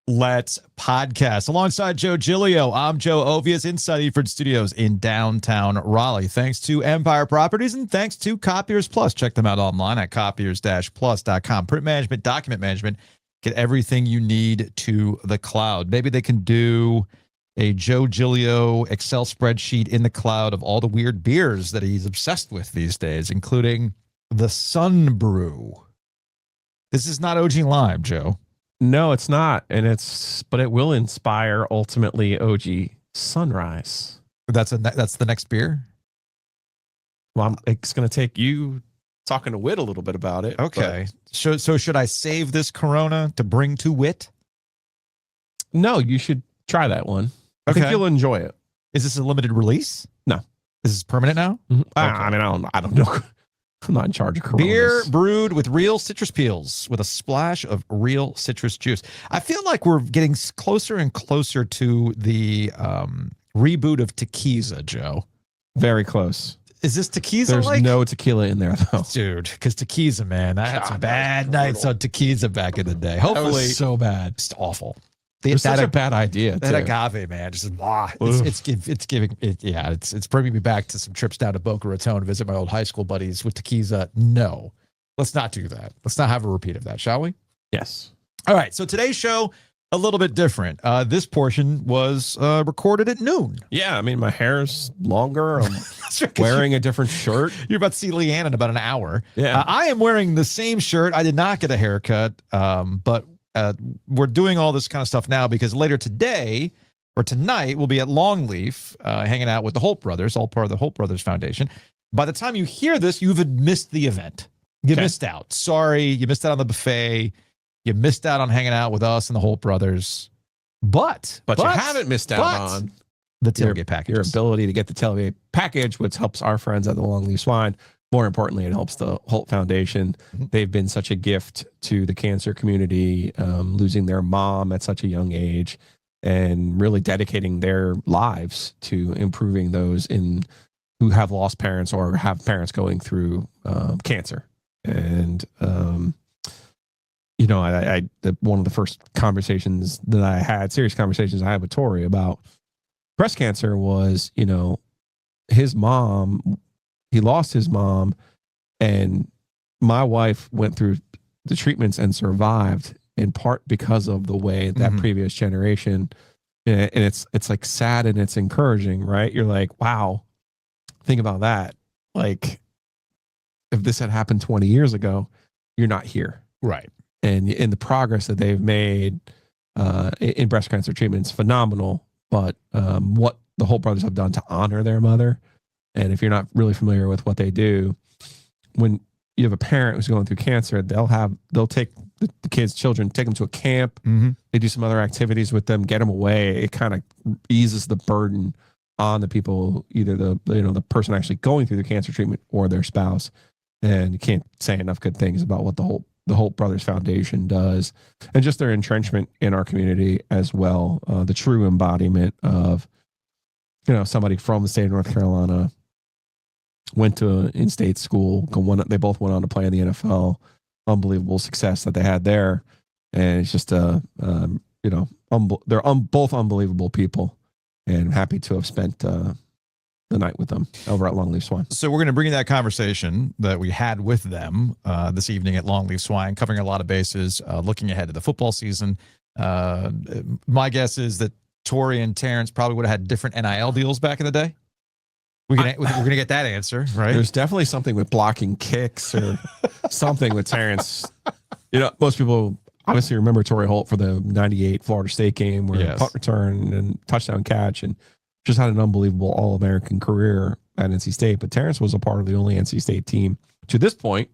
Let's Podcast. Alongside Joe Giglio, I'm Joe Ovies inside Eford Studios in downtown Raleigh. Thanks to Empire Properties and thanks to Copiers Plus. Check them out online at copiers-plus.com. Print management, document management, get everything you need to the cloud. Maybe they can do a Joe Giglio Excel spreadsheet in the cloud of all the weird beers that he's obsessed with these days, including the Sun Brew. This is not OG Lime, Joe. No, it's not. But it will inspire ultimately OG Sunrise. That's the next beer. Well, it's going to take you talking to Wit a little bit about it. Okay. So should I save this Corona to bring to Wit? No, you should try that one. I think you'll enjoy it. Is this a limited release? No. Is this permanent now? Mm-hmm. Okay. I don't know. I'm not in charge of Coronas. Beer brewed with real citrus peels with a splash of real citrus juice. I feel like we're getting closer and closer to the reboot of Tequila, Joe. Very close. Is this Tequila? There's no tequila in there, though. Dude, because Tequila, man, I had some bad nights on Tequila back in the day. Hopefully. That was so bad. It's awful. It's such a bad idea. That agave, man, just it's bringing me back to some trips down to Boca Raton to visit my old high school buddies with Tequila. No, let's not do that. Let's not have a repeat of that, shall we? Yes. All right. So today's show, a little bit different. This portion was recorded at noon. Yeah, I mean, my hair's longer. I'm wearing a different shirt. You're about to see Leanne in about an hour. Yeah. I am wearing the same shirt. I did not get a haircut, but we're doing all this kind of stuff now because later today or tonight we'll be at Longleaf hanging out with the Holt Brothers, all part of the Holt Brothers Foundation. By the time you hear this, you've missed the event. You missed out. Sorry, you missed out on the buffet. You missed out on hanging out with us and the Holt Brothers. But you haven't missed out on the tailgate package. Your ability to get the tailgate package, which helps our friends at the Longleaf Swine. More importantly, it helps the Holt Foundation. They've been such a gift to the cancer community, losing their mom at such a young age and really dedicating their lives to improving those who have lost parents or have parents going through cancer. And, one of the first conversations that I had, serious conversations I had with Torry about breast cancer was, his mom. He lost his mom, and my wife went through the treatments and survived in part because of the way that previous generation. And it's like sad and it's encouraging, right? You're like, wow, think about that. Like, if this had happened 20 years ago, you're not here. Right. And in the progress that they've made in breast cancer treatment is phenomenal. But what the Holt Brothers have done to honor their mother. And if you're not really familiar with what they do, when you have a parent who's going through cancer, they'll take the kids' children, take them to a camp. They do some other activities with them, get them away. It kind of eases the burden on the people, either the person actually going through the cancer treatment or their spouse. And you can't say enough good things about what the Holt Brothers Foundation does, and just their entrenchment in our community as well. The true embodiment of somebody from the state of North Carolina. Went to an in-state school. They both went on to play in the NFL. Unbelievable success that they had there, and it's just they're both unbelievable people, and happy to have spent the night with them over at Longleaf Swine. So we're going to bring you that conversation that we had with them this evening at Longleaf Swine, covering a lot of bases, looking ahead to the football season. My guess is that Torry and Terrence probably would have had different NIL deals back in the day. We're gonna get that answer, right? There's definitely something with blocking kicks or something with Terrence. Most people obviously remember Torry Holt for the '98 Florida State game where punt return and touchdown catch, and just had an unbelievable All-American career at NC State. But Terrence was a part of the only NC State team to this point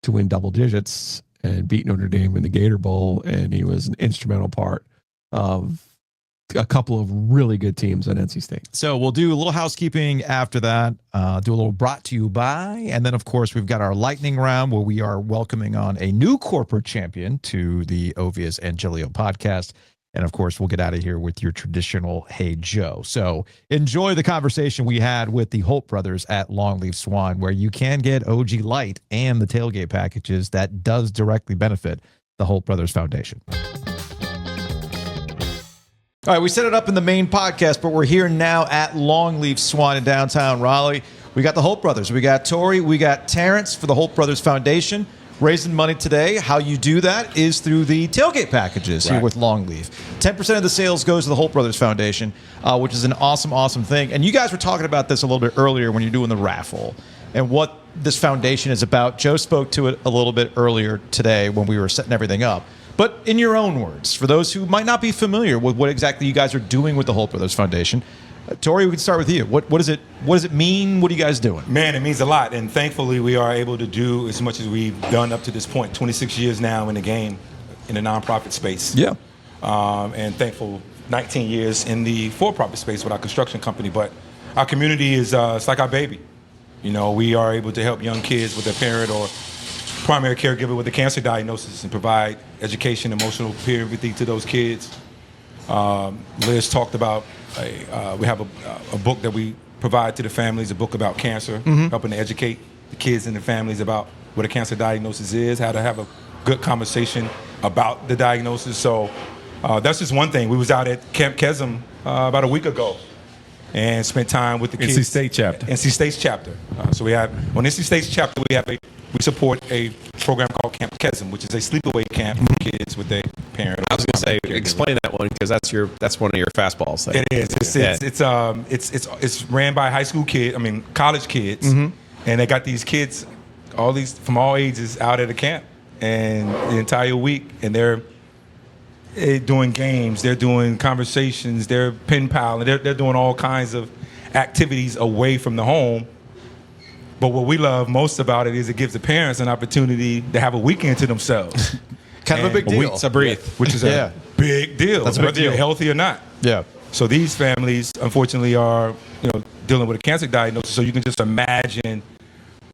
to win double digits and beat Notre Dame in the Gator Bowl, and he was an instrumental part of a couple of really good teams at NC State. So we'll do a little housekeeping after that, do a little brought to you by, and then of course we've got our lightning round where we are welcoming on a new corporate champion to the Ovies and Giglio podcast. And of course we'll get out of here with your traditional Hey Joe. So enjoy the conversation we had with the Holt Brothers at Longleaf Swine, where you can get OG Light and the tailgate packages that does directly benefit the Holt Brothers Foundation. All right, we set it up in the main podcast, but we're here now at Longleaf Swine in downtown Raleigh. We got the Holt brothers. We got Torry. We got Terrence for the Holt Brothers Foundation. Raising money today. How you do that is through the tailgate packages here with Longleaf. 10% of the sales goes to the Holt Brothers Foundation, which is an awesome, awesome thing. And you guys were talking about this a little bit earlier when you're doing the raffle and what this foundation is about. Joe spoke to it a little bit earlier today when we were setting everything up. But in your own words, for those who might not be familiar with what exactly you guys are doing with the Holt Brothers Foundation, Torry, we can start with you. What does it mean? What are you guys doing? Man, it means a lot, and thankfully we are able to do as much as we've done up to this point. 26 years now in the game, in the nonprofit space. Yeah. And thankful 19 years in the for-profit space with our construction company. But our community is it's like our baby. You know, we are able to help young kids with their parent or primary caregiver with a cancer diagnosis and provide education, emotional peer empathy to those kids. Liz talked about we have a book that we provide to the families, a book about cancer, helping to educate the kids and the families about what a cancer diagnosis is, how to have a good conversation about the diagnosis. So that's just one thing. We was out at Camp Kesem about a week ago and spent time with the kids. NC State chapter. NC State's chapter. So we have, on NC State's chapter, we support a program called Camp Kesem, which is a sleepaway camp for kids with their parent. I was going to say, explain that one because that's one of your fastballs. It is. It's ran by college kids, and they got these kids, all these from all ages, out at a camp, and the entire week, and they're doing games, they're doing conversations, they're pen paling, they're doing all kinds of activities away from the home. But what we love most about it is it gives the parents an opportunity to have a weekend to themselves. Kind of a big deal. To breathe. Which is a big deal. That's a big whether deal. you're healthy or not. Yeah. So these families, unfortunately, are dealing with a cancer diagnosis. So you can just imagine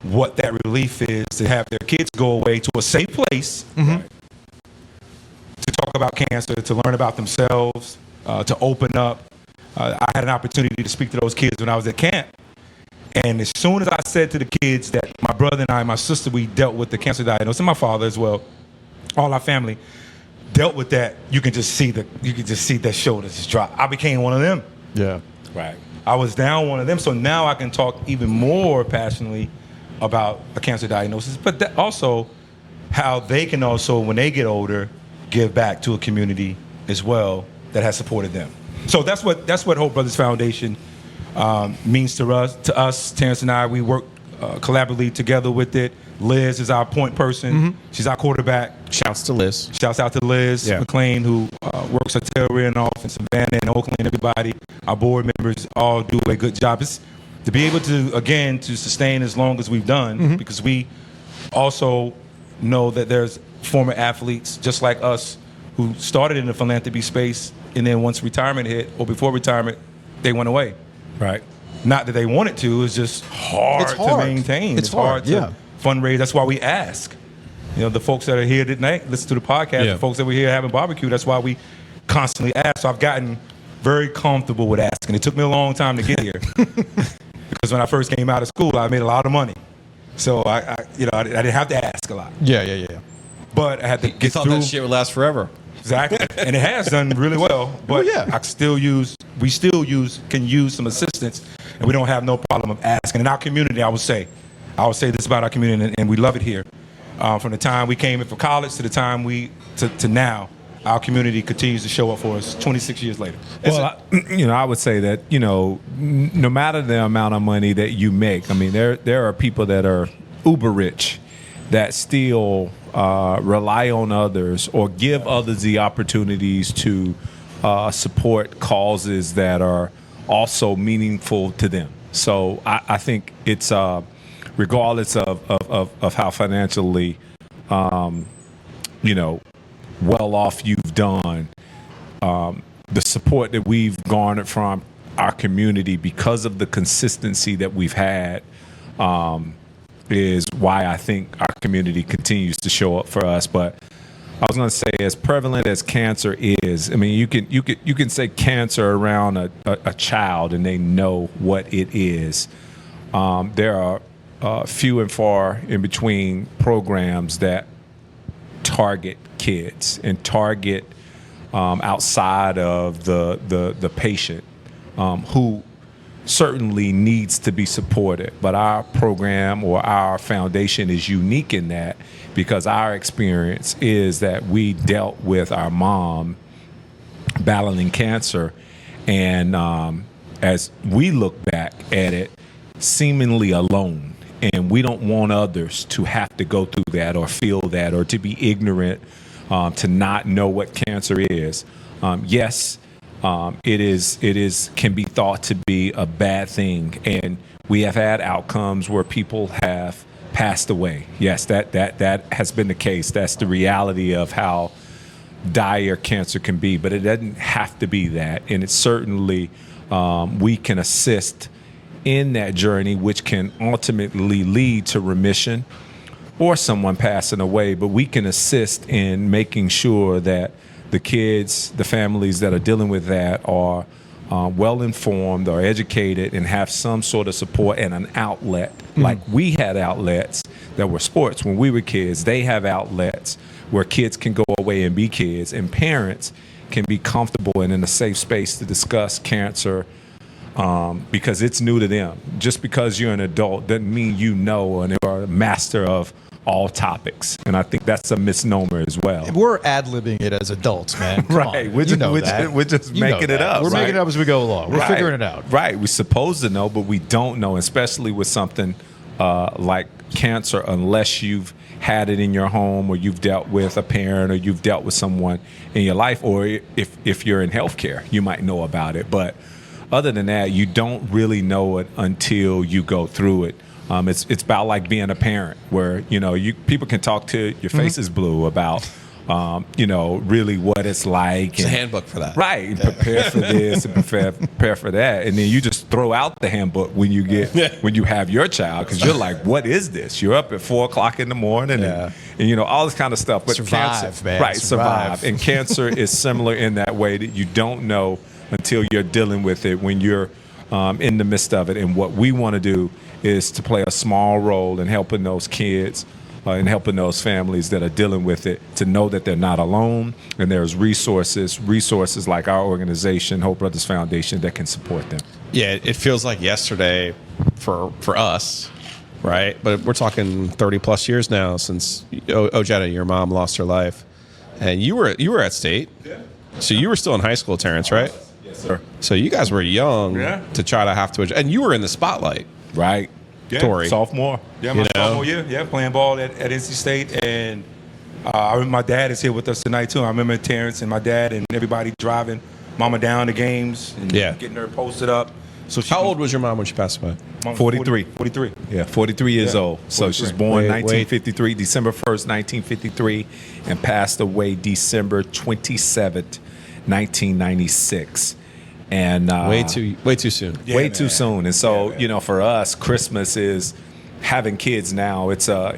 what that relief is to have their kids go away to a safe place to talk about cancer, to learn about themselves, to open up. I had an opportunity to speak to those kids when I was at camp. And as soon as I said to the kids that my brother and I, my sister, we dealt with the cancer diagnosis, and my father as well, all our family dealt with that, you can just see their shoulders just drop. I became one of them. Yeah. Right. I was down one of them, so now I can talk even more passionately about a cancer diagnosis, but that also how they can also, when they get older, give back to a community as well that has supported them. So that's what Holt Brothers Foundation means to us. Terrence and I, we work collaboratively together with it. Liz is our point person. She's our quarterback. Shouts to Liz. Shouts out to Liz McLean, who works at Torry and off in Savannah and Oakland. Everybody, our board members, all do a good job. It's to be able to, again, to sustain as long as we've done, because we also know that there's former athletes just like us who started in the philanthropy space, and then once retirement hit or before retirement, they went away. Right. Not that they wanted to. It's just hard, to maintain. It's hard to fundraise. That's why we ask. The folks that are here tonight, listen to the podcast, the folks that were here having barbecue, that's why we constantly ask. So I've gotten very comfortable with asking. It took me a long time to get here. Because when I first came out of school, I made a lot of money. So I didn't have to ask a lot. Yeah. But I had to get You thought through. that shit would last forever. Exactly. And it has done really well. But we still can use some assistance, and we don't have no problem of asking. In our community, I would say this about our community, and we love it here. From the time we came in for college to the time to now, our community continues to show up for us 26 years later. Well, I would say that, no matter the amount of money that you make, I mean, there are people that are uber rich that still rely on others or give others the opportunities to support causes that are also meaningful to them. So I think it's regardless of how financially well off you've done, the support that we've garnered from our community because of the consistency that we've had is why I think our community continues to show up for us. But I was going to say, as prevalent as cancer is, I mean, you can say cancer around a child and they know what it is. There are few and far in between programs that target kids and target outside of the patient who certainly needs to be supported. But our program or our foundation is unique in that because our experience is that we dealt with our mom battling cancer. And as we look back at it, seemingly alone. And we don't want others to have to go through that or feel that or to be ignorant, to not know what cancer is. Yes, it can be thought to be a bad thing, and we have had outcomes where people have passed away. Yes, that has been the case. That's the reality of how dire cancer can be, but it doesn't have to be that. And it's certainly we can assist in that journey, which can ultimately lead to remission or someone passing away. But we can assist in making sure that the kids, the families that are dealing with that are well informed or educated and have some sort of support and an outlet. Like we had outlets that were sports when we were kids. They have outlets where kids can go away and be kids, and parents can be comfortable and in a safe space to discuss cancer because it's new to them. Just because you're an adult doesn't mean you know and are a master of all topics. And I think that's a misnomer as well. We're ad-libbing it as adults, man. Come Right. on. We're You know that. just You know making it that. up. We're right? making it up as we go along. We're Right. figuring it out. Right. We're supposed to know, but we don't know, especially with something like cancer, unless you've had it in your home or you've dealt with a parent or you've dealt with someone in your life, or if you're in healthcare, you might know about it. But other than that, you don't really know it until you go through it. It's about like being a parent, where people can talk to your face is blue about really what it's like. It's a handbook for that. Right. And prepare for this and prepare for that. And then you just throw out the handbook when you have your child, because you're like, what is this? You're up at 4 o'clock in the morning and all this kind of stuff. But Survive, cancer, man. right, Survive. And cancer is similar in that way, that you don't know until you're dealing with it, when you're in the midst of it. And what we want to do is to play a small role in helping those kids and helping those families that are dealing with it to know that they're not alone, and there's resources like our organization, Holt Brothers Foundation, that can support them. Yeah, it feels like yesterday for us, right? But we're talking 30 plus years now since Ojetta, your mom, lost her life, and you were at State. Yeah. So you were still in high school, Terrence, right? Yes, sir. So you guys were young to try to have to, and you were in the spotlight. Right. Yeah, Torry. sophomore. Yeah, my sophomore year. Yeah, playing ball at NC State. And I remember my dad is here with us tonight, too. I remember Terrence and my dad and everybody driving Mama down to games and getting her posted up. So How old was your mom when she passed away? 43. 43. Yeah, 43 years old. So 43. she's born Wait. 1953, December 1st, 1953, and passed away December 27th, 1996. And Way too soon. way too soon. And so, for us, Christmas is having kids now. It's a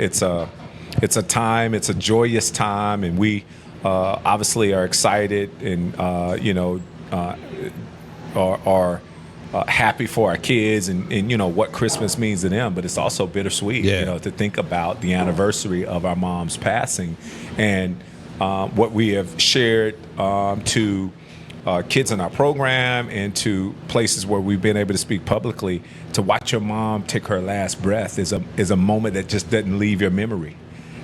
time, it's a joyous time, and we obviously are excited and are happy for our kids and what Christmas means to them. But it's also bittersweet, to think about the anniversary of our mom's passing, and what we have shared to kids in our program and to places where we've been able to speak publicly. To watch your mom take her last breath is a moment that just doesn't leave your memory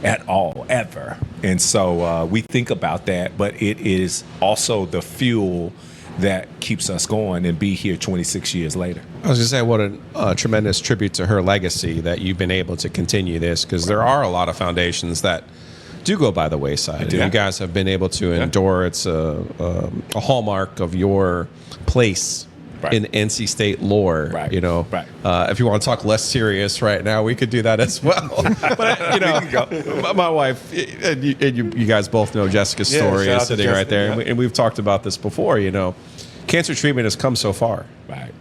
at all, ever. And so we think about that, but it is also the fuel that keeps us going and be here 26 years later. I was going to say, what a tremendous tribute to her legacy that you've been able to continue this, because there are a lot of foundations that do go by the wayside. And you guys have been able to endure. It's a hallmark of your place in NC State lore. Right. If you want to talk less serious right now, we could do that as well. But my wife and you guys both know Jessica's story is sitting right there, and we've talked about this before. Cancer treatment has come so far. Right.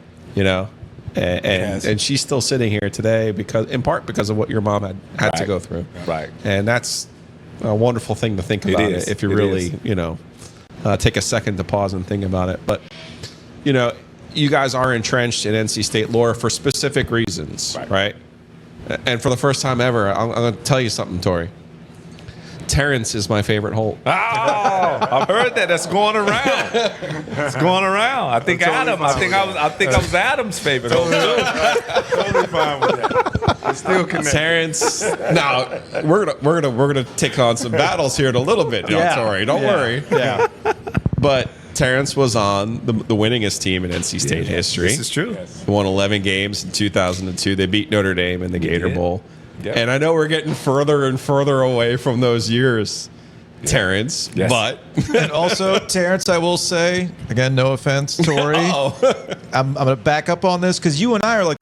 And she's still sitting here today in part because of what your mom had to go through. Right. And that's a wonderful thing to think about if you really, take a second to pause and think about it. But, you guys are entrenched in NC State lore for specific reasons, right? And for the first time ever, I'm going to tell you something, Torry. Terrence is my favorite Holt. Oh, I've heard that. That's going around. It's going around. I think Adam. I think I was Adam's favorite. Totally fine with that. It's still connected. Terrence. Now we're gonna take on some battles here in a little bit, Torry. Don't worry. Yeah. But Terrence was on the winningest team in NC State history. This is true. They won 11 games in 2002. They beat Notre Dame in the Gator Bowl. Yep. And I know we're getting further and further away from those years, Terrence. Yes. But And also, Terrence, I will say, again, no offense, Torry. I'm going to back up on this because you and I are like,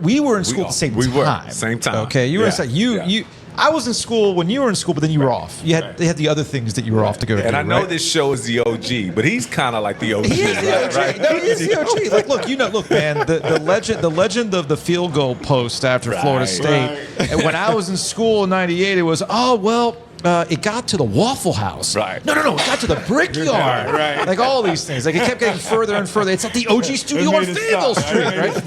we were in school at the same time. Same time. Okay, you were I was in school when you were in school, but then you were off. They had the other things that you were off to go to. And I know this show is the OG, but he's kind of like the OG. He is the OG. Right? No, he is the OG. Look, man, the legend of the field goal post after Florida State. And when I was in school in '98, it was it got to the Waffle House. Right. No, it got to the Brickyard. Right. Like all these things. Like it kept getting further and further. It's at the OG studio on Fayetteville Street, right?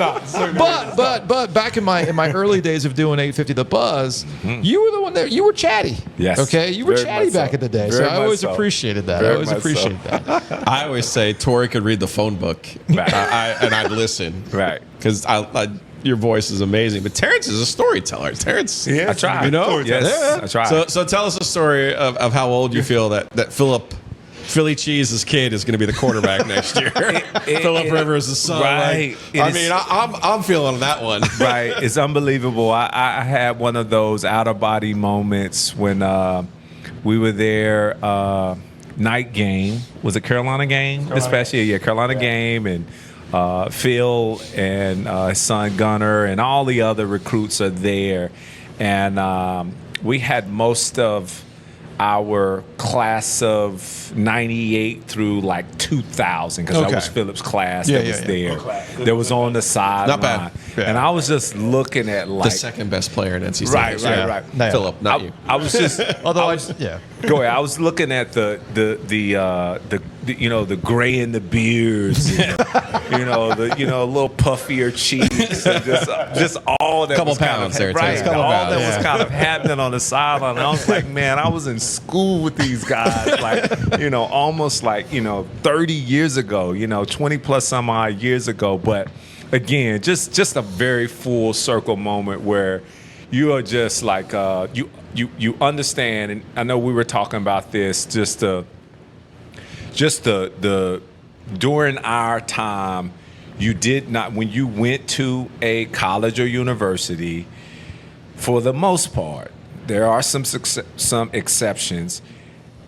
But back in my early days of doing 850 The Buzz, you were the one there. You were chatty. Yes. Okay. You were Very chatty much back so. in the day. Very So I always much so. appreciated that. Very I always much appreciate so. that. I always say Torry could read the phone book, Right. and I'd listen, Right. Because your voice is amazing. But Terrence is a storyteller. Terrence, I try. You know, Yes, I try. So tell us a story of how old you feel that Philly Cheese's kid is going to be the quarterback next year. Philip Rivers' son. Right. I'm feeling that one. Right. It's unbelievable. I had one of those out of body moments when we were there. Night game. Was it Carolina game? This past year, yeah, Carolina game, and Phil and his son Gunner and all the other recruits are there, and we had most of our class of 98 through like 2000, because that was Philip's class that was there. That was on the sideline. Not bad. Yeah. And I was just looking at like The second best player in NC State. Right. No. Philip, not you. I was just Otherwise, Go ahead. I was looking at the gray in the beards, and, a little puffier cheeks, and just all that Couple was pounds kind of, there, right? Couple All pounds. that was kind of happening on the sideline. And I was like, man, I was in school with these guys, like almost like 30 years ago, 20 plus some odd years ago. But again, just a very full circle moment where you are just like you understand, and I know we were talking about this just the during our time, you did not, when you went to a college or university, for the most part, there are some exceptions,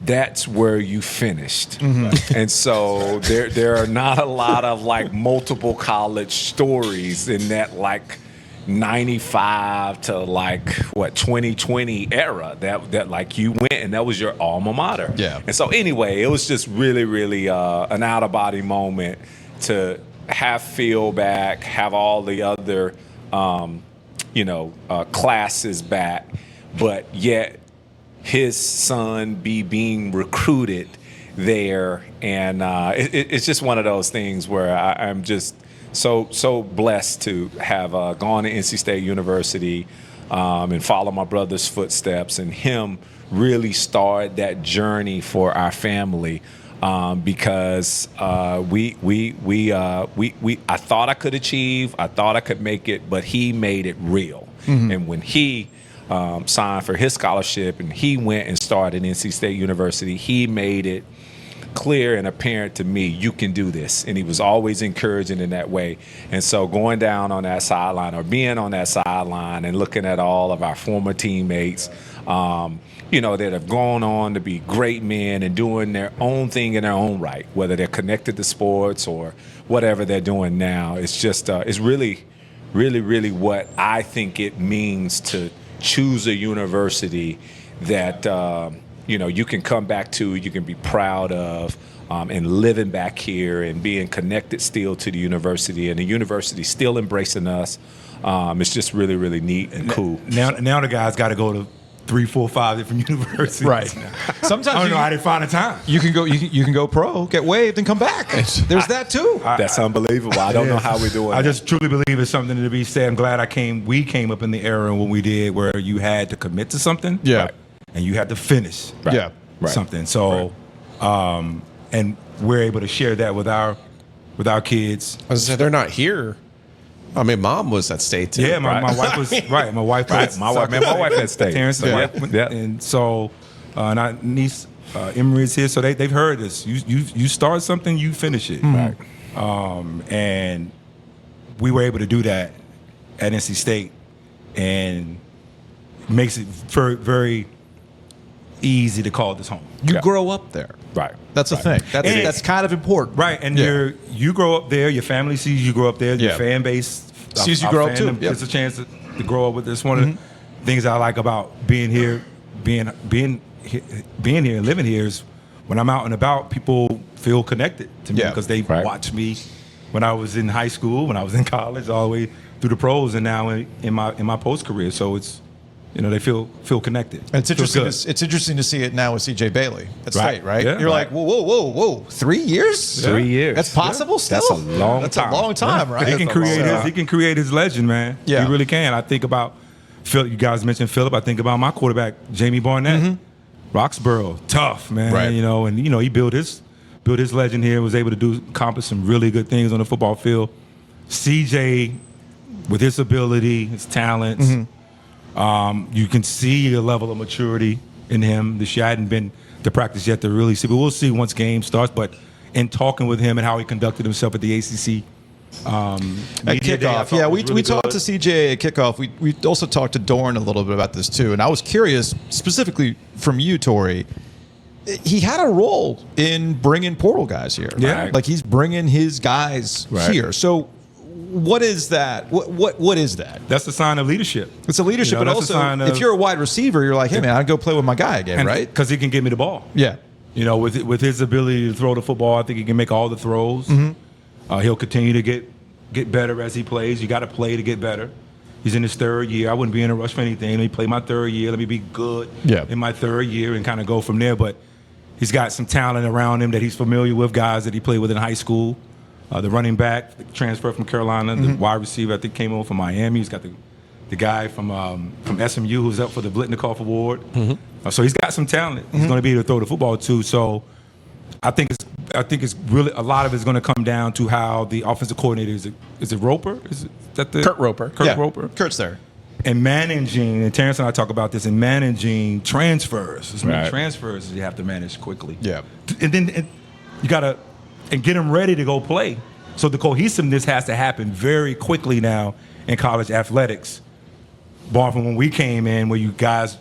that's where you finished. And so there are not a lot of like multiple college stories in that like 95 to like 2020 era that like you went and that was your alma mater. Yeah. And so anyway, it was just really an out of body moment to have Phil back, have all the other classes back, but yet his son being recruited there, and it's just one of those things where I'm just so blessed to have gone to NC State University and follow my brother's footsteps, and him really started that journey for our family, because I thought I could achieve, I thought I could make it, but he made it real. And when he signed for his scholarship and he went and started NC State University, he made it clear and apparent to me, you can do this. And he was always encouraging in that way. And so going down on that sideline, or being on that sideline and looking at all of our former teammates, that have gone on to be great men and doing their own thing in their own right, whether they're connected to sports or whatever they're doing now, it's just, it's really what I think it means to choose a university that, you can come back to, you can be proud of, and living back here and being connected still to the university, and the university still embracing us. It's just really neat and cool. Now the guys got to go to 3, 4, 5 different universities. Right. Sometimes I don't know how they find the time. You can go pro, get waived, and come back. There's that too. That's unbelievable. I don't know how we're doing I that. just truly believe it's something to be said. I'm glad we came up in the era when we did, where you had to commit to something. Yeah. Right. and you have to finish Yeah. something. So, and we're able to share that with our kids. I was gonna say they're not here. I mean, Mom was at state too. Yeah, my wife was right. My wife was My wife had stayed. Terrence, Yeah. wife went- Yeah. and so and our niece Emery is here, so they've heard this. You start something, you finish it. Right. And we were able to do that at NC State, and makes it very, very easy to call this home. You grow up there. Right. That's the thing. That's kind of important. Right, and Yeah. you grow up there. Your family sees you grow up there. Your Yeah. fan base Sees you our grow up too. fandom Yep. gets a chance to grow up with this. One of the things I like about being here, being here and living here is when I'm out and about, people feel connected to me Yeah. because they Right. watched me when I was in high school, when I was in college, all the way through the pros, and now in my post career. So it's they feel connected. And it's interesting. Feels good. It's interesting to see it now with CJ Bailey at Right. State, right? Yeah. You're Right. like, whoa, 3 years? 3 years. That's possible still. That's a long That's time. a long time, right? He can That's a long create time. he can create his legend, man. Yeah. He really can. I think about Philip. You guys mentioned Philip. I think about my quarterback, Jamie Barnett, Roxborough, tough man. Right. And he built his legend here. Was able to accomplish some really good things on the football field. CJ, with his ability, his talents, you can see a level of maturity in him. This year I hadn't been to practice yet to really see, but we'll see once game starts. But in talking with him and how he conducted himself at the ACC. At media day, I kickoff, thought yeah, was we really talked good. to CJ at kickoff. We also talked to Dorn a little bit about this too, and I was curious specifically from you, Torry. He had a role in bringing portal guys here. Yeah. Right? Like he's bringing his guys Right. here. So, what is that? What is that? That's a sign of leadership. It's a leadership, but that's a also sign if of- you're a wide receiver, you're like, hey man, I'd go play with my guy again, right? Because he can give me the ball. Yeah. With his ability to throw the football, I think he can make all the throws. He'll continue to get better as he plays. You got to play to get better. He's in his third year. I wouldn't be in a rush for anything. Let me play my third year. Let me be good in my third year and kind of go from there. But he's got some talent around him that he's familiar with, guys that he played with in high school. The running back, the transfer from Carolina, the wide receiver, I think came over from Miami. He's got the guy from SMU who's up for the Blitnikoff Award. So he's got some talent. He's going to be able to throw the football too. So I think it's really a lot of it's going to come down to how the offensive coordinator is it Roper? Is that the Kurt Roper. Kurt Roper. Kurt's there. And managing, and Terrence and I talk about this, and managing transfers. As many Right. transfers as you have to manage quickly. Yeah. And then you got to get them ready to go play. So the cohesiveness has to happen very quickly now in college athletics. Bar from when we came in, where you guys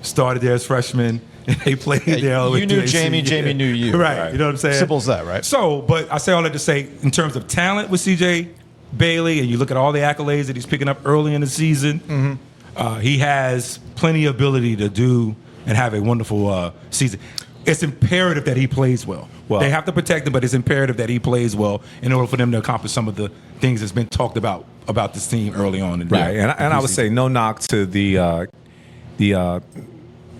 started there as freshmen and they played there. all the way You to knew their Jamie, senior Jamie year. knew you. Right. You know what I'm saying? Simple as that, right? So, but I say all that to say, in terms of talent with CJ Bailey, and you look at all the accolades that he's picking up early in the season, he has plenty of ability to do and have a wonderful season. It's imperative that he plays well. They have to protect him, but it's imperative that he plays well in order for them to accomplish some of the things that's been talked about this team early on. In Right, and I would say no knock to the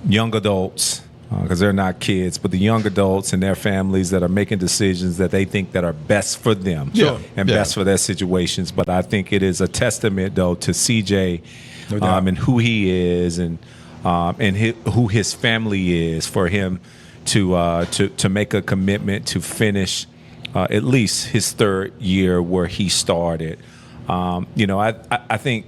young adults because they're not kids, but the young adults and their families that are making decisions that they think that are best for them and best for their situations. But I think it is a testament, though, to CJ and who he is and who his family is for him to make a commitment to finish at least his third year where he started. I think,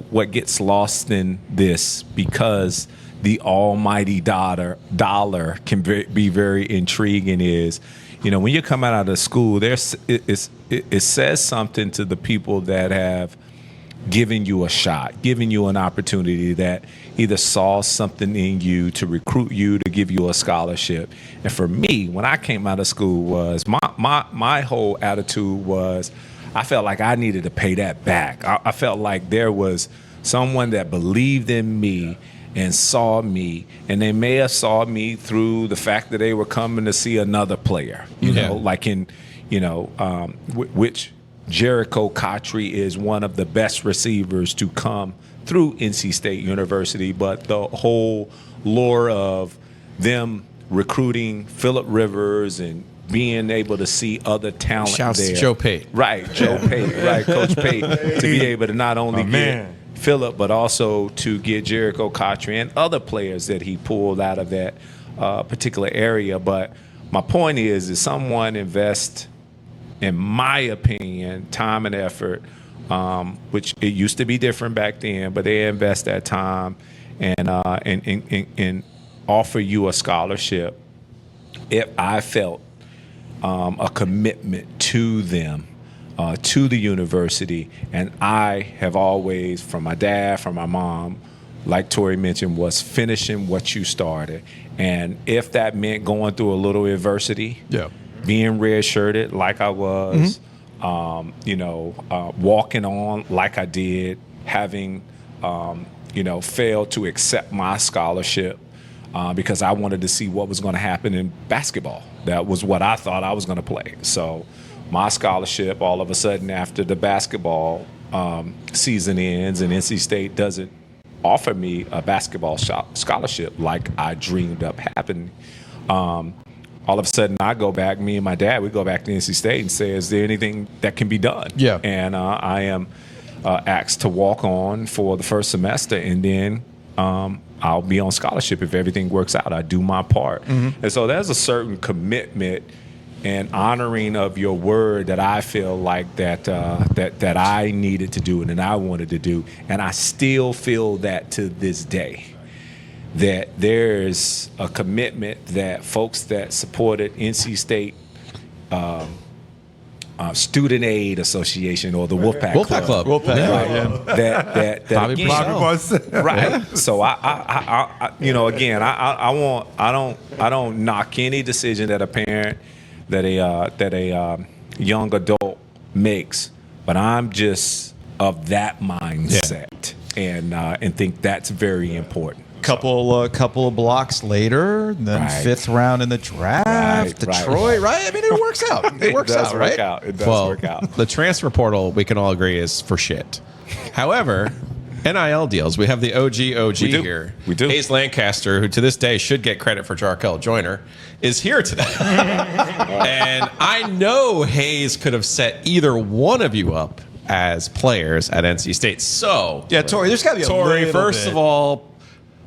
what gets lost in this, because the almighty dollar can be very intriguing, is, when you come out of school, it says something to the people that have given you a shot, giving you an opportunity, that either saw something in you to recruit you, to give you a scholarship. And for me, when I came out of school, was my whole attitude was, I felt like I needed to pay that back. I felt like there was someone that believed in me and saw me, and they may have saw me through the fact that they were coming to see another player, like in, which Jericho Cotry is one of the best receivers to come through NC State University, but the whole lore of them recruiting Phillip Rivers and being able to see other talent Shouts there. to Joe Pate. Right, Joe Pate, right, Coach Pate, to be able to not only Phillip, but also to get Jericho Cotry and other players that he pulled out of that particular area. But my point is someone invest, in my opinion, time and effort, which it used to be different back then, but they invest that time and offer you a scholarship. If I felt a commitment to them, to the university, and I have always, from my dad, from my mom, like Torry mentioned, was finishing what you started. And if that meant going through a little adversity, being red-shirted like I was, walking on like I did, having, failed to accept my scholarship because I wanted to see what was going to happen in basketball. That was what I thought I was going to play. So my scholarship, all of a sudden, after the basketball season ends and NC State doesn't offer me a basketball scholarship like I dreamed up happening, all of a sudden I go back, me and my dad, we go back to NC State and say, is there anything that can be done? Yeah. And I am asked to walk on for the first semester, and then I'll be on scholarship if everything works out. I do my part. And so there's a certain commitment and honoring of your word that I feel like that I needed to do and I wanted to do. And I still feel that to this day, that there's a commitment that folks that supported NC State Student Aid Association or the Wolfpack Club. That Bobby again, Purcell. right. So I don't knock any decision that a parent, that a young adult makes, but I'm just of that mindset and think that's very important. Couple of blocks later, then Right. 5th round in the draft, Detroit, right? I mean, it works out. It works does out, right? work out. It does Well, work out. the transfer portal, we can all agree, is for shit. However, NIL deals, we have the OG We do. here. We do. Hayes Lancaster, who to this day should get credit for Jarkel Joyner, is here today. And I know Hayes could have set either one of you up as players at NC State. So, Yeah, Torry, there's got to be a Torry, little first bit. of all,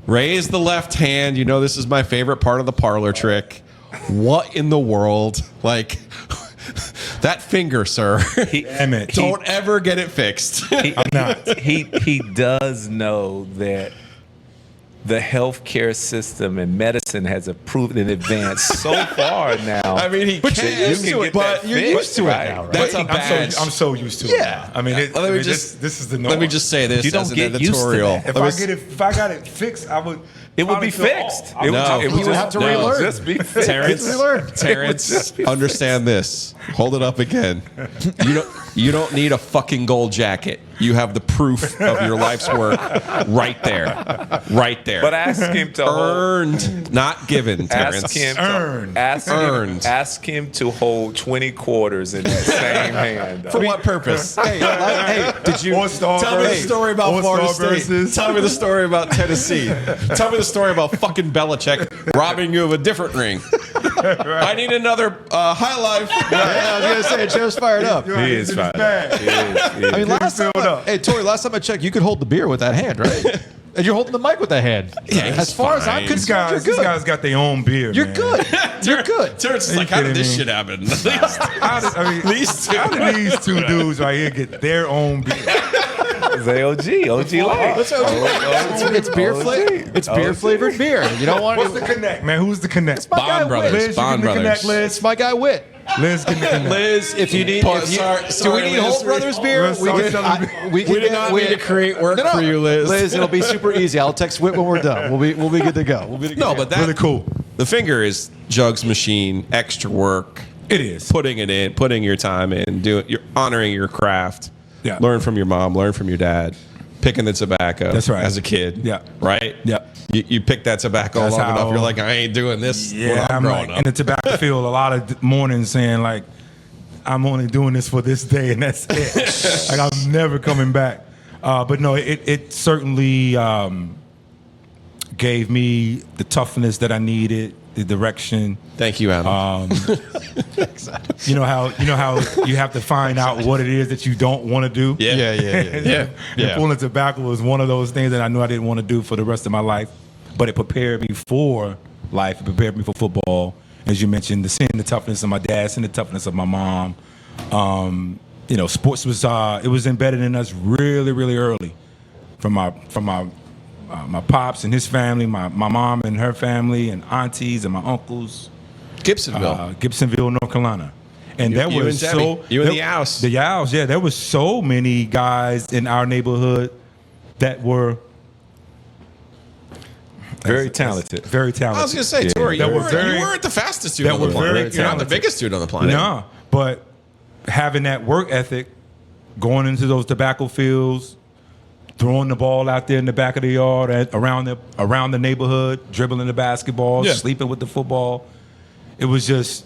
raise the left hand. You know this is my favorite part of the parlor trick. What in the world? Like, that finger, sir. Damn it. Don't ever get it fixed. He does know that the healthcare system and medicine has improved in advance so far now. I mean, he But can. you're used to it, but you're used to it now, right? That's a badge. I'm so used to it. Yeah. Now. I mean, Let me this is the norm. Let me just say this You don't as an get used to editorial. that. If I got it fixed, I would. It would be probably feel fixed. off. It would, No. it would He would have to relearn. Just be fixed. Terrence, understand this. Hold it up again. You don't need a fucking gold jacket. You have the proof of your life's work right there. Right there. But ask him to hold. Earned, not given, Terrence. Ask him. Earned. Earned. Ask him to hold 20 quarters in that same hand. For what purpose? Hey, did you All-Star Tell me the versus- story about All-Star Florida State. versus- Tell me the story about Tennessee. Tell me the story about fucking Belichick robbing you of a different ring. I need another high life. Yeah, I was gonna say, Joe's fired up. He is fine. I mean, last time, hey Torry, last time I checked, you could hold the beer with that hand, right? And you're holding the mic with that hand. Yeah, as far as I'm fine. These concerned, guys, you're these good. guys got their own beer. You're man. good. You're good. Terrence is Are like, you how did this kidding shit me? happen? These two dudes right here get their own beer. Say OG light. It's beer flavored. It's beer flavored beer. You don't want What's the connect, man? Who's the connect? my guy Bond Brothers. Liz, you Bond give me the Brothers. connect, Liz. It's my guy Wit. Liz, give me the connect. Liz, if you need, Pause. if you, Sorry, do we need Liz. Holt Brothers beer? Liz, We sorry, can, we can We did get not Wit. mean to create work for you, Liz. Liz, it'll be super easy. I'll text Wit when we're done. We'll be good to go. We'll be good to No, go. but that Really cool. The finger is Jug's machine, extra work, It is. putting it in, putting your time in, you're honoring your craft. Yeah. Learn from your mom, learn from your dad. Picking the tobacco That's right. as a kid. Yeah. Right? Yeah. You pick that tobacco That's long how- enough, you're like, I ain't doing this when Yeah, I'm I'm growing like up. in the tobacco field a lot of mornings saying like, I'm only doing this for this day and that's it. Like I'm never coming back. But no, it certainly gave me the toughness that I needed, the direction. Thank you, Adam. You know how you have to find out what it is that you don't want to do. Yeah. And pulling tobacco was one of those things that I knew I didn't want to do for the rest of my life, but it prepared me for life. It prepared me for football. As you mentioned, seeing the toughness of my dad, seeing the toughness of my mom. Sports was it was embedded in us really, really early, from my pops and his family, my mom and her family, and aunties and my uncles. Gibsonville, North Carolina. And you and the Yows. The Yows, yeah. There was so many guys in our neighborhood that were very talented. Very talented. I was going to say, Torry, you weren't the fastest dude on the planet. You're not the biggest dude on the planet. No, but having that work ethic, going into those tobacco fields, throwing the ball out there in the back of the yard, around the neighborhood, dribbling the basketball, sleeping with the football. It was just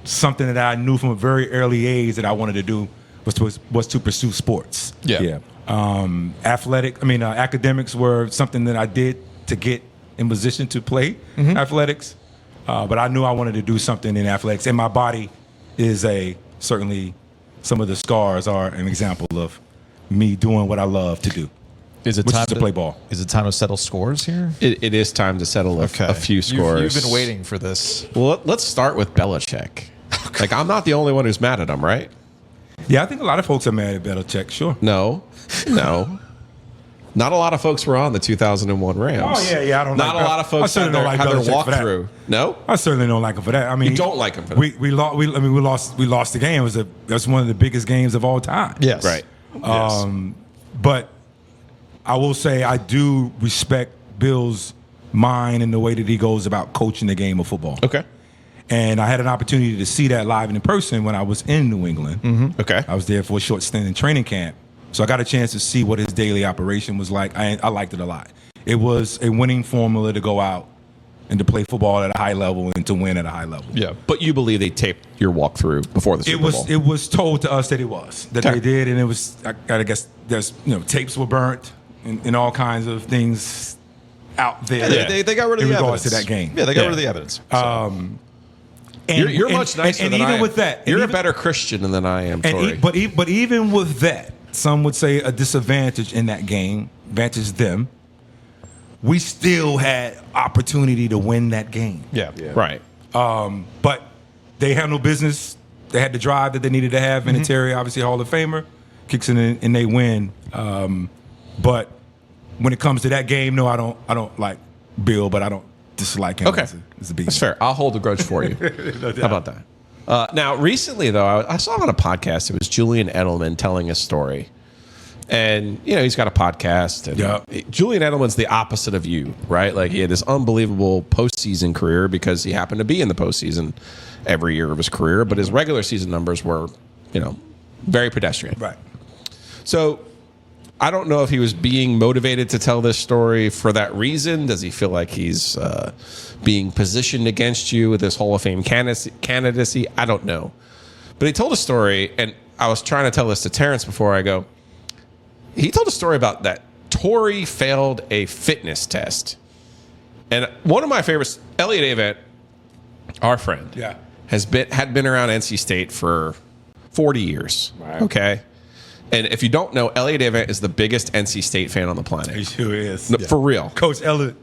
something that I knew from a very early age that I wanted to do was to pursue sports. Academics were something that I did to get in position to play athletics, but I knew I wanted to do something in athletics, and my body is certainly some of the scars are an example of me doing what I love to do. Is it time to play ball? Is it time to settle scores here? It is time to settle a few scores. You've been waiting for this. Well, let's start with Belichick. Like, I'm not the only one who's mad at him, right? Yeah, I think a lot of folks are mad at Belichick, sure. No. Not a lot of folks were on the 2001 Rams. Oh, yeah, I don't Not like a lot of folks had their walkthrough. No? I certainly don't like him for that. I mean, you don't like him for that? We lost the game. It was one of the biggest games of all time. Yes. Right. But I will say I do respect Bill's mind and the way that he goes about coaching the game of football. Okay. And I had an opportunity to see that live and in person when I was in New England. Okay. I was there for a short stint in training camp. So I got a chance to see what his daily operation was like. I liked it a lot. It was a winning formula to go out and to play football at a high level and to win at a high level. Yeah. But you believe they taped your walkthrough before the Super Bowl? It was told to us that they did, and it was. I guess there's tapes were burnt and all kinds of things out there. Yeah, they got rid of the evidence in regards to that game. Yeah, they got rid of the evidence. You're much nicer than I am. Even with that, you're a better Christian than I am, Torry. But even with that, some would say a disadvantage in that game, advantage them. We still had opportunity to win that game. Yeah. Right. But they had no business. They had the drive that they needed to have. And Terry, obviously Hall of Famer, kicks in and they win. But when it comes to that game, no, I don't like Bill, but I don't dislike him. Okay. As a beast. That's fair. I'll hold a grudge for you. How about that? Now, recently, though, I saw on a podcast, it was Julian Edelman telling a story. And, he's got a podcast. And Julian Edelman's the opposite of you, right? Like, he had this unbelievable postseason career because he happened to be in the postseason every year of his career. But his regular season numbers were, very pedestrian. Right. So I don't know if he was being motivated to tell this story for that reason. Does he feel like he's being positioned against you with this Hall of Fame candidacy? I don't know. But he told a story, and I was trying to tell this to Terrence before I go. He told a story about that Torry failed a fitness test. And one of my favorites, Elliot Avent, our friend, had been around NC State for 40 years. Right. Okay. And if you don't know, Elliot Avent is the biggest NC State fan on the planet. He sure is. No, for real. Coach Elliott.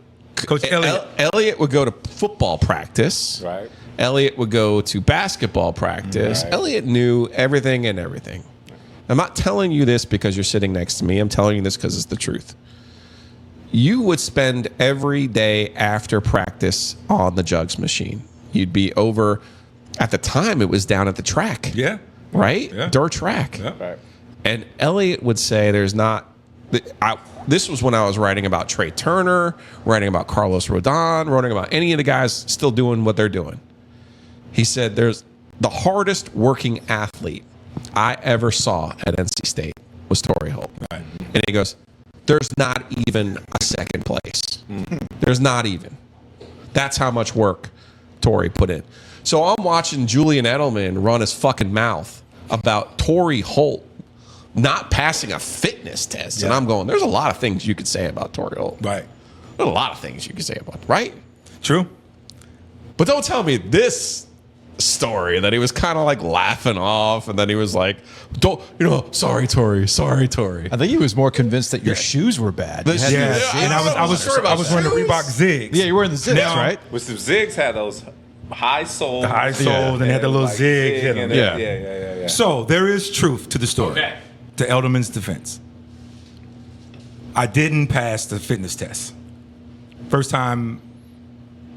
Elliot would go to football practice. Right. Elliot would go to basketball practice. Right. Elliot knew everything and everything. I'm not telling you this because you're sitting next to me. I'm telling you this because it's the truth. You would spend every day after practice on the jugs machine. You'd be over, at the time, it was down at the track. Yeah. Right? Yeah. Dirt track. Yeah. Right. And Elliot would say there's not... this was when I was writing about Trey Turner, writing about Carlos Rodon, writing about any of the guys still doing what they're doing. He said there's the hardest working athlete I ever saw at NC State was Torry Holt. Right. And he goes, there's not even a second place. There's not even. That's how much work Torry put in. So I'm watching Julian Edelman run his fucking mouth about Torry Holt not passing a fitness test. Yeah. And I'm going, there's a lot of things you could say about Torry Holt. Right. There's a lot of things you could say about it, right? True. But don't tell me this story that he was kind of like laughing off, and then he was like, sorry, Torry. I think he was more convinced that your shoes were bad. You had Yeah, these- and I was wearing the Reebok Zigs. Yeah, you were in the zigs, Now- right? With some zigs had those high soles. The high soles, and they had the little zig in them. Yeah. So there is truth to the story. Okay. To Elderman's defense, I didn't pass the fitness test. First time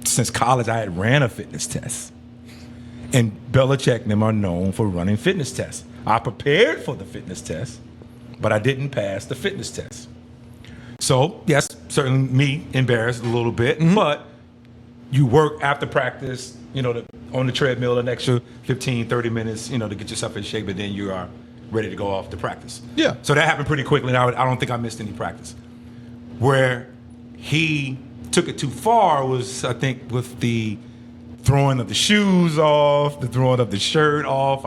since college I had ran a fitness test. And Belichick and them are known for running fitness tests. I prepared for the fitness test, but I didn't pass the fitness test. So, yes, certainly me embarrassed a little bit, but you work after practice, on the treadmill an extra 15, 30 minutes, to get yourself in shape, and then you are ready to go off to practice. Yeah. So that happened pretty quickly, and I don't think I missed any practice. Where he took it too far was, I think, with the throwing of the shoes off, the throwing of the shirt off.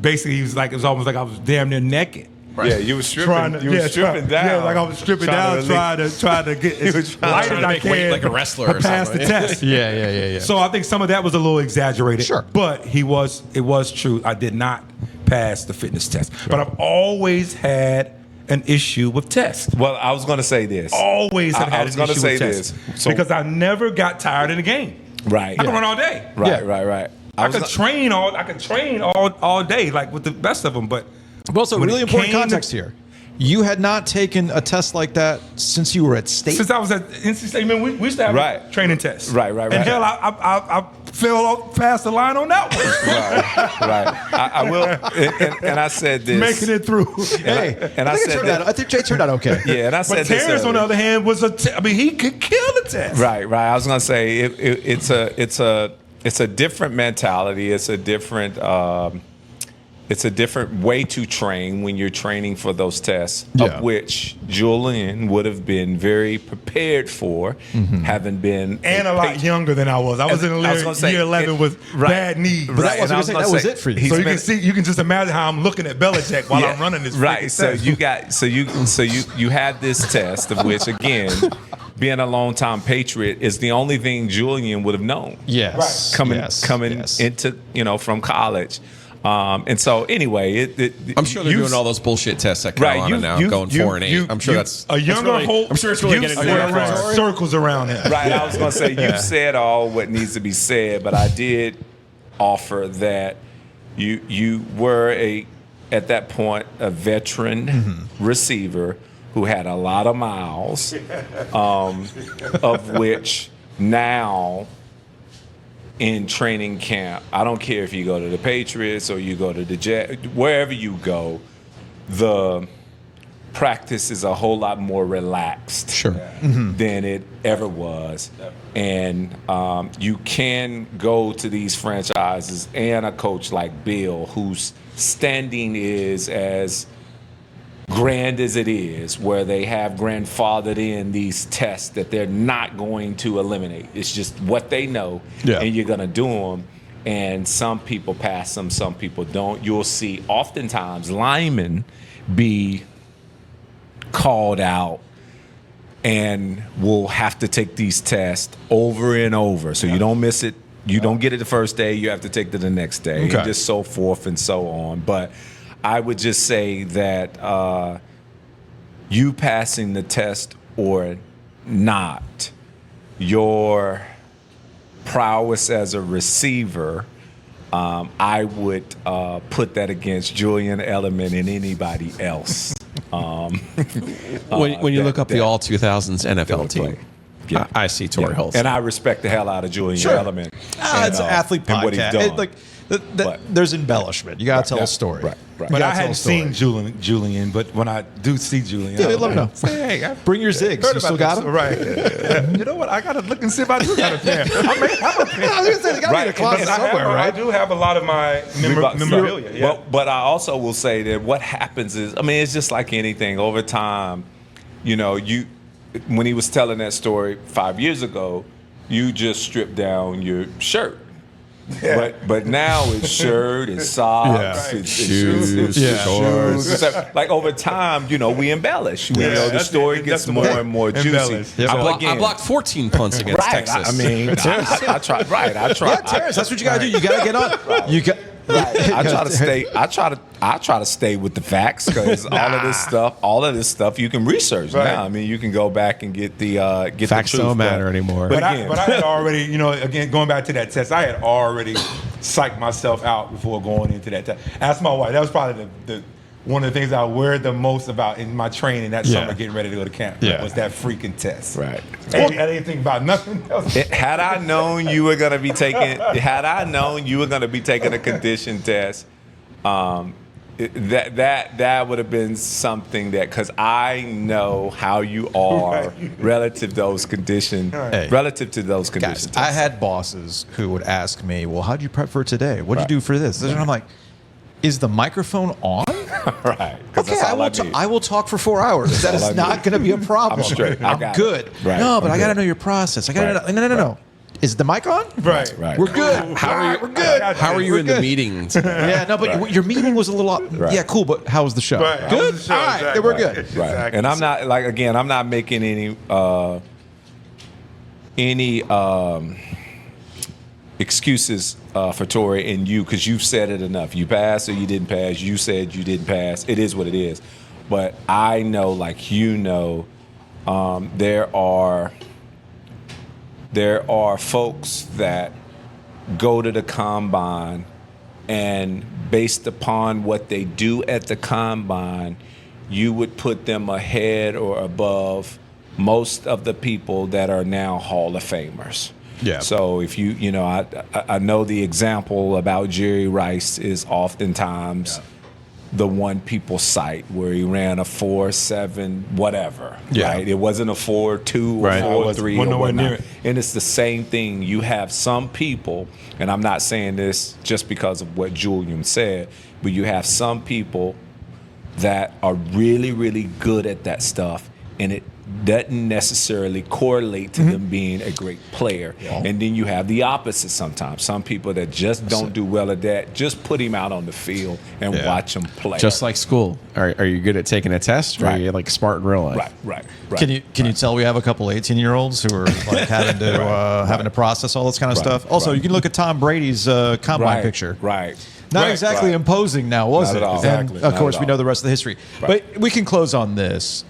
He was like, it was almost like I was damn near naked. Right. Yeah, you were stripping. Stripping down. Yeah, like I was stripping down, trying to get as light as I can, like a wrestler or pass the something. test. Yeah. So I think some of that was a little exaggerated. Sure. But it was true. I did not pass the fitness test. But I've always had an issue with tests. Well, I was going to say this. Always have I had was an gonna issue say with tests. this. So- because I never got tired in the game. Right. I can run all day. Right. I could train all day, like with the best of them. But Also, when really it important came to- context here. You had not taken a test like that since you were at state. since I was at NC State, man, we used to have Right. training tests. Right. And hell, I fell past the line on that one. Right. I will, and I said this. Making it through. I think Jay turned out okay. Yeah, and I said But this. Terrence, on the earlier. other hand, he could kill the test. Right. I was gonna say it's a different mentality. It's a different way to train when you're training for those tests, Yeah. of which Julian would have been very prepared for, having been And a lot younger than I was. I was in year 11 with bad knees. But that was, and I was that gonna was say, it for you. So you can just imagine how I'm looking at Belichick while I'm running this. Right. freaking So test. you had this test, of which again, being a longtime Patriot is the only thing Julian would have known. Yes. Coming Yes. into from college. And so anyway, I'm sure they're doing all those bullshit tests at Carolina now, going 4-8. I'm sure that's a younger Holt. I'm sure it's really getting there. circles around him. Right, I was going to say, you've said all what needs to be said, but I did offer that you were at that point, a veteran receiver who had a lot of miles, of which now in training camp, I don't care if you go to the Patriots or you go to the Jets, wherever you go, the practice is a whole lot more relaxed than it ever was. And you can go to these franchises and a coach like Bill, whose standing is as grand as it is, where they have grandfathered in these tests that they're not going to eliminate. It's just what they know, and you're going to do them. And some people pass them, some people don't. You'll see oftentimes linemen be called out and will have to take these tests over and over. So you don't miss it. You don't get it the first day. You have to take it the next day, and just so forth and so on. But I would just say that you passing the test or not, your prowess as a receiver, I would put that against Julian Edelman and anybody else. When you look up the all 2000s NFL team, I see Torry Holt. And I respect the hell out of Julian Edelman. It's an athlete podcast. And what he's done. There's embellishment. You got to tell a story. Right. But I hadn't seen Julian, but when I do see Julian, let me know. Hey, Bring your zigs. You still got them? Right. You know what? I got to look and see if I do got a pair. I may have a pair. I was gonna say, they got to be in a closet somewhere, I right? do have a lot of my memorabilia. Yeah. But I also will say that what happens is, it's just like anything. Over time, when he was telling that story 5 years ago, you just stripped down your shirt. But now it's shirt, it's socks, it's shoes, it's shorts. So, like over time, we embellish. The story gets more and more juicy. Yep. I blocked 14 punts against Texas. I mean, I try. Right, I try. Yeah, Terrence, that's what you got to do. You got to get on. You got. I try to stay. I try to stay with the facts because all of this stuff, you can research now. I mean, you can go back and get the facts the truth, don't matter anymore. But I had already, again, going back to that test, I had already psyched myself out before going into that test. Ask my wife. That was probably the one of the things I worried the most about in my training that summer, getting ready to go to camp. Was that freaking test. Right. I didn't think about nothing else. Had I known you were gonna be taking a condition test, that would have been something that, because I know how you are relative to those conditions. Guys, I had bosses who would ask me, "Well, how'd you prep for today? What'd you do for this?" And I'm like, "Is the microphone on?" Right. Okay, I will talk for 4 hours. That is not going to be a problem. I'm straight. I'm good. Right. No, but I got to know your process. I got to No. Is the mic on? Right. We're good. We're good. How are you in the meeting today? Yeah, no, but your meeting was a little. Yeah, cool. But how was the show? Right. Good. The show, All right, exactly. then we're good. Exactly. Right. And I'm not making any excuses for Torry and you, because you've said it enough. You passed or you didn't pass. You said you didn't pass. It is what it is. But I know, there are folks that go to the combine, and based upon what they do at the combine, you would put them ahead or above most of the people that are now Hall of Famers. Yeah. So if I know the example about Jerry Rice is oftentimes the one people cite, where he ran a 4.7 whatever. Yeah. Right. It wasn't a 4.2 or 4.3 or whatnot. And it's the same thing. You have some people, and I'm not saying this just because of what Julian said, but you have some people that are really, really good at that stuff, and it doesn't necessarily correlate to them being a great player. Yeah. And then you have the opposite sometimes. Some people that just don't do well at that, just put him out on the field and watch him play. Just like school. Are you good at taking a test, or are you like smart in real life? Right. Can you tell we have a couple 18-year-olds who are like having to process all this kind of stuff? Also, you can look at Tom Brady's combine picture. Right. Not exactly imposing now, was Not it? at all. And Exactly. of Not course, at we all. know the rest of the history. Right. But we can close on this.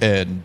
And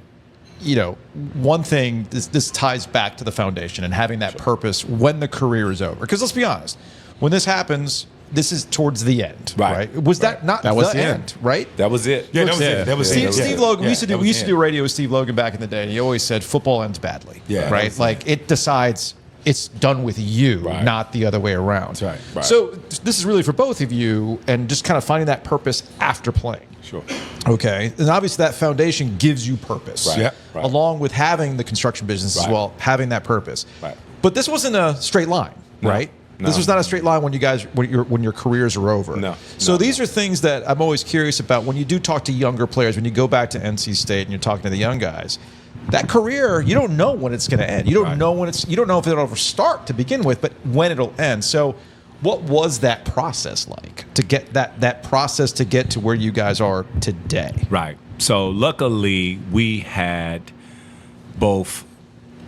one thing, this ties back to the foundation and having that purpose when the career is over. Because let's be honest, when this happens, this is towards the end, right? Was that not that was the end, right? That was it. Yeah, that was it. Steve Logan, we used to do radio with Steve Logan back in the day, and he always said football ends badly, right? Like it decides it's done with you, not the other way around. Right. So this is really for both of you, and just kind of finding that purpose after playing. Sure. Okay. And obviously that foundation gives you purpose. Right. Along with having the construction business as well, having that purpose. Right. But this wasn't a straight line, right? No. This was not a straight line when your careers are over. No. So these are things that I'm always curious about when you do talk to younger players, when you go back to NC State and you're talking to the young guys. That career, you don't know when it's going to end. You don't know you don't know if it'll ever start to begin with, but when it'll end. So what was that process like to get that process to get to where you guys are today? Right. So luckily, we had both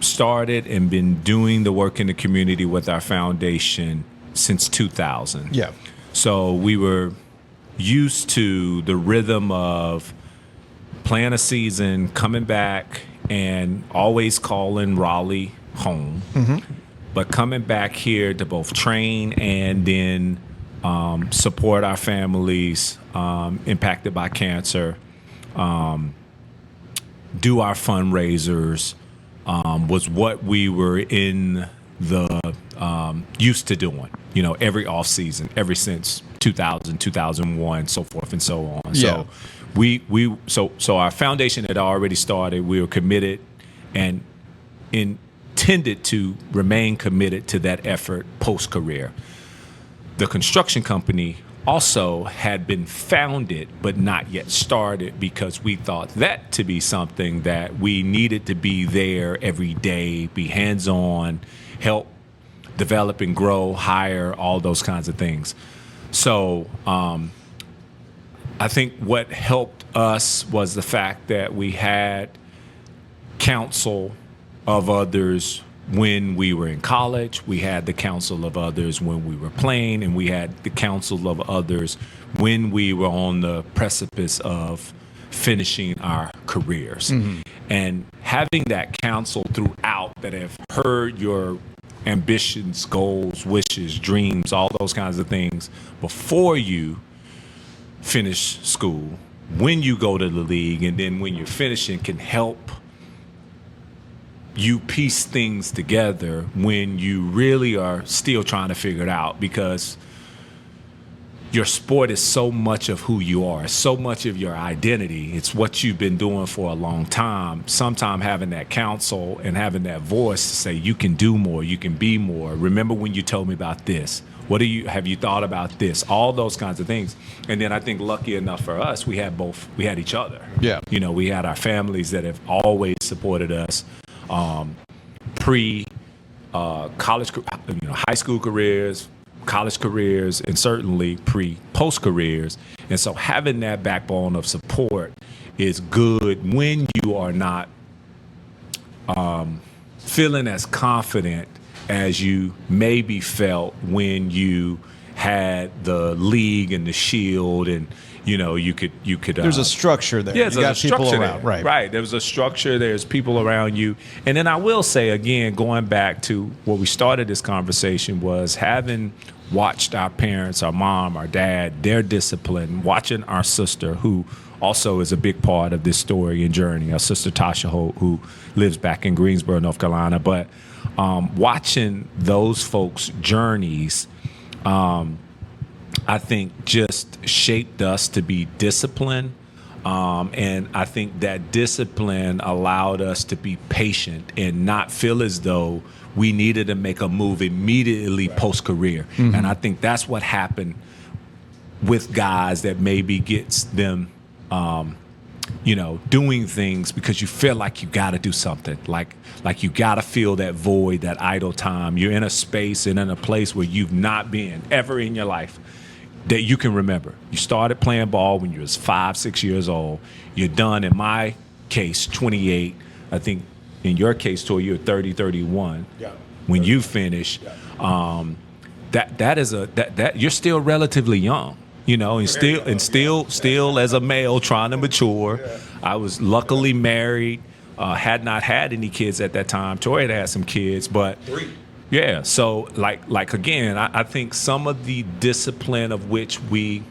started and been doing the work in the community with our foundation since 2000. Yeah. So we were used to the rhythm of playing a season, coming back, and always calling Raleigh home. But coming back here to both train and then support our families impacted by cancer, do our fundraisers, was what we were in the used to doing, every off season, ever since 2000, 2001, so forth and so on. Yeah. So so our foundation had already started. We were committed and intended to remain committed to that effort post-career. The construction company also had been founded but not yet started because we thought that to be something that we needed to be there every day, be hands-on, help develop and grow, hire, all those kinds of things. So I think what helped us was the fact that we had counsel of others when we were in college, we had the counsel of others when we were playing, and we had the counsel of others when we were on the precipice of finishing our careers. And having that counsel throughout that have heard your ambitions, goals, wishes, dreams, all those kinds of things before you finish school, when you go to the league, and then when you're finishing, can help you piece things together when you really are still trying to figure it out, because your sport is so much of who you are, so much of your identity. It's what you've been doing for a long time. Sometime having that counsel and having that voice to say, you can do more, you can be more. Remember when you told me about this? Have you thought about this? All those kinds of things. And then I think lucky enough for us, we had each other. Yeah. You know, we had our families that have always supported us. College, high school careers, college careers, and certainly post careers. And so having that backbone of support is good when you are not feeling as confident as you maybe felt when you had the league and the shield, and you could. There's a structure there. Yeah, you got people around, there. Right. There's a structure. There's people around you, and then I will say again, going back to where we started this conversation, was having watched our parents, our mom, our dad, their discipline, watching our sister, who also is a big part of this story and journey, our sister Tasha Holt, who lives back in Greensboro, North Carolina, but watching those folks' journeys, I think just shaped us to be disciplined. And I think that discipline allowed us to be patient and not feel as though we needed to make a move immediately post-career. And I think that's what happened with guys that maybe gets them, doing things because you feel like you got to do something, like you got to fill that void, that idle time. You're in a space and in a place where you've not been ever in your life that you can remember. You started playing ball when you was 5-6 years old. You're done, in my case, 28. I think in your case, Torry, you're 30, 31. Yeah. When you finish, that you're still relatively young. And still as a male trying to mature. Yeah. I was luckily married, had not had any kids at that time. Torry had some kids, but 3. Yeah, so like again, I think some of the discipline of which we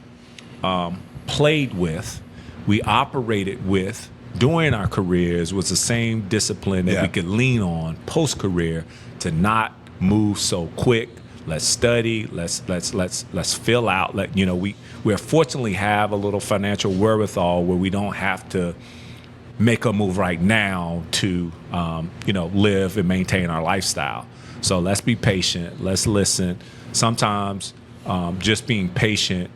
played with, we operated with during our careers was the same discipline that we could lean on post-career to not move so quick. Let's study. Let's fill out. We fortunately have a little financial wherewithal where we don't have to make a move right now to live and maintain our lifestyle. So let's be patient. Let's listen. Sometimes just being patient,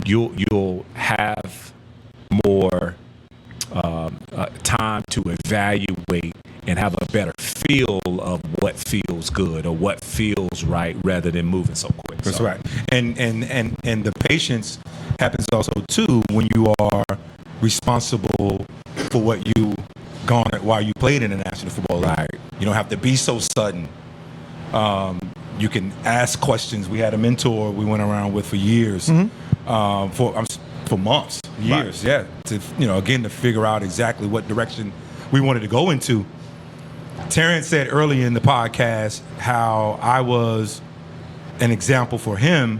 you'll have more time to evaluate and have a better feel of what feels good or what feels right, rather than moving so quick. That's right. And the patience happens also too when you are responsible for what you garnered while you played in the National Football League. Right. You don't have to be so sudden. You can ask questions. We had a mentor we went around with for years, for months, years, Right. to again to figure out exactly what direction we wanted to go into. Terrence said early in the podcast how I was an example for him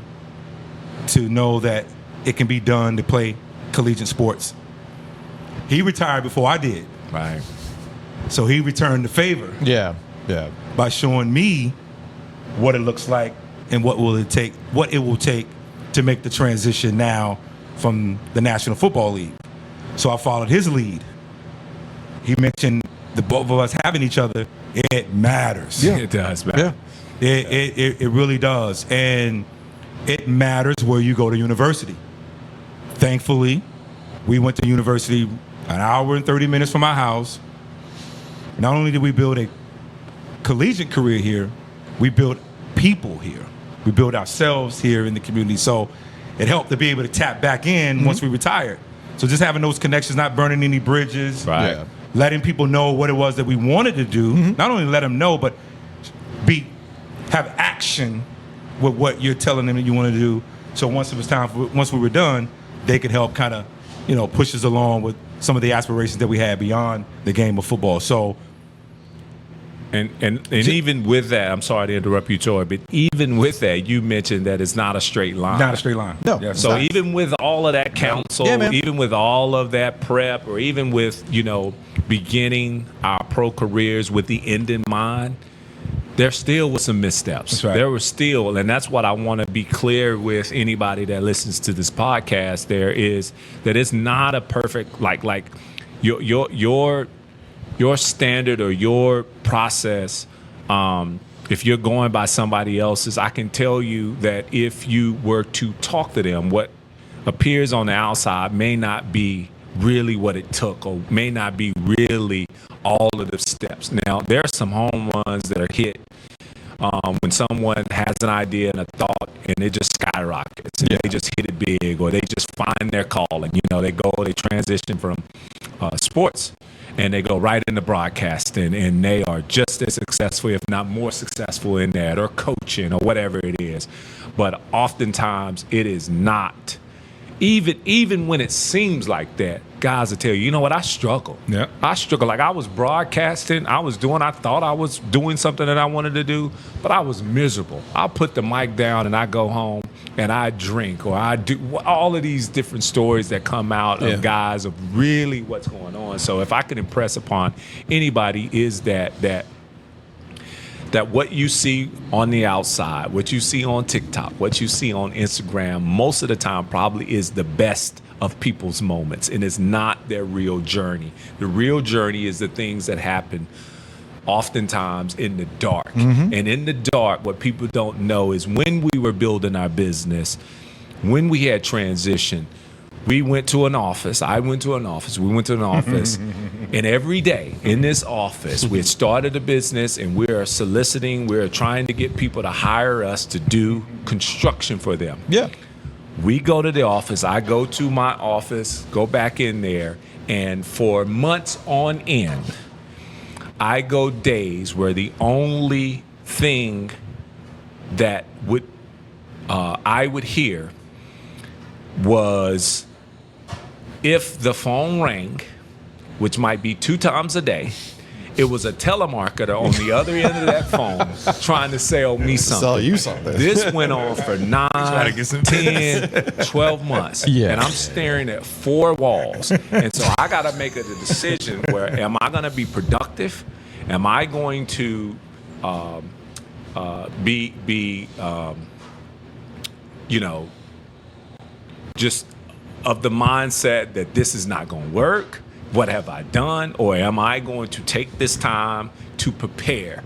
to know that it can be done to play collegiate sports. He retired before I did. Right. So he returned the favor. Yeah. By showing me what it looks like and what it will take to make the transition now from the National Football League. So I followed his lead. He mentioned the both of us having each other. It matters. Yeah, it does matter. Yeah. It really does. And it matters where you go to university. Thankfully, we went to university an hour and 30 minutes from our house. Not only did we build a collegiate career here, we built people here. We build ourselves here in the community. So it helped to be able to tap back in once we retired. So just having those connections, not burning any bridges, Right. letting people know what it was that we wanted to do. Not only let them know, but have action with what you're telling them that you want to do. So once it was time once we were done, they could help kind of, push us along with some of the aspirations that we had beyond the game of football. So. And even with that, I'm sorry to interrupt you, Torry, but even with that, you mentioned that it's not a straight line. Not a straight line. No. Yes. So even with all of that counsel, even with all of that prep, or even with, beginning our pro careers with the end in mind, there still was some missteps. That's right. There was still, and that's what I want to be clear with anybody that listens to this podcast. There is that it's not a perfect like your standard or your process. If you're going by somebody else's, I can tell you that if you were to talk to them, what appears on the outside may not be really what it took, or may not be really all of the steps. Now, there are some home runs that are hit when someone has an idea and a thought and it just skyrockets and they just hit it big, or they just find their calling. They transition from sports and they go right into broadcasting, and they are just as successful, if not more successful in that, or coaching, or whatever it is. But oftentimes it is not. Even when it seems like that, guys will tell you, what, I struggle. Yeah. I struggle. Like, I was broadcasting, I thought I was doing something that I wanted to do, but I was miserable. I'll put the mic down and I go home and I drink, or I do all of these different stories that come out of guys of really what's going on. So if I can impress upon anybody is that what you see on the outside, what you see on TikTok, what you see on Instagram, most of the time probably is the best of people's moments, and it's not their real journey. The real journey is the things that happen oftentimes in the dark. And in the dark, what people don't know is when we were building our business, when we had transition, we went to an office. I went to an office. We went to an office. And every day in this office, we had started a business, and we're soliciting. We're trying to get people to hire us to do construction for them. Yeah. We go to the office. I go to my office, go back in there. And for months on end, I go days where the only thing that I would hear was, if the phone rang, which might be 2 times a day, it was a telemarketer on the other end of that phone trying to sell me something. Sell you something. This went on for 9, 10, 12 months. Yeah. And I'm staring at 4 walls. And so I got to make a decision where, am I going to be productive? Am I going to just of the mindset that this is not going to work? What have I done? Or am I going to take this time to prepare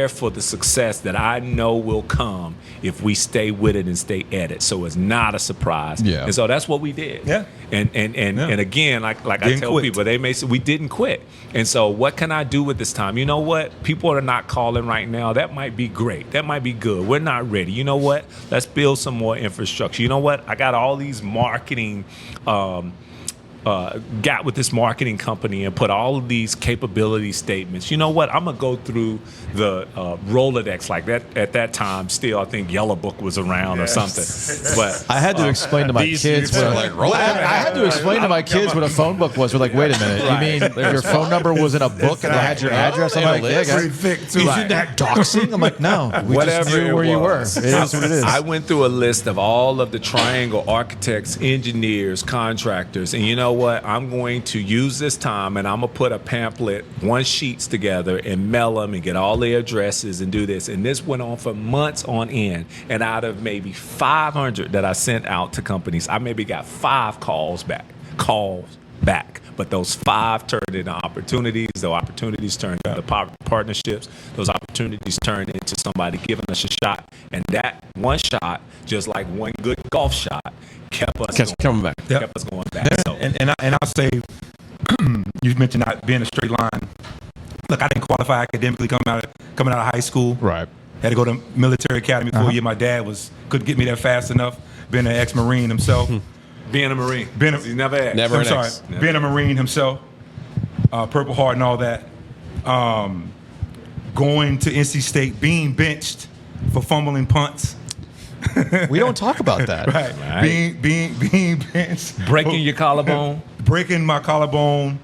for the success that I know will come if we stay with it and stay at it, so it's not a surprise? Yeah. And so that's what we did. Yeah. And again, like I Didn't tell quit. people, they may say we didn't quit. And so what can I do with this time? You know what? People are not calling right now. That might be great. That might be good. We're not ready. You know what? Let's build some more infrastructure. You know what? I got all these marketing got with this marketing company and put all of these capability statements. You know what? I'm gonna go through the Rolodex like that. At that time, still, I think Yellow Book was around or something. But I had to explain to my kids what I had to explain to my kids what a phone book was. We're like, wait a minute, you mean your phone number was in a book and they had your address? I'm like, yeah, guys. Isn't that doxing? I'm like, no, we just knew where you were. It is what it is. I went through a list of all of the triangle architects, engineers, contractors, and you know what? I'm going to use this time and I'm gonna put a pamphlet, 1 sheets together, and mail them and get all their addresses and do this. And this went on for months on end. And out of maybe 500 that I sent out to companies, I maybe got 5 calls back. But those 5 turned into opportunities. Those opportunities turned into partnerships. Those opportunities turned into somebody giving us a shot. And that 1 shot, just like 1 good golf shot, kept us coming back. Kept us going back. So, And I'll say, you mentioned not being a straight line. Look, I didn't qualify academically coming out of high school. Right. Had to go to military academy for a year. My dad couldn't get me there fast enough. Being an ex-Marine himself. Being a Marine. He's never asked. Never I'm an sorry. ex. Being a Marine himself. Purple Heart and all that. Going to NC State, being benched for fumbling punts. We don't talk about that. Right. Being benched. Breaking your collarbone. Breaking my collarbone.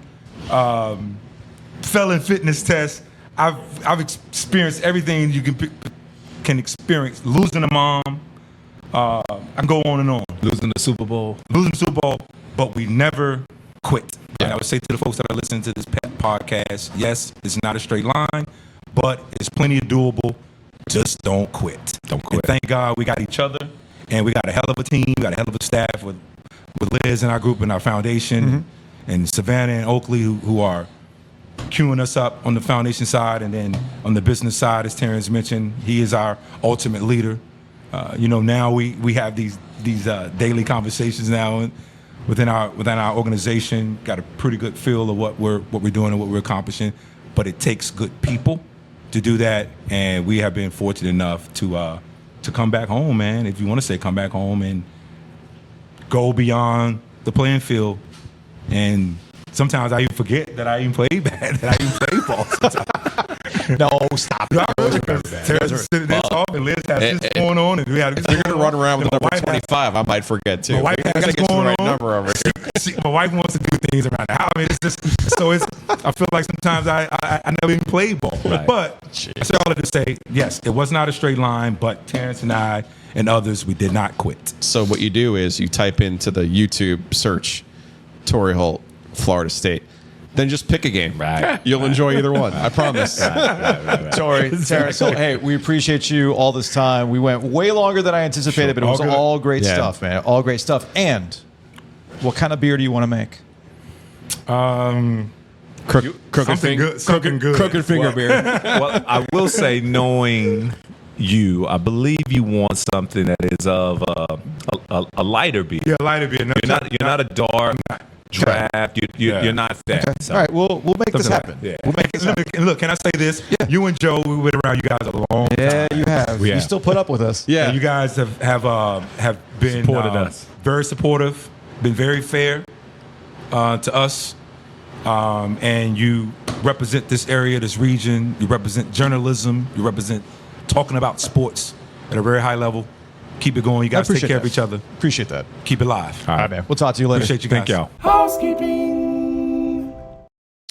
Failing fitness tests. I've experienced everything you can experience. Losing a mom. I can go on and on. Losing the Super Bowl. But we never quit. And I would say to the folks that are listening to this podcast, yes, it's not a straight line, but it's plenty of doable. Just don't quit. Don't quit. And thank God we got each other, and we got a hell of a team. We got a hell of a staff with Liz and our group and our foundation, and Savannah and Oakley who are queuing us up on the foundation side, and then on the business side, as Terrence mentioned, he is our ultimate leader. Now we have these daily conversations now within our organization. Got a pretty good feel of what we're doing and what we're accomplishing, but it takes good people to do that, and we have been fortunate enough to come back home, man. If you want to say come back home and go beyond the playing field. And sometimes I even forget that I even played that I even played ball sometimes. No, stop. Terrence is sitting there talking, Liz has this going on, and we had. If you're gonna run around with number 25, I might forget too. My wife I has gotta this get you the going right on. number over here. My wife wants to do things around the house. I mean, it's just so it's. I feel like sometimes I never even played ball, but I say all of to say yes, it was not a straight line, but Terrence and I and others, we did not quit. So what you do is you type into the YouTube search Torry Holt, Florida State. Then just pick a game. Right. You'll enjoy either one. I promise. Torry, Terrence, so, hey, we appreciate you all this time. We went way longer than I anticipated, but it was all great stuff, man. All great stuff. And what kind of beer do you want to make? Crooked finger beer. Well, I will say, knowing you, I believe you want something that is of a lighter beer. Yeah, lighter beer. No, You're not a dark draft. You're not that. Okay. So. All right, we'll make this happen. Yeah. We'll make this happen. And look, can I say this? Yeah. You and Joe, we've been around you guys a long time. Yeah, you have. Yeah. You still put up with us. Yeah. And you guys have been Supported us. very supportive, been very fair to us, and you represent this area, this region. You represent journalism. You represent talking about sports at a very high level. Keep it going. You guys take care of each other. Appreciate that. Keep it live. All right, man. We'll talk to you later. Appreciate you guys. Thank y'all. Housekeeping.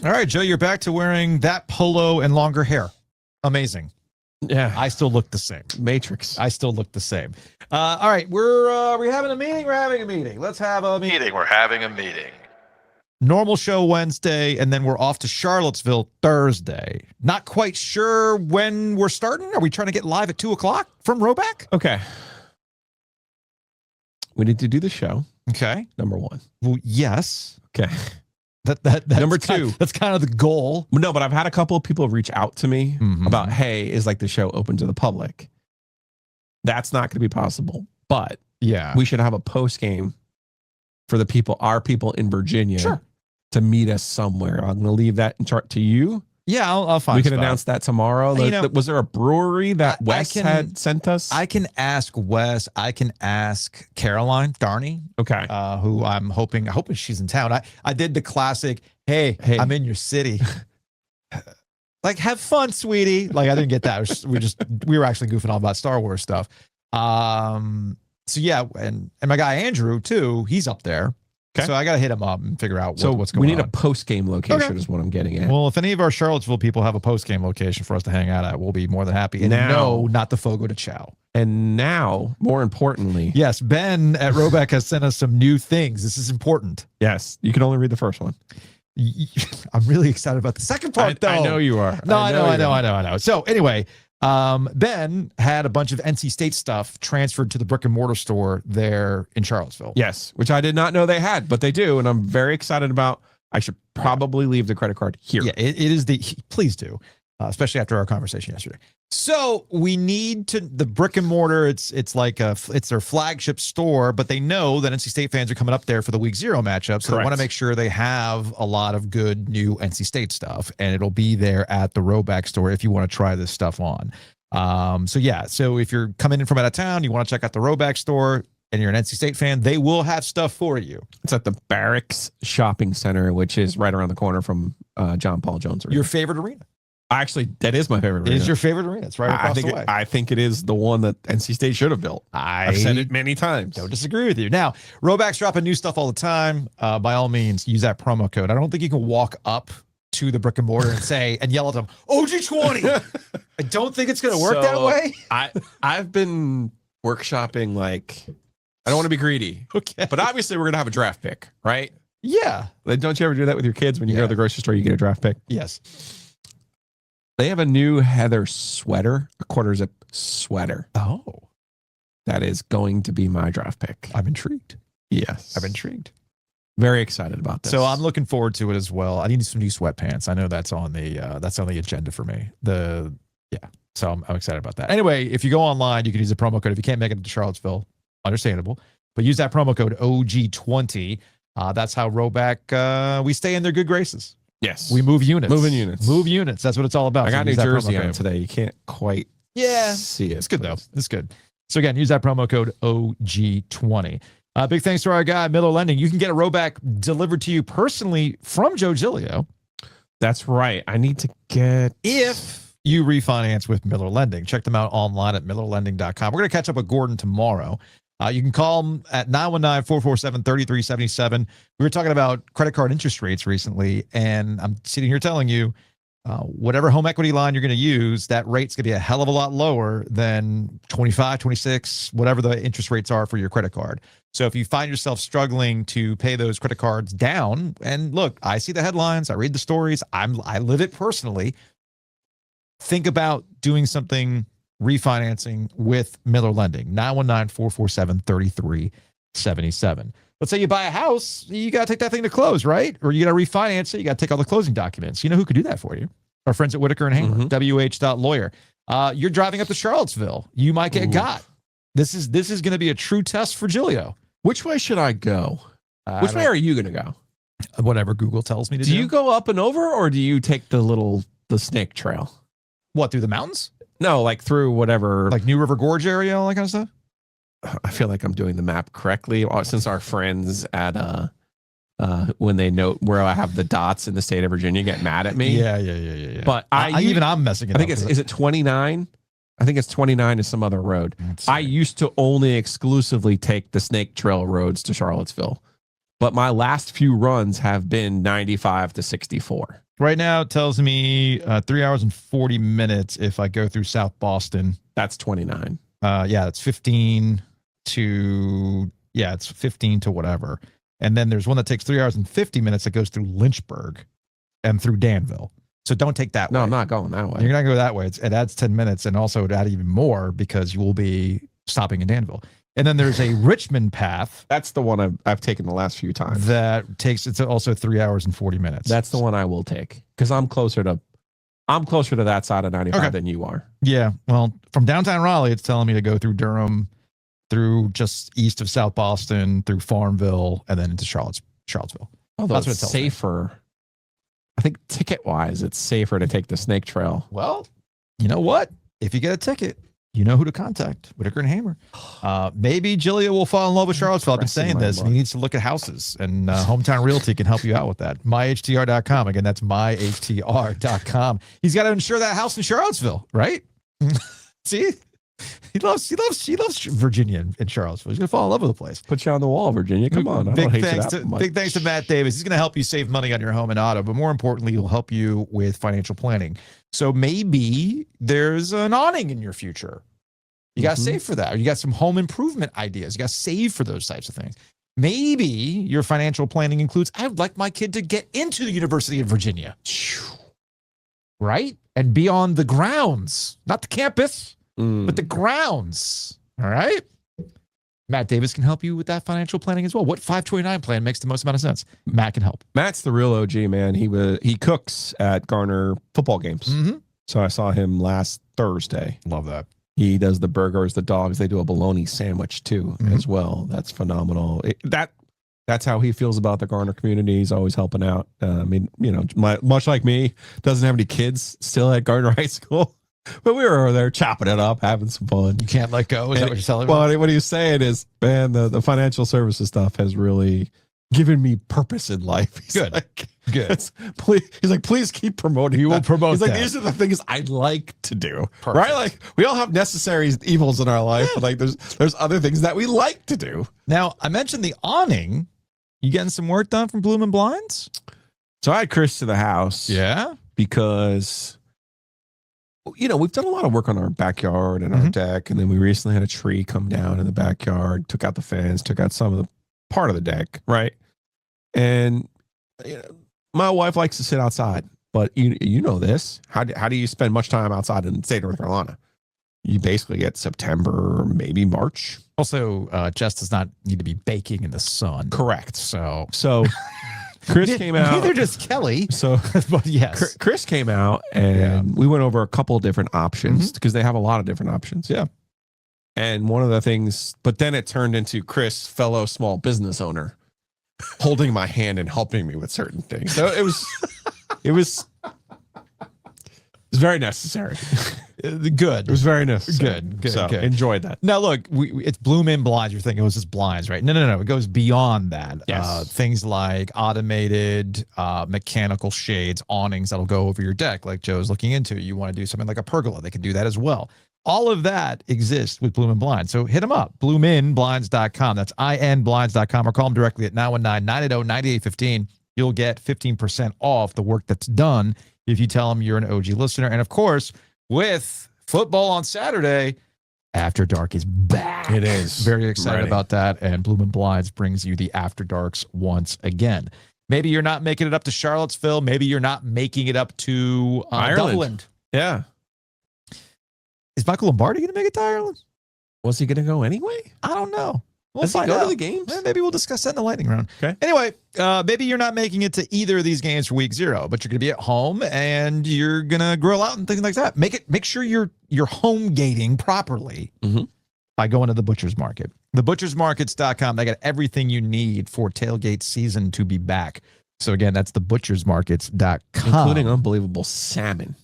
All right, Joe, you're back to wearing that polo and longer hair. Amazing. Yeah. I still look the same. Matrix. I still look the same. All right, we're having a meeting. We're having a meeting. Let's have a meeting. We're having a meeting. Normal show Wednesday, and then we're off to Charlottesville Thursday. Not quite sure when we're starting. Are we trying to get live at 2:00 from Roback? Okay. We need to do the show. Okay. Number one. Well, yes. Okay. That's Number kind- two. that's kind of the goal. No, but I've had a couple of people reach out to me about, hey, is like the show open to the public? That's not going to be possible. But Yeah. we should have a post game for the people, our people in Virginia, Sure. to meet us somewhere. I'm going to leave that in chart to you. Yeah, I'll find We a can spot. announce that tomorrow. You know, Was there a brewery that I Wes can- had sent us? I can ask Wes. I can ask Caroline Darney, Okay. who I'm hoping she's in town. I did the classic, hey, I'm in your city. Like, have fun, sweetie. Like, I didn't get that. We were actually goofing off about Star Wars stuff. So yeah, and my guy Andrew too, he's up there. Okay. So I got to hit him up and figure out what's going on. we need a post game location Okay. is what I'm getting at. Well, if any of our Charlottesville people have a post-game location for us to hang out at, we'll be more than happy. And Now- no, not the Fogo de Chao. And now, more importantly, Yes, Ben at Roback has sent us some new things. This is important. yes, you can only read the first one. I'm really excited about the second part, though. I know you are. No, I you are. know. So anyway, Ben had a bunch of NC State stuff transferred to the brick and mortar store there in Charlottesville. Yes, which I did not know they had, but they do, and I'm very excited about. I should probably leave the credit card here. Yeah, it is please do, especially after our conversation yesterday. So we need the brick and mortar. It's their flagship store, but they know that NC State fans are coming up there for the week 0 matchup. So they want to make sure they have a lot of good new NC State stuff, and it'll be there at the Roback store if you want to try this stuff on. So yeah, so if you're coming in from out of town, you want to check out the Roback store, and you're an NC State fan, they will have stuff for you. It's at the Barracks Shopping Center, which is right around the corner from John Paul Jones Arena. Your favorite arena? Actually, that is my favorite arena. It is your favorite arena. It's right across the way. I think it is the one that NC State should have built. I've said it many times. Don't disagree with you. Now, Roback's dropping new stuff all the time. By all means, use that promo code. I don't think you can walk up to the brick and mortar and say and yell at them, OG20. I don't think it's going to work that way. I've been workshopping, like, I don't want to be greedy. Okay. But obviously we're going to have a draft pick, right? Yeah. Like, don't you ever do that with your kids when you go to the grocery store, you get a draft pick? Yes. They have a new Heather sweater, a quarter zip sweater. Oh. That is going to be my draft pick. I'm intrigued. Yes. I'm intrigued. Very excited about this. So I'm looking forward to it as well. I need some new sweatpants. I know that's on the agenda for me. So I'm excited about that. Anyway, if you go online, you can use the promo code. If you can't make it to Charlottesville, understandable, but use that promo code OG20. That's how Roback, we stay in their good graces. Yes. We move units. Moving units. Move units. That's what it's all about. I got So New use that Jersey promo on code. today. You can't quite see it. It's good, though. It's good. So again, use that promo code OG20. Big thanks to our guy, Miller Lending. You can get a Roback delivered to you personally from Joe Giglio. That's right. I need to get... If you refinance with Miller Lending. Check them out online at millerlending.com. We're going to catch up with Gordon tomorrow. You can call them at 919-447-3377. We were talking about credit card interest rates recently, and I'm sitting here telling you, whatever home equity line you're going to use, that rate's going to be a hell of a lot lower than 25, 26, whatever the interest rates are for your credit card. So if you find yourself struggling to pay those credit cards down, and look, I see the headlines, I read the stories, I live it personally, think about doing something, refinancing with Miller Lending. 919-447-3377. Let's say you buy a house, you got to take that thing to close, right? Or you got to refinance it, you got to take all the closing documents. You know who could do that for you? Our friends at Whitaker and Hamer, WH.lawyer. You're driving up to Charlottesville. You might get got. This is going to be a true test for Giglio. Which way should I go? Which way are you going to go? Whatever Google tells me to do. Do you go up and over, or do you take the snake trail? What, through the mountains? No, like through whatever. Like New River Gorge area, all that kind of stuff? I feel like I'm doing the map correctly. Since our friends at when they note where I have the dots in the state of Virginia get mad at me. Yeah. But I'm messing it up. I think is it 29? I think it's 29 is some other road. I used to only exclusively take the snake trail roads to Charlottesville, but my last few runs have been 95 to 64. Right now it tells me 3 hours and 40 minutes if I go through South Boston. That's 29. It's 15 to whatever. And then there's one that takes 3 hours and 50 minutes that goes through Lynchburg and through Danville. So don't take that way. No, I'm not going that way. You're not going to go that way. It adds 10 minutes, and also it add even more because you will be stopping in Danville. And then there's a Richmond path. That's the one I've taken the last few times. It's also 3 hours and 40 minutes. That's the one I will take because I'm closer to that side of 95 than you are. Yeah. Well, from downtown Raleigh, it's telling me to go through Durham, through just east of South Boston, through Farmville, and then into Charlottesville. Although That's what it's it tells me. safer. I think ticket-wise, it's safer to take the snake trail. Well, you know what? If you get a ticket, you know who to contact. Whitaker and Hamer. Maybe Giglio will fall in love with Charlottesville. I've been saying this, and he needs to look at houses, and Hometown Realty can help you out with that. myhtr.com. Again, that's myhtr.com. He's got to insure that house in Charlottesville, right? See? He loves Virginia and Charlottesville. He's gonna fall in love with the place. Put you on the wall, Virginia. Come on. Big thanks to Matt Davis. He's gonna help you save money on your home and auto, but more importantly, he'll help you with financial planning. So maybe there's an awning in your future. You gotta save for that. Or you got some home improvement ideas. You gotta save for those types of things. Maybe your financial planning includes, I would like my kid to get into the University of Virginia. Right? And be on the grounds, not the campus. But the grounds, all right? Matt Davis can help you with that financial planning as well. What 529 plan makes the most amount of sense? Matt can help. Matt's the real OG, man. He cooks at Garner football games. So I saw him last Thursday. Love that. He does the burgers, the dogs. They do a bologna sandwich too as well. That's phenomenal. That's how he feels about the Garner community. He's always helping out. I mean, much like me, doesn't have any kids still at Garner High School. But we were over there chopping it up, having some fun. You can't let go. Is that what you're telling me? Well, what he's saying is, man, the financial services stuff has really given me purpose in life. He's Good. like, Good. He's like, please keep promoting. You will promote He's like, that. these are the things I like to do. Perfect. Right? Like, we all have necessary evils in our life, but like, there's other things that we like to do. Now, I mentioned the awning. You getting some work done from Bloom and Blinds? So I had Chris to the house. Yeah. Because, you know, we've done a lot of work on our backyard and our deck. And then we recently had a tree come down in the backyard, took out the fence, took out some of the part of the deck. Right. And, you know, my wife likes to sit outside, but you know this. How do you spend much time outside in the state of North Carolina? You basically get September, maybe March. Also, Jess does not need to be baking in the sun. Correct. So Chris came out. Neither does Kelly. So, but yes. Chris came out and we went over a couple of different options because they have a lot of different options. Yeah. And one of the things, but then it turned into Chris, fellow small business owner, holding my hand and helping me with certain things. So it was very necessary. Good. It was very necessary. Good. So Good. enjoyed that. Now, look, it's Bloom in Blinds. You're thinking it was just blinds, right? No. It goes beyond that. Yes. Things like automated mechanical shades, awnings that'll go over your deck, like Joe's looking into. You want to do something like a pergola, they can do that as well. All of that exists with Bloom and Blinds. So hit them up, bloominblinds.com. That's inblinds.com, or call them directly at 919-980-9815. You'll get 15% off the work that's done if you tell them you're an OG listener. And of course, with football on Saturday, After Dark is back. It is. Very excited Ready. about that. And Bloom and Blinds brings you the After Darks once again. Maybe you're not making it up to Charlottesville. Maybe you're not making it up to Ireland. Dublin. Yeah. Is Michael Lombardi going to make it to Ireland? Was he going to go anyway? I don't know. We'll Does he find go out. to the games? Well, maybe we'll discuss that in the lightning round. Okay. Anyway, maybe you're not making it to either of these games for week 0, but you're going to be at home and you're going to grill out and things like that. Make sure you're home gating properly by going to the Butcher's Market. Thebutchersmarkets.com. They got everything you need for tailgate season to be back. So again, that's thebutchersmarkets.com. Including unbelievable salmon.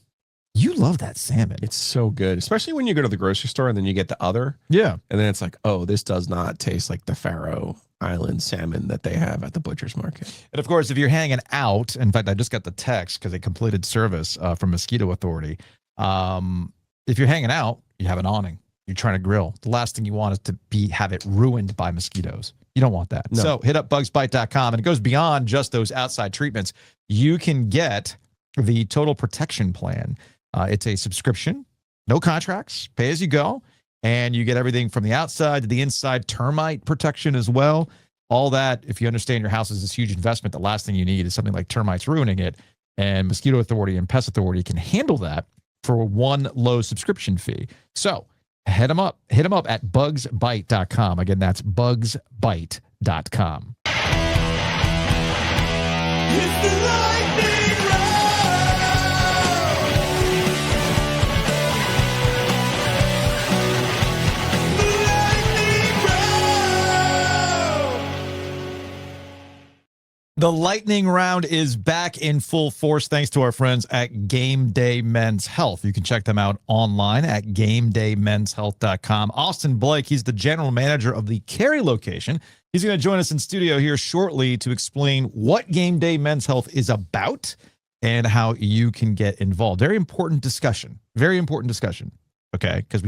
You love that salmon. It's so good, especially when you go to the grocery store and then you get the other. Yeah. And then it's like, oh, this does not taste like the Faroe Island salmon that they have at the Butcher's Market. And of course, if you're hanging out, in fact, I just got the text because they completed service from Mosquito Authority. If you're hanging out, you have an awning. You're trying to grill. The last thing you want is to have it ruined by mosquitoes. You don't want that. No. So hit up bugsbite.com, and it goes beyond just those outside treatments. You can get the Total Protection Plan. It's a subscription, no contracts, pay as you go, and you get everything from the outside to the inside, termite protection as well. All that, if you understand your house is this huge investment, the last thing you need is something like termites ruining it. And Mosquito Authority and Pest Authority can handle that for one low subscription fee. So hit them up at bugsbite.com. Again, that's bugsbite.com. It's the lightning round. The lightning round. The lightning round is back in full force thanks to our friends at Gameday Men's Health. You can check them out online at GameDayMen'sHealth.com. Austin Blake, he's the general manager of the Cary location. He's going to join us in studio here shortly to explain what Gameday Men's Health is about and how you can get involved. Very important discussion. Okay, because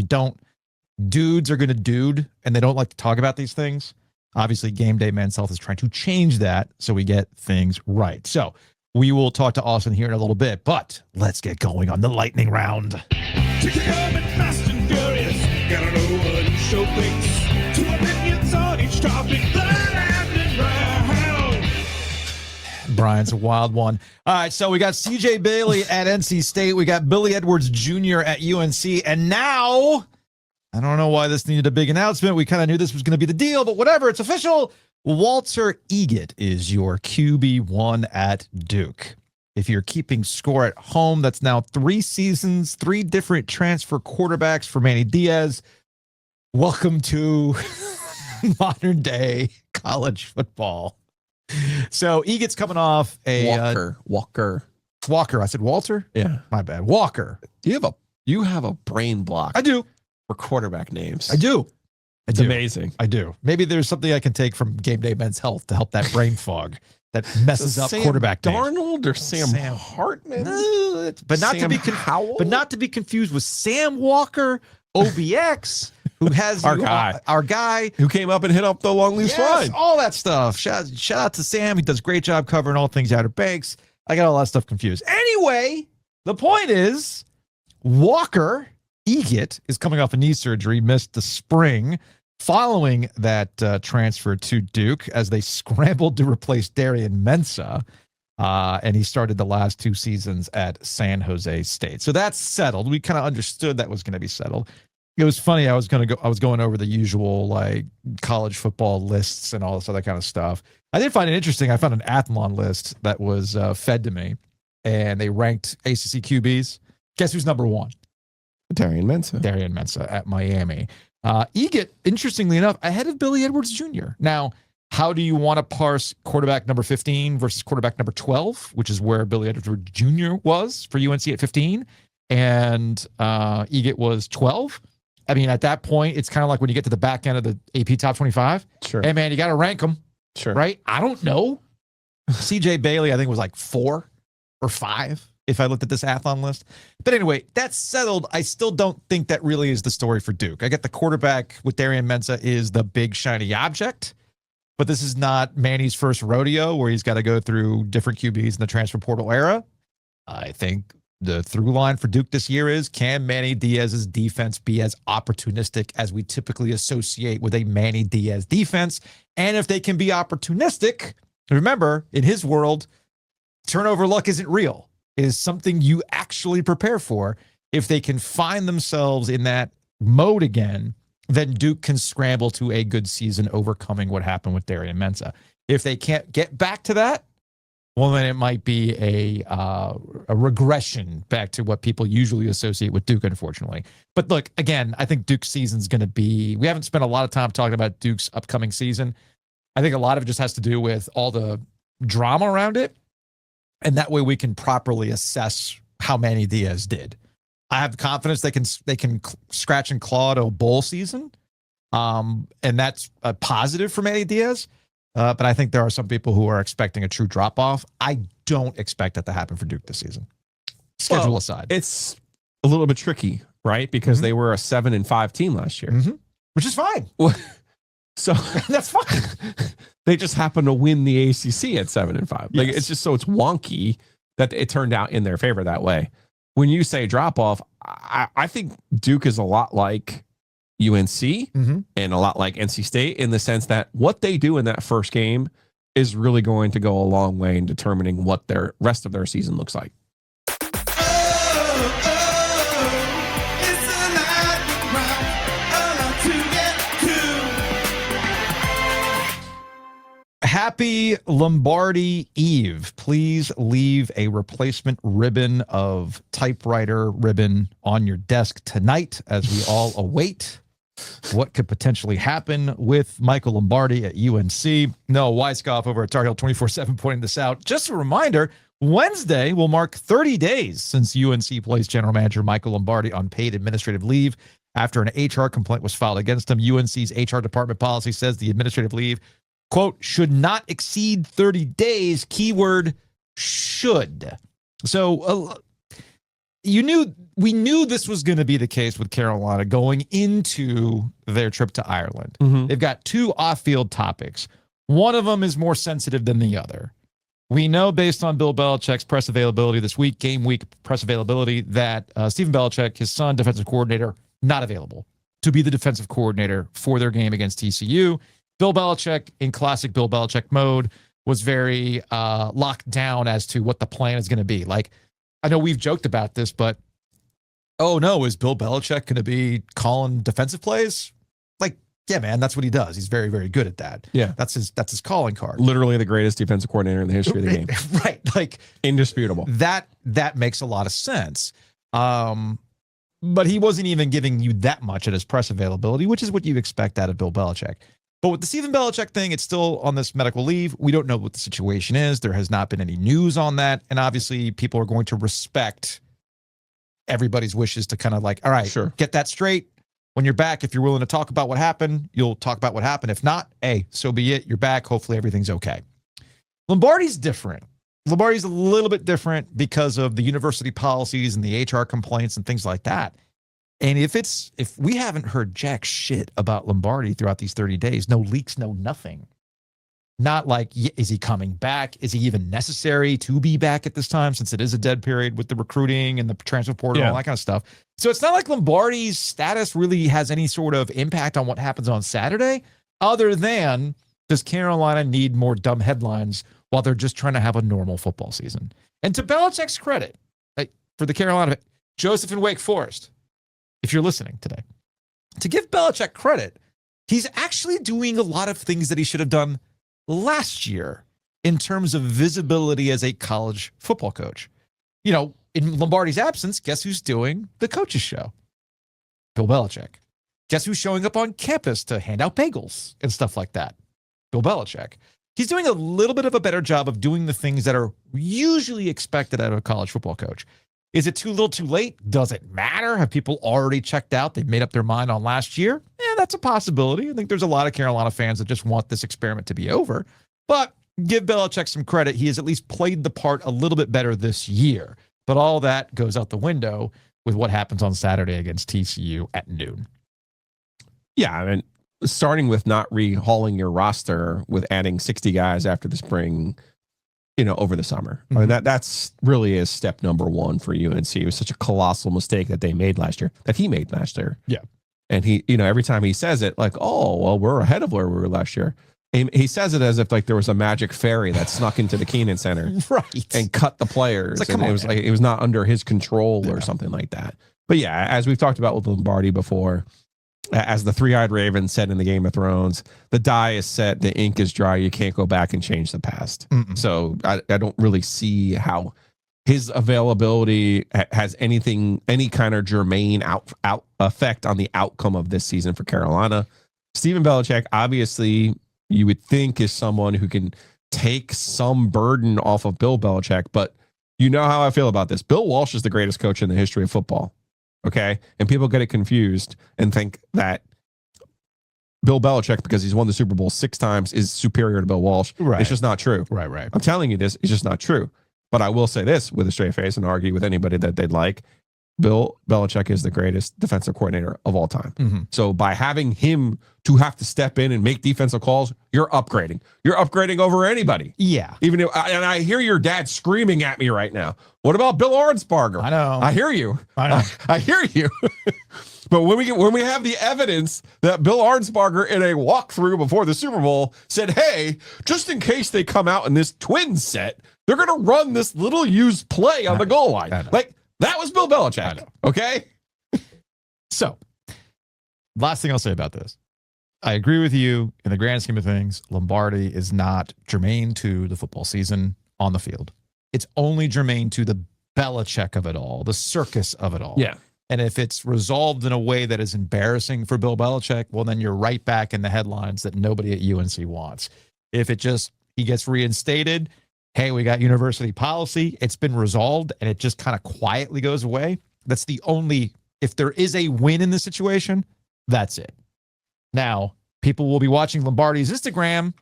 dudes are going to dude, and they don't like to talk about these things. Obviously, Gameday Men's Health is trying to change that so we get things right. So we will talk to Austin here in a little bit, but let's get going on the lightning round. Tick it up and fast and furious. Gotta know what each show thinks. 2 opinions on each topic. The lightning round. Brian's a wild one. All right, so we got CJ Bailey at NC State. We got Billy Edwards Jr. at UNC. And now, I don't know why this needed a big announcement. We kind of knew this was going to be the deal, but whatever. It's official. Walter Eget is your QB1 at Duke. If you're keeping score at home, that's now 3 seasons, 3 different transfer quarterbacks for Manny Diaz. Welcome to modern day college football. So Eget's coming off a Walker. Walker. I said Walter? Yeah. My bad. Walker. You have a You have a brain block. I do. For quarterback names. I do. It's amazing. I do. Maybe there's something I can take from Gameday Men's Health to help that brain fog that messes up Sam quarterback names. Darnold or Sam Hartman, but not Sam to be Howell? but not to be confused with Sam Walker, OBX, who has our guy who came up and hit up the Longleaf Swine. all that stuff. Shout out to Sam. He does a great job covering all things Outer Banks. I got all that stuff confused. Anyway, the point is, Walker Eget is coming off a knee surgery, missed the spring following that transfer to Duke as they scrambled to replace Darian Mensah. And he started the last 2 seasons at San Jose State. So that's settled. We kind of understood that was going to be settled. It was funny. I was going over the usual like college football lists and all this other kind of stuff. I did find it interesting. I found an Athlon list that was fed to me, and they ranked ACC QBs. Guess who's number 1? Darian Mensah at Miami. Eget, interestingly enough, ahead of Billy Edwards Jr. Now, how do you want to parse quarterback number 15 versus quarterback number 12, which is where Billy Edwards Jr. was for UNC at 15, and Eget was 12? I mean, at that point, it's kind of like when you get to the back end of the AP Top 25. Sure. Hey, man, you got to rank them. Sure. Right? I don't know. CJ Bailey, I think, was like 4 or 5 if I looked at this Athlon list. But anyway, that's settled. I still don't think that really is the story for Duke. I get the quarterback with Darian Mensah is the big shiny object, but this is not Manny's first rodeo where he's got to go through different QBs in the transfer portal era. I think the through line for Duke this year is, can Manny Diaz's defense be as opportunistic as we typically associate with a Manny Diaz defense? And if they can be opportunistic, remember, in his world, turnover luck isn't real. It is something you actually prepare for. If they can find themselves in that mode again, then Duke can scramble to a good season, overcoming what happened with Darian Mensah. If they can't get back to that, well, then it might be a regression back to what people usually associate with Duke, unfortunately. But look, again, I think Duke's season's going to be, we haven't spent a lot of time talking about Duke's upcoming season. I think a lot of it just has to do with all the drama around it. And that way we can properly assess how Manny Diaz did. I have confidence they can scratch and claw to a bowl season. And that's a positive for Manny Diaz. But I think there are some people who are expecting a true drop-off. I don't expect that to happen for Duke this season. Schedule aside. It's a little bit tricky, right? Because they were a 7-5 team last year. Which is fine. So that's fine. They just happen to win the ACC at 7-5. Like, Yes. it's just so it's wonky that it turned out in their favor that way. When you say drop-off, I think Duke is a lot like UNC and a lot like NC State in the sense that what they do in that first game is really going to go a long way in determining what their rest of their season looks like. Happy Lombardi Eve. Please leave a replacement ribbon of typewriter ribbon on your desk tonight as we all await what could potentially happen with Michael Lombardi at UNC. No, Weisskopf over at Tar Heel 24/7 pointing this out. Just a reminder, Wednesday will mark 30 days since UNC placed general manager Michael Lombardi on paid administrative leave after an HR complaint was filed against him. UNC's HR department policy says the administrative leave, quote, should not exceed 30 days, keyword should. So we knew this was going to be the case with Carolina going into their trip to Ireland. They've got 2 off-field topics. One of them is more sensitive than the other. We know based on Bill Belichick's press availability this week, game week press availability, that Stephen Belichick, his son, defensive coordinator, not available to be the defensive coordinator for their game against TCU. Bill Belichick, in classic Bill Belichick mode, was very locked down as to what the plan is going to be. Like, I know we've joked about this, but, oh no, is Bill Belichick going to be calling defensive plays? Like, yeah, man, that's what he does. He's very, very good at that. Yeah. That's his calling card. Literally the greatest defensive coordinator in the history of the game. Right. Like, indisputable. That makes a lot of sense. But he wasn't even giving you that much at his press availability, which is what you expect out of Bill Belichick. But with the Stephen Belichick thing, it's still on this medical leave. We don't know what the situation is. There has not been any news on that. And obviously, people are going to respect everybody's wish is to kind of like, all right, Sure. get that straight. When you're back, if you're willing to talk about what happened, you'll talk about what happened. If not, hey, so be it. You're back. Hopefully everything's okay. Lombardi's different. Lombardi's a little bit different because of the university policies and the HR complaints and things like that. And if we haven't heard jack shit about Lombardi throughout these 30 days, no leaks, no nothing. Not like, is he coming back? Is he even necessary to be back at this time, since it is a dead period with the recruiting and the transfer portal and all that kind of stuff? So it's not like Lombardi's status really has any sort of impact on what happens on Saturday, other than does Carolina need more dumb headlines while they're just trying to have a normal football season? And to Belichick's credit, like, for the Carolina, Joseph in Wake Forest, if you're listening today, to give Belichick credit, he's actually doing a lot of things that he should have done last year in terms of visibility as a college football coach. You know, in Lombardi's absence, guess who's doing the coaches show? Bill Belichick. Guess who's showing up on campus to hand out bagels and stuff like that? Bill Belichick. He's doing a little bit of a better job of doing the things that are usually expected out of a college football coach. Is it too little too late? Does it matter? Have people already checked out? They've made up their mind on last year? Yeah, that's a possibility. I think there's a lot of Carolina fans that just want this experiment to be over. But give Belichick some credit. He has at least played the part a little bit better this year. But all that goes out the window with what happens on Saturday against TCU at noon. Yeah, I mean, starting with not rehauling your roster with adding 60 guys after the spring, you know, over the summer. I mean, that's really is step number one for UNC. It was such a colossal mistake that he made last year. Yeah. And he, you know, every time he says it, like, oh, well, we're ahead of where we were last year. He says it as if like there was a magic fairy that snuck into the Keenan Center Right. and cut the players. It's like, and come it on, was man. like, it was not under his control or something like that. But yeah, as we've talked about with Lombardi before, as the three-eyed raven said in the Game of Thrones, the die is set, the ink is dry. You can't go back and change the past. So I don't really see how his availability has any kind of germane out effect on the outcome of this season for Carolina. Stephen Belichick, obviously, you would think is someone who can take some burden off of Bill Belichick, but you know how I feel about this. Bill Walsh is the greatest coach in the history of football. Okay. And people get it confused and think that Bill Belichick, because he's won the Super Bowl 6 times, is superior to Bill Walsh. Right. It's just not true. Right. I'm telling you this, it's just not true. But I will say this with a straight face and argue with anybody that they'd like. Bill Belichick is the greatest defensive coordinator of all time. So by having him to have to step in and make defensive calls, you're upgrading. You're upgrading over anybody. Yeah. Even if, and I hear your dad screaming at me right now. What about Bill Arnsparger? I know. I hear you. I know. I hear you. But when we have the evidence that Bill Arnsparger in a walkthrough before the Super Bowl said, hey, just in case they come out in this twin set, they're going to run this little used play on the goal line. Like, that was Bill Belichick. Okay. So, last thing I'll say about this. I agree with you in the grand scheme of things. Lombardi is not germane to the football season on the field. It's only germane to the Belichick of it all, the circus of it all. Yeah. And if it's resolved in a way that is embarrassing for Bill Belichick, well, then you're right back in the headlines that nobody at UNC wants. If it just, he gets reinstated, hey, we got university policy, it's been resolved, and it just kind of quietly goes away. That's the only, if there is a win in this situation, that's it. Now, people will be watching Lombardi's Instagram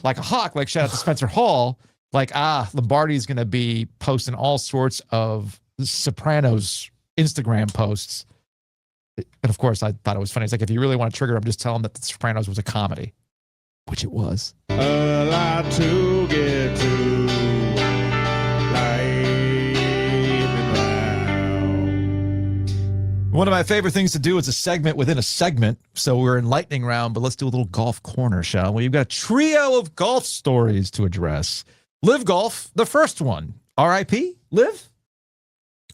like a hawk, like shout out to Spencer Hall, like, Lombardi's going to be posting all sorts of Sopranos Instagram posts. And of course, I thought it was funny. It's like, if you really want to trigger him, just tell him that The Sopranos was a comedy, which it was. A lot to get to. One of my favorite things to do is a segment within a segment. So we're in lightning round, but let's do a little golf corner, shall we? You've got a trio of golf stories to address. LIV Golf, the first one. RIP, LIV?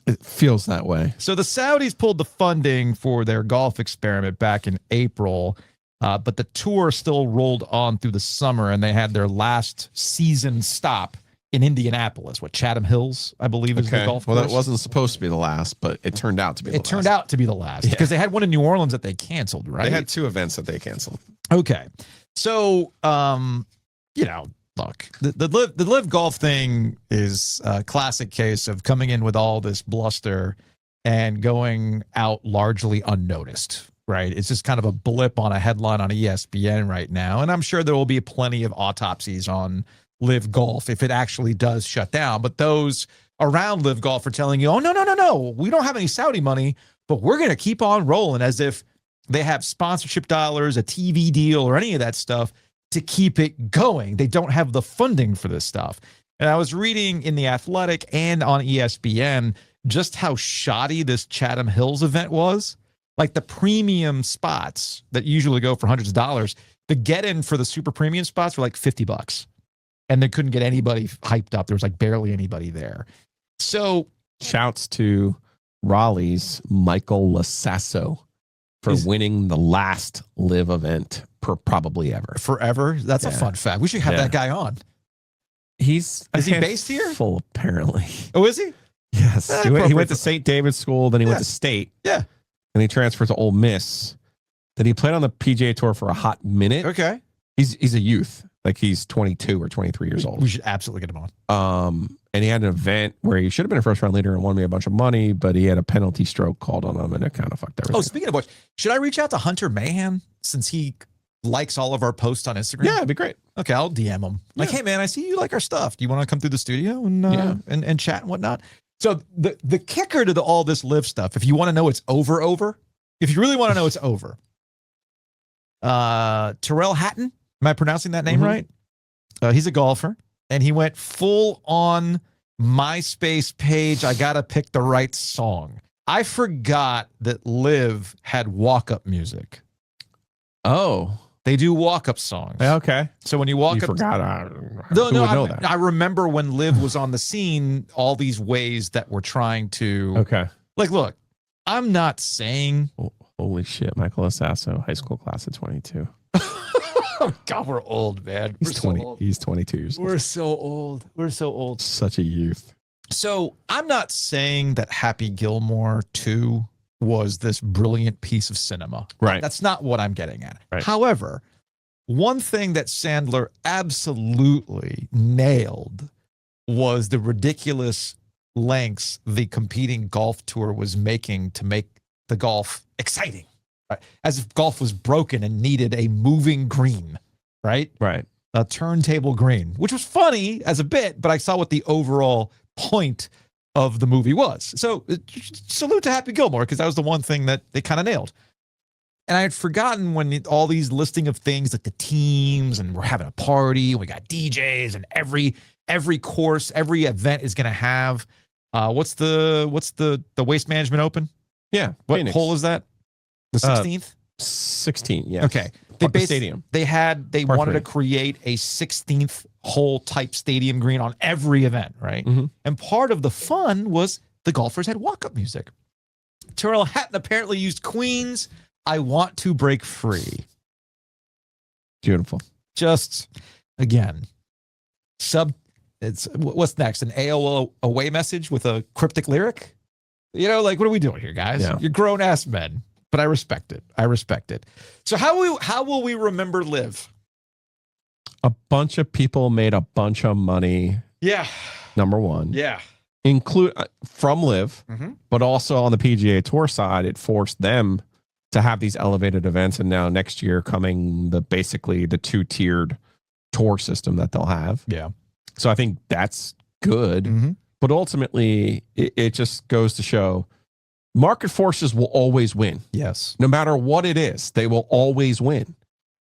It feels that way. So the Saudis pulled the funding for their golf experiment back in April, but the tour still rolled on through the summer, and they had their last season stop in Indianapolis, Chatham Hills, I believe, is the golf course. Well, that wasn't supposed to be the last, but it turned out to be the last. It turned out to be the last because they had one in New Orleans that they canceled, right? They had 2 events that they canceled. Okay. So, look, the LIV Golf thing is a classic case of coming in with all this bluster and going out largely unnoticed, right? It's just kind of a blip on a headline on ESPN right now. And I'm sure there will be plenty of autopsies on LIV Golf if it actually does shut down. But those around LIV Golf are telling you, oh, no. We don't have any Saudi money, but we're going to keep on rolling, as if they have sponsorship dollars, a TV deal, or any of that stuff to keep it going. They don't have the funding for this stuff. And I was reading in The Athletic and on ESPN just how shoddy this Chatham Hills event was. Like the premium spots that usually go for hundreds of dollars, the get-in for the super premium spots were like $50. And they couldn't get anybody hyped up. There was like barely anybody there. So shouts to Raleigh's Michael Lasasso for winning the last LIV event probably ever. Forever? That's a fun fact. We should have that guy on. Is he based here? Full, apparently. Oh, is he? Yes. He went to St. David's School, then he went to State. Yeah. And he transferred to Ole Miss. Then he played on the PGA Tour for a hot minute. Okay. He's a youth. Like he's 22 or 23 years old. We should absolutely get him on. And he had an event where he should have been a first round leader and won me a bunch of money, but he had a penalty stroke called on him and it kind of fucked everything. Oh, speaking of which, should I reach out to Hunter Mahan since he likes all of our posts on Instagram? Yeah, it'd be great. Okay, I'll DM him. Like, hey man, I see you like our stuff. Do you want to come through the studio and and chat and whatnot? So the kicker to all this LIV stuff, if you want to know it's over, if you really want to know it's over, Terrell Hatton, am I pronouncing that name right? He's a golfer, and he went full on MySpace page. I gotta pick the right song. I forgot that LIV had walk-up music. Oh, they do walk-up songs. Okay. So when you walk up, forgot. I remember when LIV was on the scene, all these ways that we're trying to. Okay. Like, look, I'm not saying. Oh, holy shit, Michael Lasasso, high school class of 22. Oh, God, we're old, man. He's 20. He's 22 years old. We're so old. We're so old. Such a youth. So I'm not saying that Happy Gilmore 2 was this brilliant piece of cinema. Right. That's not what I'm getting at. Right. However, one thing that Sandler absolutely nailed was the ridiculous lengths the competing golf tour was making to make the golf exciting. Right? As if golf was broken and needed a moving green, right? Right. A turntable green, which was funny as a bit, but I saw what the overall point of the movie was. So salute to Happy Gilmore, because that was the one thing that they kind of nailed. And I had forgotten when all these listing of things like the teams and we're having a party, and we got DJs, and every course, every event is going to have what's the Waste Management Open? Yeah. What Phoenix. hole is that? The 16th? 16, yeah. Okay. Stadium. They Par wanted to 3. create a 16th hole type stadium green on every event, right? Mhm. And part of the fun was the golfers had walk-up music. Terrell Hatton apparently used Queen's I Want to Break Free. Beautiful. Just, again, what's next? An AOL away message with a cryptic lyric? You know, like, what are we doing here, guys? Yeah. You're grown-ass men. But I respect it. So how will we remember LIV? A bunch of people made a bunch of money. Yeah. Number one. Yeah. Include from LIV, but also on the PGA Tour side, it forced them to have these elevated events. And now next year coming basically the 2-tiered tour system that they'll have. Yeah. So I think that's good. But ultimately, it just goes to show market forces will always win. Yes. No matter what it is, they will always win.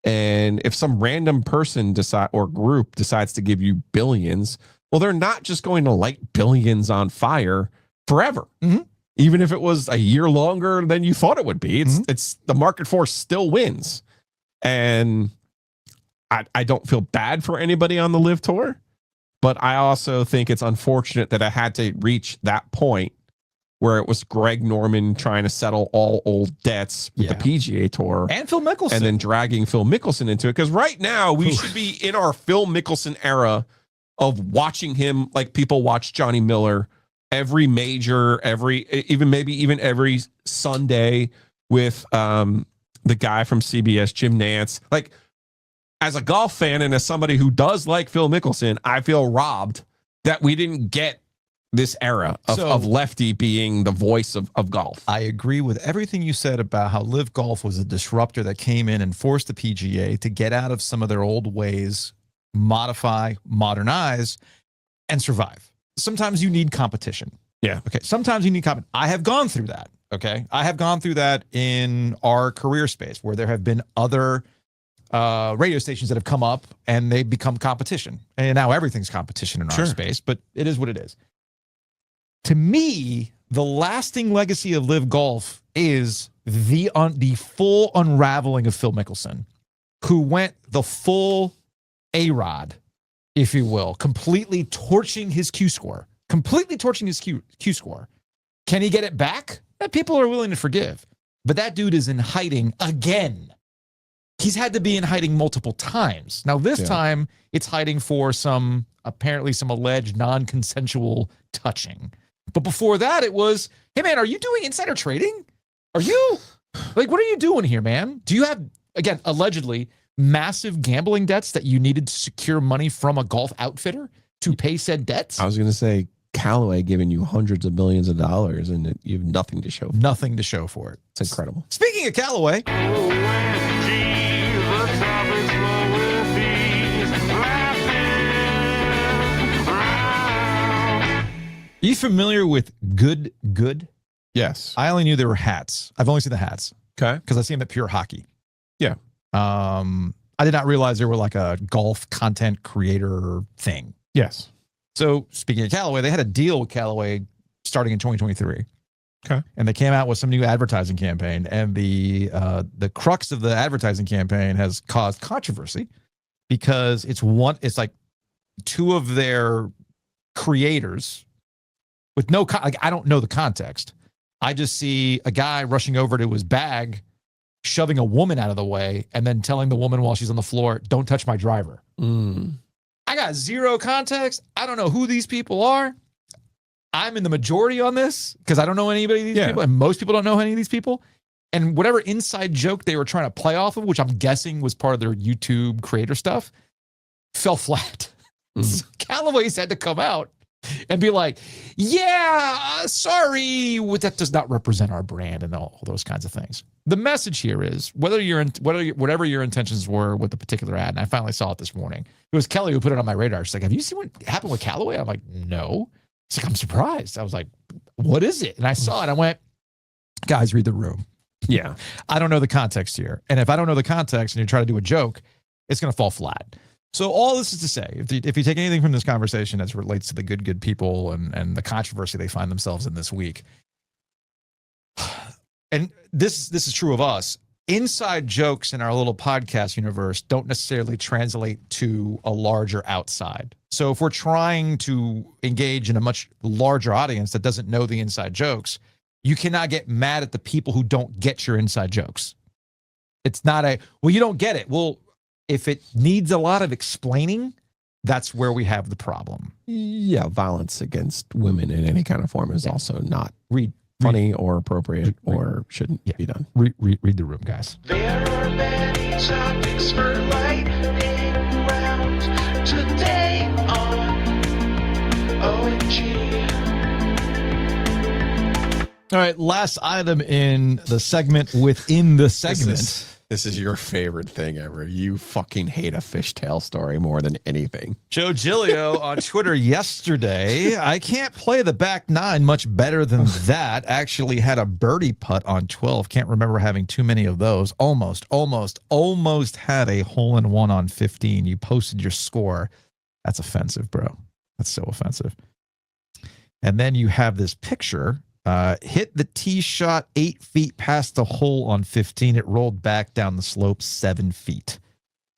And if some random person or group decides to give you billions, well, they're not just going to light billions on fire forever. Even if it was a year longer than you thought it would be, it's the market force still wins. And I don't feel bad for anybody on the LIV Tour, but I also think it's unfortunate that I had to reach that point where it was Greg Norman trying to settle all old debts with the PGA Tour. And Phil Mickelson. And then dragging Phil Mickelson into it. Because right now, we should be in our Phil Mickelson era of watching him like people watch Johnny Miller every major, even every Sunday with the guy from CBS, Jim Nantz. Like, as a golf fan and as somebody who does like Phil Mickelson, I feel robbed that we didn't get this era of lefty being the voice of golf. I agree with everything you said about how LIV Golf was a disruptor that came in and forced the PGA to get out of some of their old ways, modify, modernize, and survive. Sometimes you need competition. Yeah. Okay. Sometimes you need competition. I have gone through that. Okay. I have gone through that in our career space where there have been other radio stations that have come up and they become competition. And now everything's competition in our space, but it is what it is. To me, the lasting legacy of LIV Golf is the full unraveling of Phil Mickelson, who went the full A-Rod, if you will, completely torching his Q score. Q score. Can he get it back? People are willing to forgive. But that dude is in hiding again. He's had to be in hiding multiple times. Now, this time, it's hiding for apparently some alleged non-consensual touching. But before that, it was, hey, man, are you doing insider trading? Are you? Like, what are you doing here, man? Do you have, again, allegedly, massive gambling debts that you needed to secure money from a golf outfitter to pay said debts? I was going to say, Callaway giving you hundreds of millions of dollars and you have nothing to show for it. Nothing to show for it. It's incredible. Speaking of Callaway. Are you familiar with Good? Yes. I only knew there were hats. I've only seen the hats. Okay. Because I see them at Pure Hockey. Yeah. I did not realize they were like a golf content creator thing. Yes. So speaking of Callaway, they had a deal with Callaway starting in 2023. Okay. And they came out with some new advertising campaign. And the crux of the advertising campaign has caused controversy because it's like two of their creators with no, I don't know the context. I just see a guy rushing over to his bag, shoving a woman out of the way, and then telling the woman while she's on the floor, don't touch my driver. I got zero context. I don't know who these people are. I'm in the majority on this because I don't know anybody of these people, and most people don't know any of these people. And whatever inside joke they were trying to play off of, which I'm guessing was part of their YouTube creator stuff, fell flat. So Callaway's had to come out and be like, sorry, that does not represent our brand and all those kinds of things. The message here is whatever your intentions were with the particular ad, and I finally saw it this morning. It was Kelly who put it on my radar. She's like, have you seen what happened with Callaway? I'm like, no. She's like, I'm surprised. I was like, what is it? And I saw it. I went, guys, read the room. Yeah. I don't know the context here. And if I don't know the context and you try to do a joke, it's going to fall flat. So all this is to say, if you take anything from this conversation as relates to the good people and the controversy they find themselves in this week, and this is true of us, inside jokes in our little podcast universe don't necessarily translate to a larger outside. So if we're trying to engage in a much larger audience that doesn't know the inside jokes, you cannot get mad at the people who don't get your inside jokes. It's not you don't get it. Well, if it needs a lot of explaining, that's where we have the problem. Yeah, violence against women in any kind of form is also not Read funny or appropriate or shouldn't be done. Read the room, guys. There are many topics for lightning round today on OMG. All right, last item in the segment within the segment. This is your favorite thing ever. You fucking hate a fishtail story more than anything. Joe Giglio on Twitter yesterday. I can't play the back nine much better than that. Actually had a birdie putt on 12. Can't remember having too many of those. Almost had a hole-in-one on 15. You posted your score. That's offensive, bro. That's so offensive. And then you have this picture. Hit the tee shot 8 feet past the hole on 15. It rolled back down the slope 7 feet.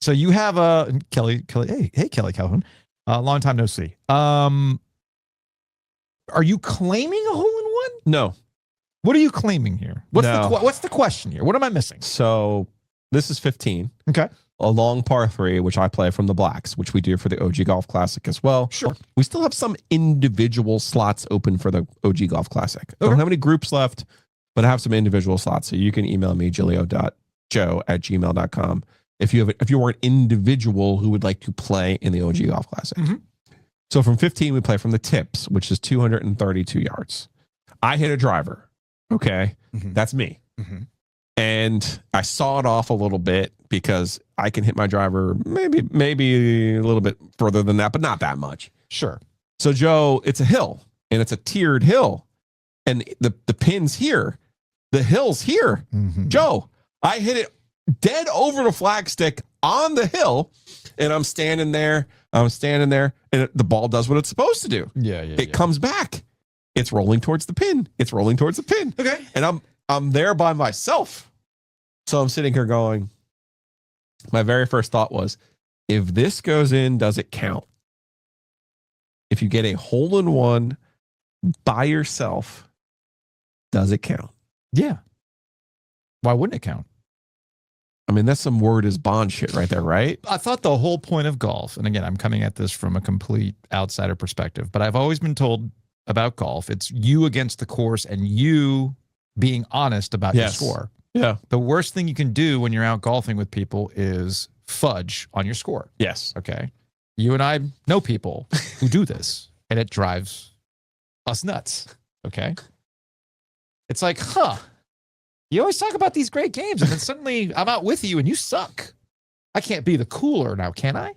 So you have Kelly. Hey, Kelly Calhoun. Long time no see. Are you claiming a hole in one? No. What are you claiming here? What's the question here? What am I missing? So this is 15. Okay. A long par 3, which I play from the blacks, which we do for the OG Golf Classic as well. Sure. We still have some individual slots open for the OG Golf Classic. I don't have any groups left, but I have some individual slots. So you can email me, giglio.joe@gmail.com, if you were an individual who would like to play in the OG Golf Classic. So from 15, we play from the tips, which is 232 yards. I hit a driver. Okay. That's me. And I saw it off a little bit because I can hit my driver maybe a little bit further than that, but not that much. Sure. So Joe, it's a hill and it's a tiered hill. And the pin's here. The hill's here. Joe, I hit it dead over the flagstick on the hill, and I'm standing there, and the ball does what it's supposed to do. It comes back. It's rolling towards the pin. Okay. And I'm there by myself. So I'm sitting here going, my very first thought was, if this goes in, does it count? If you get a hole in one by yourself, does it count? Yeah. Why wouldn't it count? I mean, that's some word is bond shit right there, right? I thought the whole point of golf, and again, I'm coming at this from a complete outsider perspective, but I've always been told about golf, it's you against the course and you being honest about your score. Yeah. The worst thing you can do when you're out golfing with people is fudge on your score. Yes. Okay. You and I know people who do this, and it drives us nuts. Okay. It's like, you always talk about these great games, and then suddenly I'm out with you and you suck. I can't be the cooler now, can I?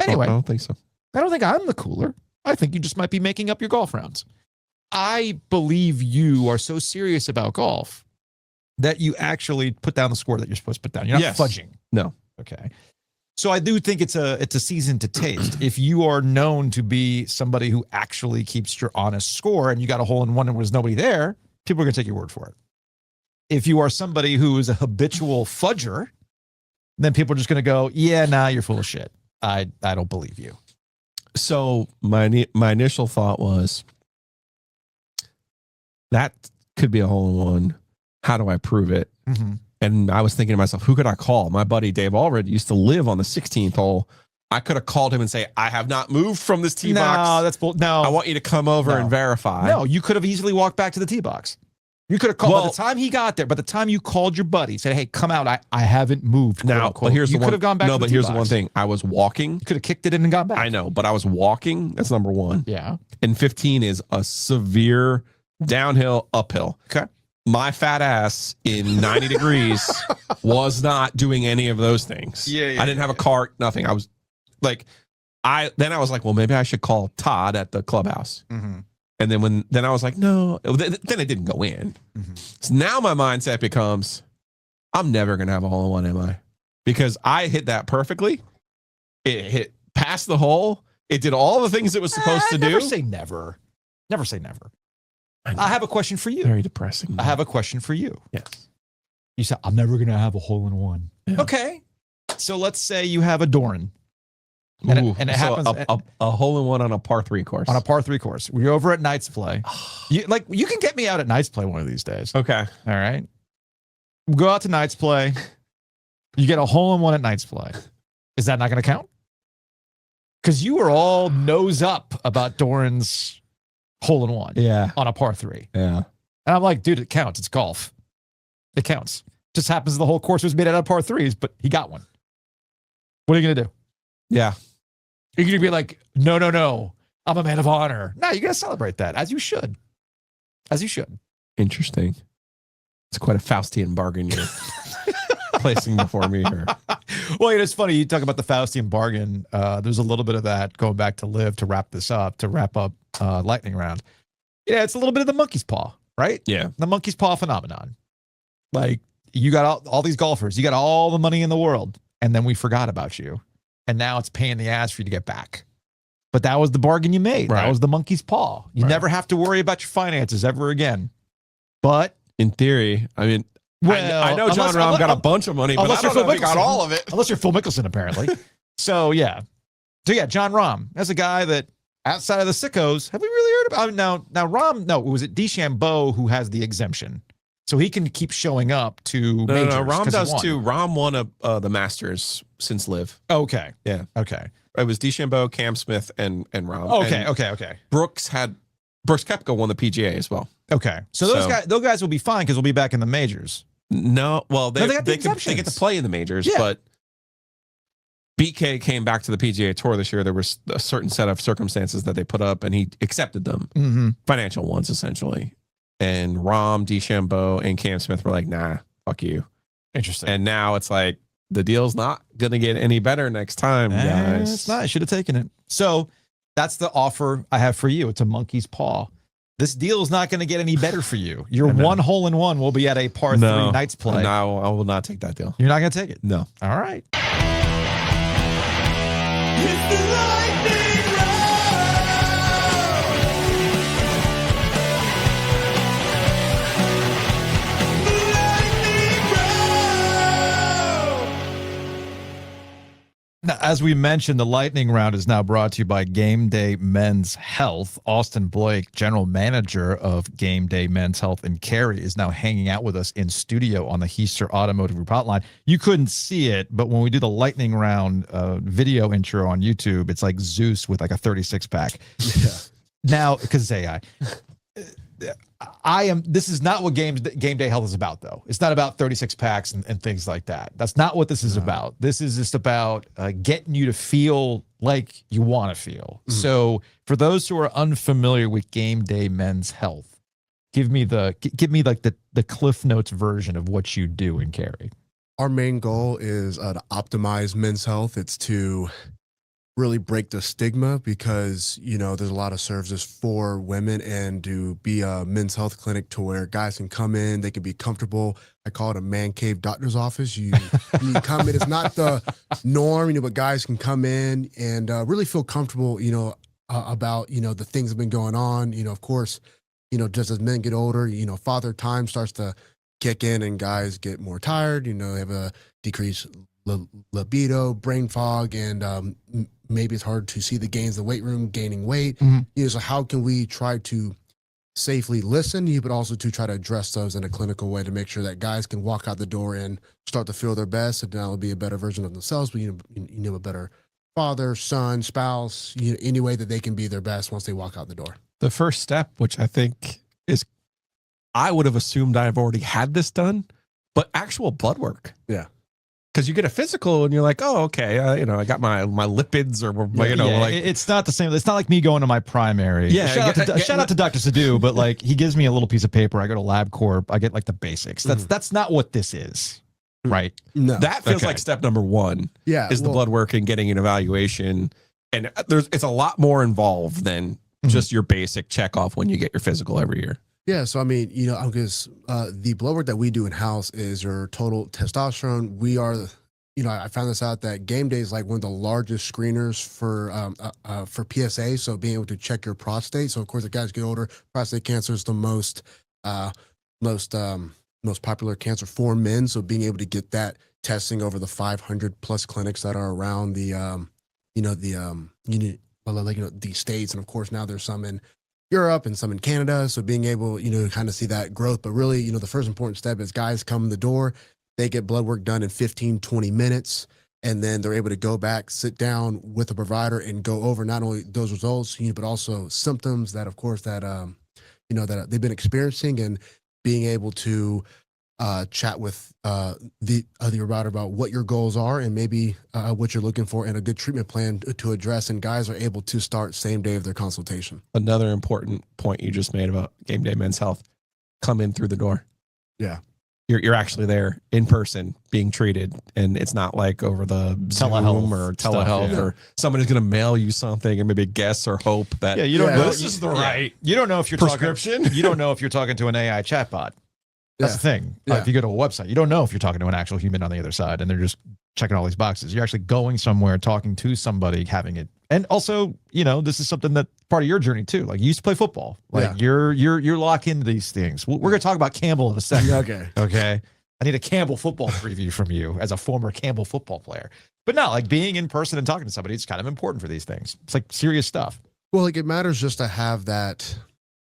Anyway, I don't think so. I don't think I'm the cooler. I think you just might be making up your golf rounds. I believe you are so serious about golf that you actually put down the score that you're supposed to put down. You're not fudging. No. Okay. So I do think it's a season to taste. If you are known to be somebody who actually keeps your honest score and you got a hole in one and there was nobody there, people are going to take your word for it. If you are somebody who is a habitual fudger, then people are just going to go, yeah, nah, you're full of shit. I don't believe you. So my initial thought was, that could be a hole in one. How do I prove it? And I was thinking to myself, who could I call? My buddy Dave Allred used to live on the 16th hole. I could have called him and say, I have not moved from this tee box. No, that's no. I want you to come over and verify. No, you could have easily walked back to the tee box. You could have called by the time he got there. By the time you called your buddy, said, "Hey, come out. I haven't moved." Now, but here's you the could have gone back. No, to the but tee here's box. the one thing. I was walking. You could have kicked it in and gone back. I know, but I was walking. That's number one. Yeah. And 15 is a severe downhill, uphill. Okay. My fat ass in 90 degrees was not doing any of those things. I didn't have a cart, nothing. I was like, I was like, well, maybe I should call Todd at the clubhouse. And then I was like, no, then it didn't go in. So now my mindset becomes, I'm never going to have a hole in one, am I? Because I hit that perfectly. It hit past the hole. It did all the things it was supposed to do. Never say never. Never say never. I have a question for you. Very depressing. I have a question for you. Yes. You said, I'm never going to have a hole in one. Yeah. Okay. So let's say you have a Doran. And it happens a hole in one on a par 3 course. On a par 3 course. We're over at Knights Play. You can get me out at Knights Play one of these days. Okay. All right. We'll go out to Knights Play. You get a hole in one at Knights Play. Is that not going to count? Because you were all nose up about Doran's hole in one. Yeah. On a par 3. Yeah. And I'm like, dude, it counts. It's golf. It counts. Just happens the whole course was made out of par 3s, but he got one. What are you going to do? Yeah. You're going to be like, no. I'm a man of honor. No, you're going to celebrate that, as you should. As you should. Interesting. It's quite a Faustian bargain you're placing before me here. Well, it's funny. You talk about the Faustian bargain. There's a little bit of that going back to LIV to wrap up lightning round. Yeah, it's a little bit of the monkey's paw, right? Yeah. The monkey's paw phenomenon. Like, you got all these golfers. You got all the money in the world. And then we forgot about you. And now it's paying the ass for you to get back. But that was the bargain you made. Right. That was the monkey's paw. You never have to worry about your finances ever again. But in theory, I mean, well, I know John Rahm got a bunch of money, but I don't know if he got all of it. Unless you're Phil Mickelson, apparently. So yeah, John Rahm. That's a guy that outside of the sickos, have we really heard about? Now Rahm, no, was it DeChambeau who has the exemption? So he can keep showing up to majors. No, Rahm does too. Rahm won the Masters since LIV. Okay. Yeah. Okay. It was DeChambeau, Cam Smith, and Rahm. Okay. And okay. Brooks Koepka won the PGA as well. Okay. So those guys will be fine because we'll be back in the majors. No, well, they get the get to play in the majors, Yeah. but BK came back to the PGA Tour this year, there was a certain set of circumstances that they put up, and he accepted them, financial ones essentially. And Rahm, DeChambeau, and Cam Smith were like, "Nah, fuck you." Interesting. And now it's like the deal's not gonna get any better next time, guys. It's not. I should have taken it. So that's the offer I have for you. It's a monkey's paw. This deal is not going to get any better for you. Your one hole in one will be at a par 3 Knights play. No, I will not take that deal. You're not going to take it? No. All right. It's the lightning Now, as we mentioned, the lightning round is now brought to you by Gameday Men's Health. Austin Blake, general manager of Gameday Men's Health in Cary, is now hanging out with us in studio on the Heister Automotive Group hotline. You couldn't see it, but when we do the lightning round video intro on YouTube, it's like Zeus with like a 36 pack. Yeah. Now, because it's AI. This is not what Gameday Health is about, though. It's not about 36 packs and things like that. That's not what this is about. This is just about getting you to feel like you want to feel. So for those who are unfamiliar with Gameday Men's Health, give me like the Cliff Notes version of what you do in Cary. Our main goal is to optimize men's health. It's to really break the stigma because, there's a lot of services for women, and to be a men's health clinic to where guys can come in, they can be comfortable. I call it a man cave doctor's office. You come in, it's not the norm, but guys can come in and really feel comfortable, about, the things that have been going on. Of course, just as men get older, father time starts to kick in and guys get more tired, they have a decreased libido, brain fog, and maybe it's hard to see the gains in the weight room, gaining weight. So how can we try to safely listen, but also to try to address those in a clinical way to make sure that guys can walk out the door and start to feel their best, and now will be a better version of themselves, but a better father, son, spouse, any way that they can be their best once they walk out the door. The first step, which I think is, I would have assumed I've already had this done, but actual blood work. Yeah. Because you get a physical and you're like, oh, okay, I got my lipids or it's not the same. It's not like me going to my primary. Yeah, shout out to Dr. Sadhu, but like he gives me a little piece of paper. I go to LabCorp. I get like the basics. That's not what this is, right? No, that feels like step number one. Yeah, is the blood work and getting an evaluation, and it's a lot more involved than just your basic check off when you get your physical every year. Yeah, so because the blood work that we do in house is your total testosterone. We are, I found this out that Gameday is like one of the largest screeners for PSA. So being able to check your prostate. So of course, as guys get older, prostate cancer is the most popular cancer for men. So being able to get that testing over the 500 plus clinics that are around the states, and of course now there's some in Europe and some in Canada. So being able, to kind of see that growth, but really, the first important step is guys come in the door, they get blood work done in 15, 20 minutes. And then they're able to go back, sit down with a provider and go over not only those results, but also symptoms that, of course, that they've been experiencing, and being able to chat with the provider about what your goals are and maybe what you're looking for and a good treatment plan to address. And guys are able to start same day of their consultation. Another important point you just made about Gameday Men's Health: come in through the door. Yeah. You're actually there in person being treated, and it's not like over the telehealth or telehealth or somebody's going to mail you something and maybe guess or hope that you don't know this is the right you don't know if you're prescription. You don't know if you're talking to an AI chatbot. That's the thing. Yeah. If you go to a website, you don't know if you're talking to an actual human on the other side, and they're just checking all these boxes. You're actually going somewhere, talking to somebody, having it. And also, this is something that part of your journey too. Like you used to play football. Like you're we're into these things. We're going to talk about Campbell in a second. Okay. I need a Campbell football preview from you as a former Campbell football player. But no, like being in person and talking to somebody, it's kind of important for these things. It's like serious stuff. Well, like it matters just to have that,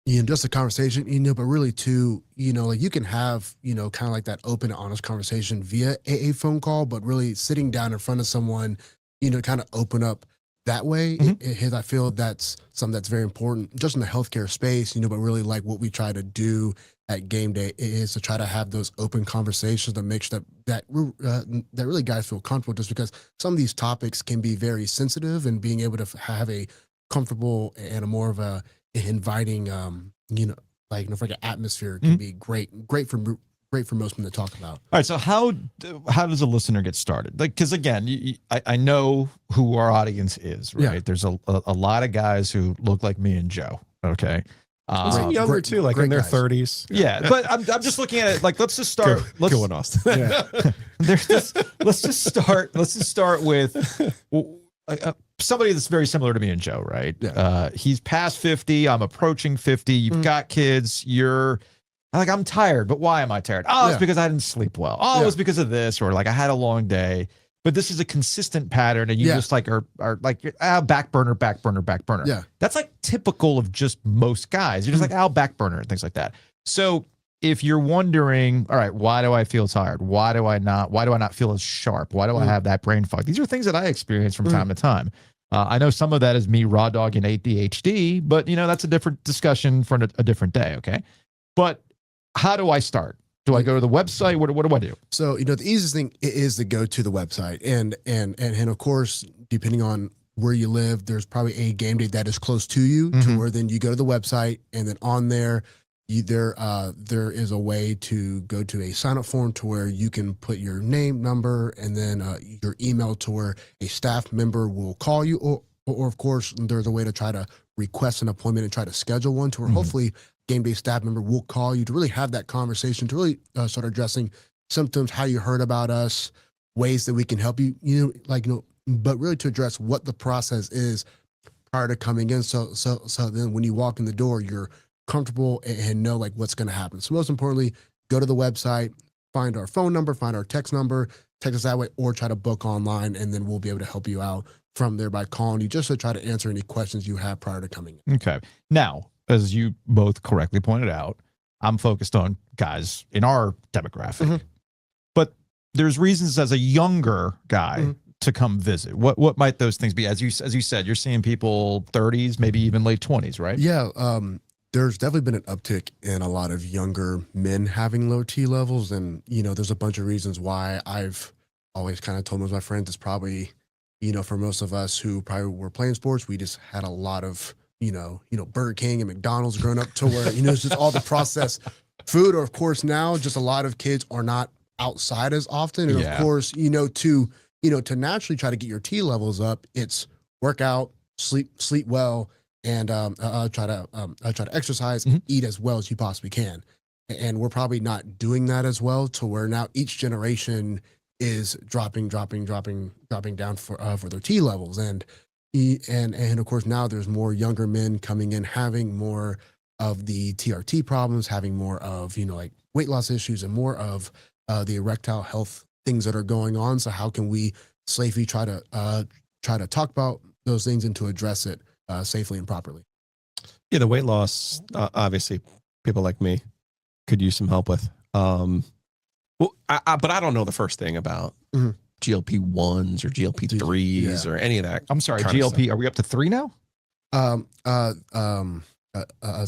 just a conversation, but really too, like you can have, kind of like that open, honest conversation via a phone call, but really sitting down in front of someone, kind of open up that way. I feel that's something that's very important just in the healthcare space, but really like what we try to do at Gameday is to try to have those open conversations to make sure that really guys feel comfortable, just because some of these topics can be very sensitive, and being able to have a comfortable and a more of a inviting, like atmosphere can be great for most men to talk about. All right. So how does a listener get started? Like, because again, I know who our audience is, right? Yeah. There's a lot of guys who look like me and Joe. Okay. Some younger too, like in their 30s. Yeah, but I'm just looking at it like, let's just start. Go on, Austin. Let's just start with somebody that's very similar to me and Joe, right? Yeah. He's past 50. I'm approaching 50. You've got kids. You're like, I'm tired, but why am I tired? Oh, it's because I didn't sleep well. Oh, it was because of this, or like I had a long day. But this is a consistent pattern, and you just like are like back burner. Yeah. That's like typical of just most guys. You're just like back burner and things like that. So if you're wondering, all right, why do I feel tired? Why do I not feel as sharp? Why do I have that brain fog? These are things that I experience from time to time. I know some of that is me raw dogging ADHD, but that's a different discussion for a different day. Okay. But how do I start? Do I go to the website? What do I do? So, the easiest thing is to go to the website, and of course, depending on where you live, there's probably a game day that is close to you, to where then you go to the website, and then on there, there is a way to go to a sign up form to where you can put your name, number, and then your email, to where a staff member will call you, or of course, there's a way to try to request an appointment and try to schedule one, to where hopefully Gameday staff member will call you to really have that conversation, to really start addressing symptoms, how you heard about us, ways that we can help you, but really to address what the process is prior to coming in. So then when you walk in the door, you're comfortable and know like what's going to happen. So most importantly, go to the website, find our phone number, find our text number, text us that way, or try to book online, and then we'll be able to help you out from there by calling you, just to try to answer any questions you have prior to coming in. Okay. Now, as you both correctly pointed out, I'm focused on guys in our demographic, but there's reasons as a younger guy to come visit. What might those things be? As you said, you're seeing people 30s, maybe even late 20s, right? Yeah. There's definitely been an uptick in a lot of younger men having low T levels. And, there's a bunch of reasons why. I've always kind of told most of my friends, it's probably, for most of us who probably were playing sports, we just had a lot of, Burger King and McDonald's growing up, to where, it's just all the processed food. Or of course now just a lot of kids are not outside as often. And of course, to naturally try to get your T levels up, it's work out, sleep well, and try to exercise, eat as well as you possibly can. And we're probably not doing that as well, to where now each generation is dropping down for their T levels. And of course now there's more younger men coming in, having more of the TRT problems, having more of, like weight loss issues, and more of the erectile health things that are going on. So how can we safely try to talk about those things and to address it safely and properly? Yeah, the weight loss, obviously, people like me could use some help with. But I don't know the first thing about GLP-1s or GLP-3s or any of that. I'm sorry, GLP, are we up to 3 now?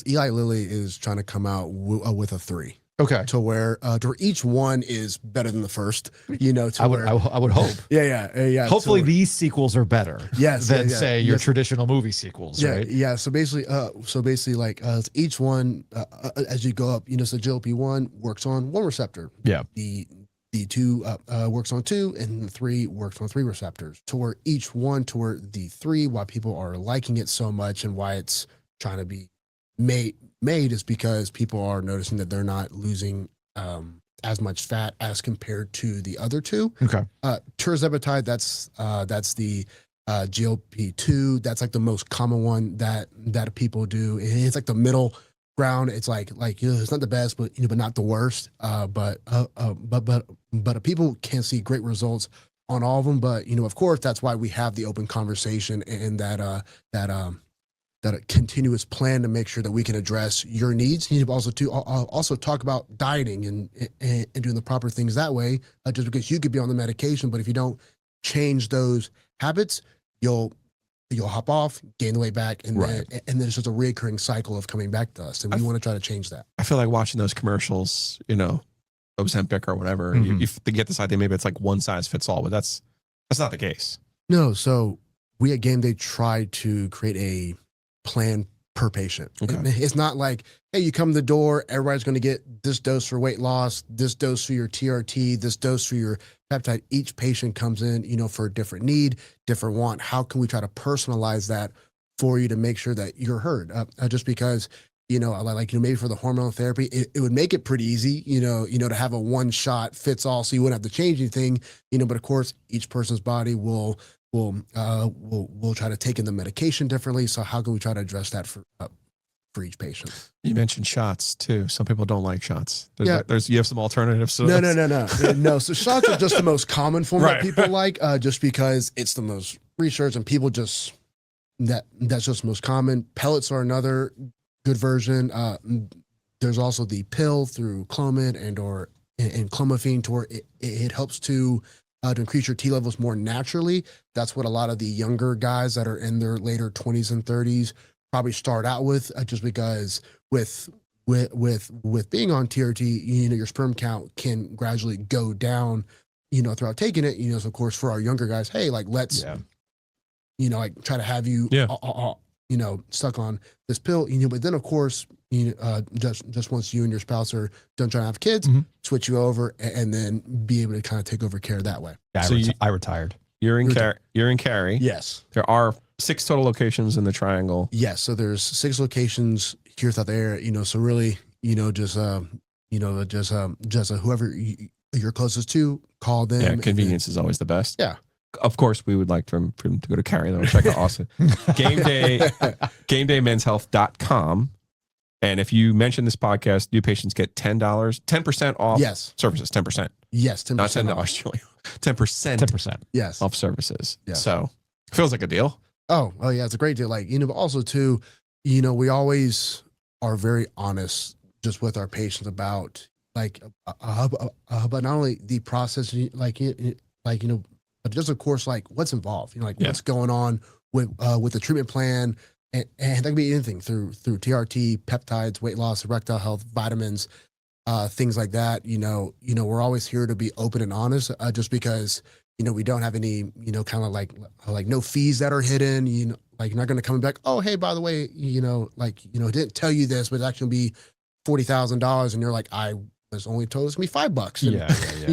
Eli Lilly is trying to come out with a 3. Okay. To where each one is better than the first, I would hope. Yeah. Hopefully these sequels are better than say your traditional movie sequels, right? Yeah. So basically like each one, as you go up, so GLP-1 works on 1 receptor. Yeah. The 2 works on 2, and the 3 works on 3 receptors. To where each one, to where the 3, why people are liking it so much and why it's trying to be made is because people are noticing that they're not losing as much fat as compared to the other 2. Okay. Tirzepatide, that's the GLP-2. That's like the most common one that people do. It's like the middle ground. It's like it's not the best, but but not the worst. But people can see great results on all of them. But of course, that's why we have the open conversation and that a continuous plan to make sure that we can address your needs. You need to also talk about dieting and doing the proper things that way. Just because you could be on the medication, but if you don't change those habits, you'll you'll hop off, gain the weight back, and Right. then it's just a reoccurring cycle of coming back to us. And we want to try to change that. I feel like watching those commercials, Ozempic or whatever, Mhm. you get this idea maybe it's like one size fits all, but that's not the case. No, so we at Gameday try to create a plan per patient. Okay. It's not like, hey, you come to the door, everybody's going to get this dose for weight loss, this dose for your TRT, this dose for your peptide. Each patient comes in, for a different need, different want. How can we try to personalize that for you to make sure that you're heard? Just because, maybe for the hormonal therapy, it would make it pretty easy, to have a one shot fits all, so you wouldn't have to change anything, but of course, each person's body will try to take in the medication differently. So how can we try to address that for each patient? You mentioned shots too. Some people don't like shots. Yeah. You have some alternatives. So No. So shots are just the most common form Right. that people like, just because it's the most research and people that's just the most common. Pellets are another good version. There's also the pill through Clomid and clomiphene, to where it helps to increase your T levels more naturally. That's what a lot of the younger guys that are in their later 20s and 30s probably start out with, just because with being on TRT, your sperm count can gradually go down, throughout taking it. So of course for our younger guys, hey, like let's, try to have you, stuck on this pill. But then of course, just once you and your spouse are done trying to have kids, Mhm. switch you over and then be able to kind of take over care that way. Yeah, So I retired. You're in Cary. Yes. There are 6 total locations in the triangle. Yes. So there's 6 locations here throughout the area, so really, just whoever you're closest to, call them. Yeah, convenience is always the best. Yeah. Of course, we would like for him to go to Cary, though. Check out Austin. GameDayMen'sHealth.com. And if you mention this podcast, new patients get $10% off Yes. services. 10%. Yes. 10%. Not $10, Julie. 10% 10%. Yes. off services. Yeah. So feels like a deal. Oh yeah, it's a great deal. But also too, we always are very honest just with our patients about but not only the process, but just of course, what's involved, what's going on with the treatment plan, and that can be anything through TRT, peptides, weight loss, erectile health, vitamins, things like that. We're always here to be open and honest, just because we don't have any, kind of like no fees that are hidden. You're not going to come back, oh, hey, by the way, didn't tell you this, but it's actually gonna be $40,000. And you're like, I was only told it's gonna be $5. And,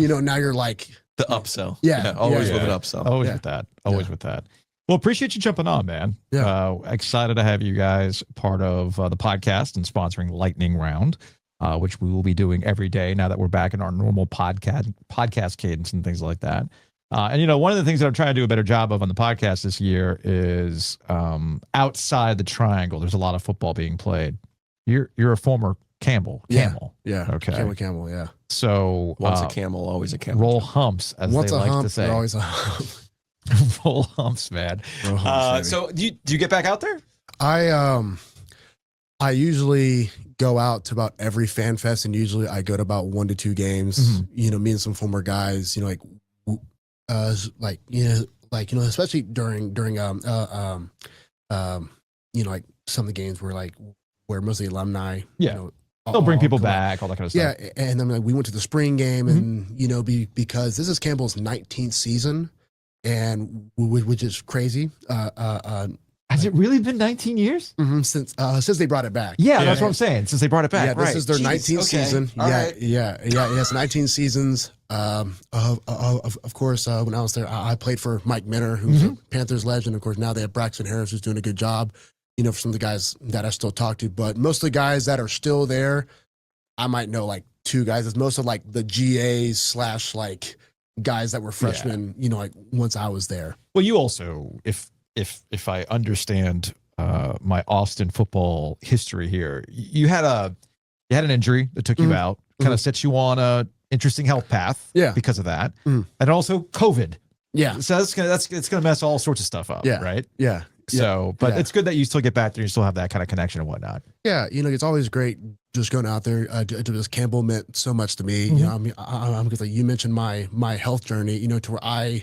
Yeah. Now you're like, The upsell. Yeah. Always Yeah. with an upsell. Always Yeah. with that. Always with that. Well, appreciate you jumping on, man. Yeah. Excited to have you guys part of the podcast and sponsoring Lightning Round, which we will be doing every day now that we're back in our normal podcast cadence and things like that. And one of the things that I'm trying to do a better job of on the podcast this year is outside the triangle. There's a lot of football being played. You're a former Camel. Yeah. Okay. Camel. Yeah. So Once a camel, always a camel. roll humps, as Once they a like hump, to say. you're always a hump. Roll humps, man. Roll humps, baby. So do you get back out there? I usually go out to about every fan fest, and usually I go to about 1 to 2 games. Mhm. Me and some former guys. Especially during some of the games where mostly alumni. Yeah. They'll bring people come out. back, all that kind of stuff. Yeah, and then we went to the spring game, and because this is Campbell's 19th season, and which is crazy. Has it really been 19 years? Since they brought it back. Yeah, that's what I'm saying. Since they brought it back. Yeah, this right. is their Jeez, 19th okay. season. All Yeah, right. Yes, 19 seasons. Of course, when I was there, I played for Mike Minner, who's a Panthers legend. Of course, now they have Braxton Harris, who's doing a good job. For some of the guys that I still talk to, but most of the guys that are still there, I might know 2 guys. It's most of the GAs / guys that were freshmen. Once I was there. Well, you also, if I understand my Austin football history here, you had an injury that took you out, kind of set you on a interesting health path. Yeah. Because of that, Mhm. and also COVID. Yeah, So it's gonna mess all sorts of stuff up. Yeah. Right. yeah. So, but Yeah. it's good that you still get back there. You still have that kind of connection and whatnot. Yeah, it's always great just going out there. Just Campbell meant so much to me. Mhm. Because you mentioned my health journey. To where I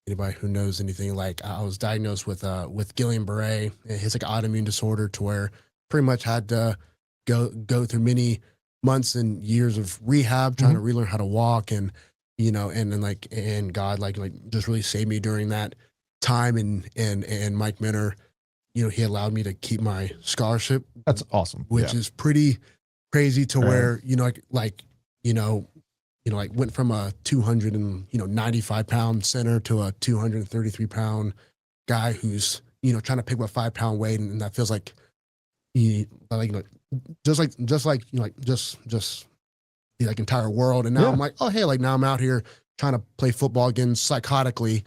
anybody who knows anything, like I was diagnosed with Guillain-Barré. It's like an autoimmune disorder to where pretty much had to go through many months and years of rehab trying to relearn how to walk, and and God like just really saved me during that time, and Mike Minner, he allowed me to keep my scholarship. That's awesome. Which is pretty crazy to where went from a 295 pound center to a 233 pound guy who's trying to pick up a 5 pound weight, and that feels like just the entire world. And now I'm like, oh hey, like now I'm out here trying to play football again psychotically,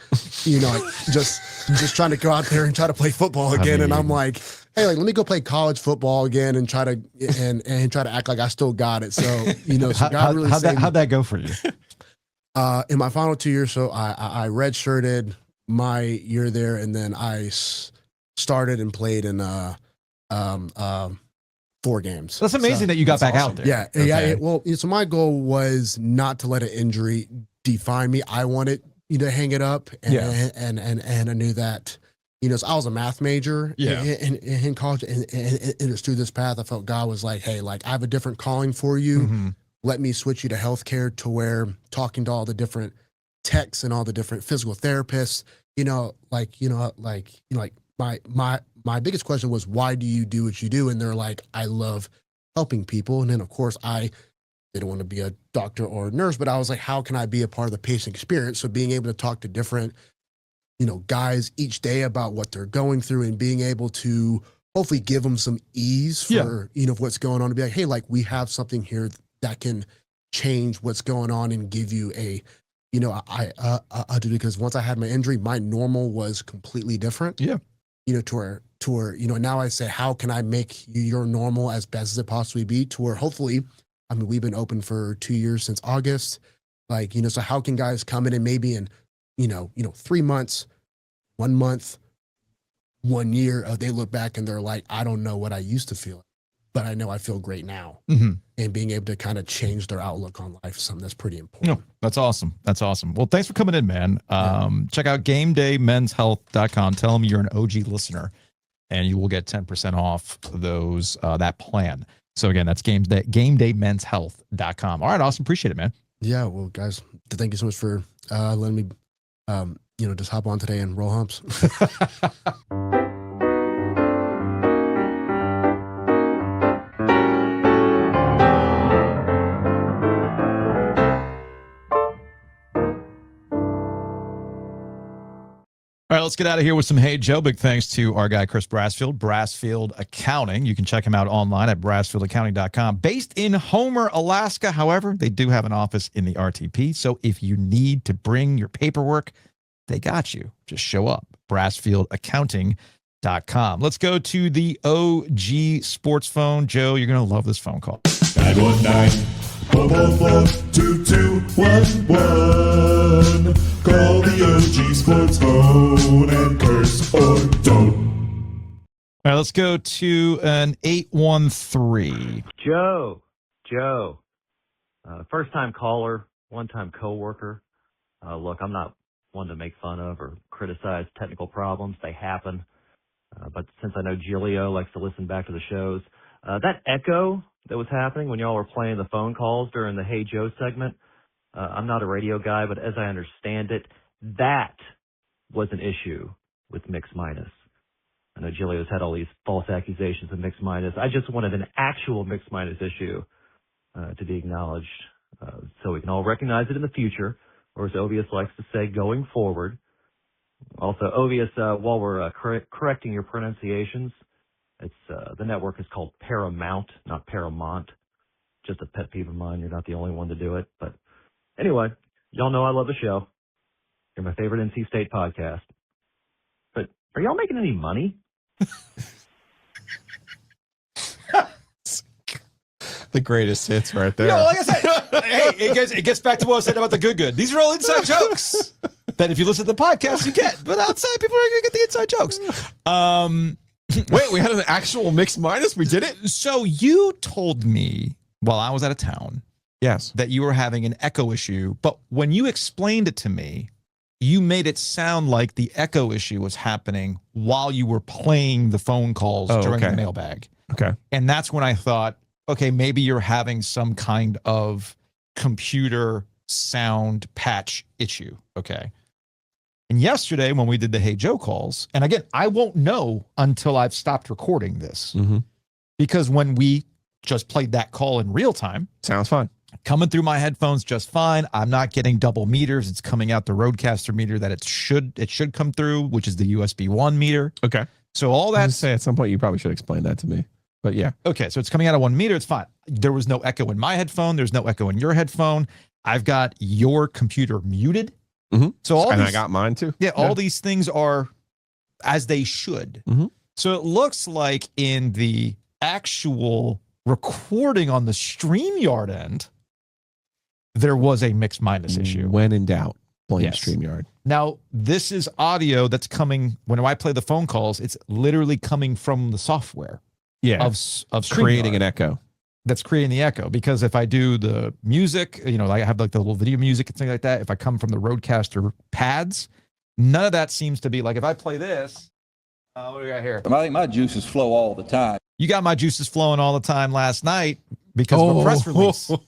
just trying to go out there and try to play football again. And I'm like, hey, like let me go play college football again and try to and try to act like I still got it. So so God really how'd that go for you? In my final 2 years, so I redshirted my year there, and then I started and played in 4 games. That's amazing that you got back out there. Yeah, okay. Well, so my goal was not to let an injury define me. I wanted to hang it up, and I knew that. So I was a math major in college, and it's through this path I felt God was like, hey, like I have a different calling for you. Let me switch you to healthcare, to where talking to all the different techs and all the different physical therapists, my biggest question was, why do you do what you do? And they're like, I love helping people. And then of course they didn't want to be a doctor or a nurse, but I was like, how can I be a part of the patient experience? So being able to talk to different, guys each day about what they're going through, and being able to hopefully give them some ease for, what's going on, to be like, hey, like we have something here that can change what's going on and give you a, I do, because once I had my injury, my normal was completely different. Yeah. To where, now I say, how can I make your normal as best as it possibly be, to where hopefully, I mean, we've been open for 2 years since August. Like, so how can guys come in and maybe in, 3 months, 1 month, 1 year, they look back and they're like, I don't know what I used to feel, but I know I feel great now. And being able to kind of change their outlook on life is something that's pretty important. No, that's awesome. That's awesome. Well, thanks for coming in, man. Check out GameDayMen'sHealth.com. Tell them you're an OG listener, and you will get 10% off those that plan. So again, that's GameDayMen'sHealth.com. All right, awesome. Appreciate it, man. Yeah, well, guys, thank you so much for letting me, just hop on today and roll humps. All right, let's get out of here with some Hey Joe. Big thanks to our guy, Chris Brassfield, Brassfield Accounting. You can check him out online at brassfieldaccounting.com. Based in Homer, Alaska. However, they do have an office in the RTP. So if you need to bring your paperwork, they got you. Just show up. brassfieldaccounting.com. Let's go to the OG sports phone. Joe, you're going to love this phone call. 919-444-2211. Call the OG sports phone and curse or don't. All right, let's go to an 813. Joe, first-time caller, one-time coworker. Look, I'm not one to make fun of or criticize technical problems. They happen. But since I know Giglio likes to listen back to the shows, that echo that was happening when y'all were playing the phone calls during the Hey Joe segment, I'm not a radio guy, but as I understand it, that was an issue with Mix Minus. I know Giglio's had all these false accusations of Mix Minus. I just wanted an actual Mix Minus issue to be acknowledged so we can all recognize it in the future, or as Ovius likes to say, going forward. Also, Ovius, while we're correcting your pronunciations, it's the network is called Paramount, not Paramount. Just a pet peeve of mine. You're not the only one to do it. But anyway, y'all know I love the show. You're my favorite NC State podcast. But are y'all making any money? The greatest hits right there. Like I said, hey, it gets back to what I said about the good. These are all inside jokes that if you listen to the podcast, you get. But outside, people are going to get the inside jokes. Wait, we had an actual Mix Minus? We did it? So you told me while I was out of town, yes, that you were having an echo issue. But when you explained it to me, you made it sound like the echo issue was happening while you were playing the phone calls during the mailbag. Okay. And that's when I thought, okay, maybe you're having some kind of computer sound patch issue. Okay. And yesterday when we did the Hey Joe calls, and again, I won't know until I've stopped recording this because when we just played that call in real time, sounds fine. Coming through my headphones just fine. I'm not getting double meters. It's coming out the Roadcaster meter that it should come through, which is the USB 1 meter. Okay. So all I that. was gonna say at some point you probably should explain that to me. But yeah. Okay, so it's coming out of 1 meter. It's fine. There was no echo in my headphone. There's no echo in your headphone. I've got your computer muted. So all I got mine too. Yeah, all these things are as they should. So it looks like in the actual recording on the StreamYard end, there was a mix minus issue. When in doubt, blame Yes. StreamYard. Now, this is audio that's coming when I play the phone calls. It's literally coming from the software. Yeah. Of Creating StreamYard. an echo. That's creating the echo, because if I do the music, you know, like I have like the little video music and things like that. If I come from the Roadcaster pads, none of that seems to be like, if I play this, what do we got here? I think my juices flow all the time. You got my juices flowing all the time last night because of a press release. I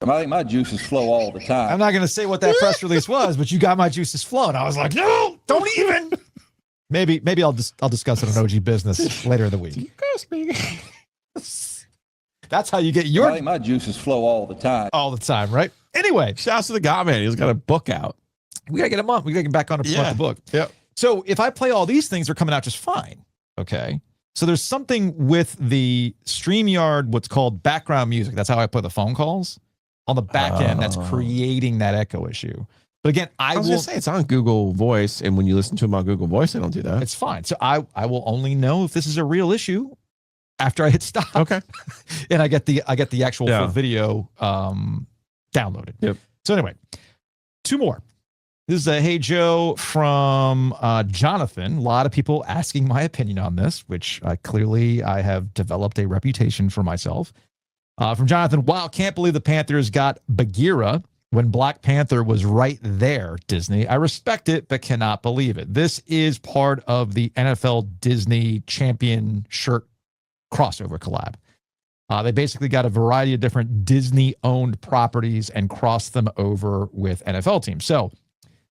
think my juices flow all the time. I'm not going to say what that press release was, but you got my juices flowing. I was like, no, don't even. Maybe I'll discuss it on OG Business later in the week. That's how you get your. I think my juices flow all the time. Right? Anyway, shouts to the God Man. He's got a book out. We gotta get him on. We gotta get back on to promote the book. Yep. So if I play all these things, they're coming out just fine. Okay. So there's something with the StreamYard, what's called background music. That's how I play the phone calls on the back end. That's creating that echo issue. But again, I was will gonna say it's on Google Voice, and when you listen to them on Google Voice, they don't do that. It's fine. So I will only know if this is a real issue after I hit stop. Okay. And I get the actual full video downloaded. Yep. So anyway, two more. This is a Hey Joe from Jonathan. A lot of people asking my opinion on this, which I have developed a reputation for myself. From Jonathan, wow, can't believe the Panthers got Bagheera when Black Panther was right there, Disney. I respect it, but cannot believe it. This is part of the NFL Disney champion shirt crossover collab. They basically got a variety of different Disney-owned properties and crossed them over with NFL teams. So,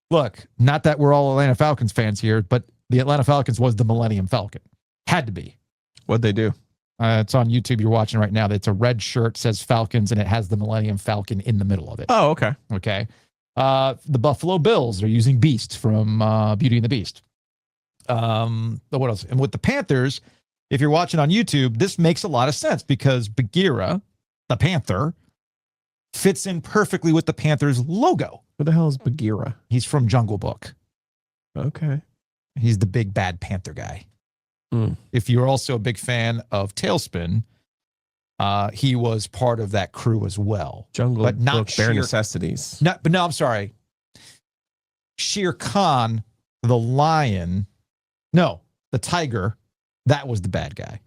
look, not that we're all Atlanta Falcons fans here, but the Atlanta Falcons was the Millennium Falcon. Had to be. What'd they do? It's on YouTube. You're watching right now. It's a red shirt, says Falcons, and it has the Millennium Falcon in the middle of it. Oh, okay. Okay. The Buffalo Bills are using Beast from Beauty and the Beast. But what else? And with the Panthers, if you're watching on YouTube, this makes a lot of sense because Bagheera, the Panther, fits in perfectly with the Panthers logo. Who the hell is Bagheera? He's from Jungle Book. Okay. He's the big bad panther guy. Mm. If you're also a big fan of Tailspin, he was part of that crew as well. Jungle but not Book, Bare Necessities. No, I'm sorry. Shere Khan, the lion, the tiger, that was the bad guy.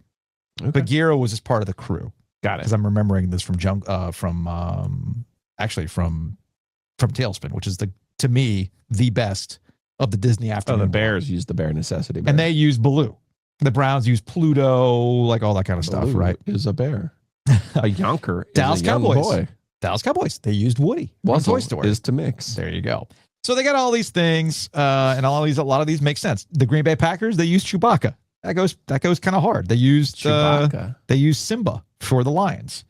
Okay. Bagheera was just part of the crew. Got it. Because I'm remembering this from Tailspin, which is to me the best of the Disney afternoon. Oh, the Bears use the Bare Necessity bear. And they use Baloo. The Browns use Pluto, like all that kind of stuff, Baloo right? Is a bear. A Yonker is Dallas a young Cowboys. boy. Dallas Cowboys. They used Woody from Toy Story. Is to mix. There you go. So they got all these things, and a lot of these make sense. The Green Bay Packers, they used Chewbacca. That goes kind of hard. They used Chewbacca. They used Simba for the Lions.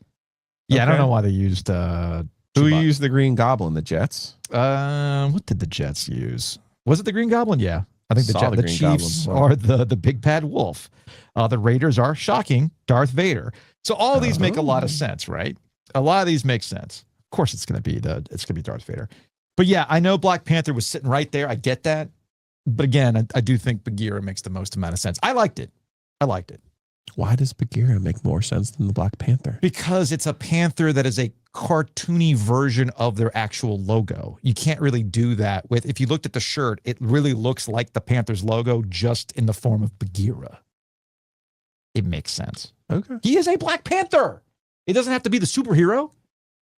Yeah, I don't Okay. know why they used Who Chewbacca. used the Green Goblin? The Jets. What did the Jets use? Was it the Green Goblin? Yeah. I think Saw the the Green Chiefs Goblin. are the big bad wolf. The Raiders are shocking Darth Vader. So all of these make a lot of sense, right? A lot of these make sense. Of course, it's gonna be Darth Vader. But yeah, I know Black Panther was sitting right there. I get that. But again, I do think Bagheera makes the most amount of sense. I liked it. Why does Bagheera make more sense than the Black Panther? Because it's a panther that is a cartoony version of their actual logo. You can't really do that with, if you looked at the shirt, it really looks like the Panthers logo just in the form of Bagheera. It makes sense. Okay. He is a Black Panther. It doesn't have to be the superhero.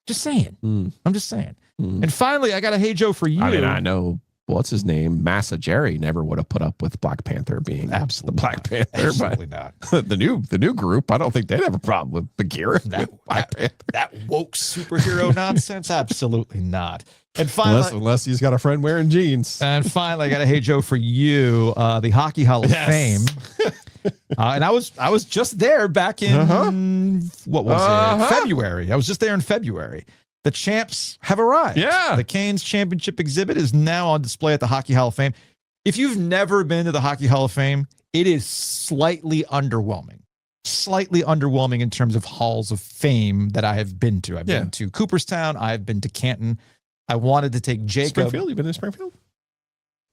Just saying. I'm just saying. And finally, I got a Hey Joe for you. I mean, I know what's his name? Massa Jerry never would have put up with Black Panther being Absolutely the Black not. Panther. Absolutely not. The new group, I don't think they'd have a problem with Bagheera. That woke superhero nonsense? Absolutely not. And finally, Unless he's got a friend wearing jeans. And finally, I got a Hey Joe for you, the Hockey Hall of Fame. And I was just there back in what was it? February. I was just there in February. The champs have arrived. Yeah. The Canes championship exhibit is now on display at the Hockey Hall of Fame. If you've never been to the Hockey Hall of Fame, it is slightly underwhelming. Slightly underwhelming in terms of halls of fame that I have been to. I've been to Cooperstown. I've been to Canton. I wanted to take Jacob. Springfield? You been to Springfield?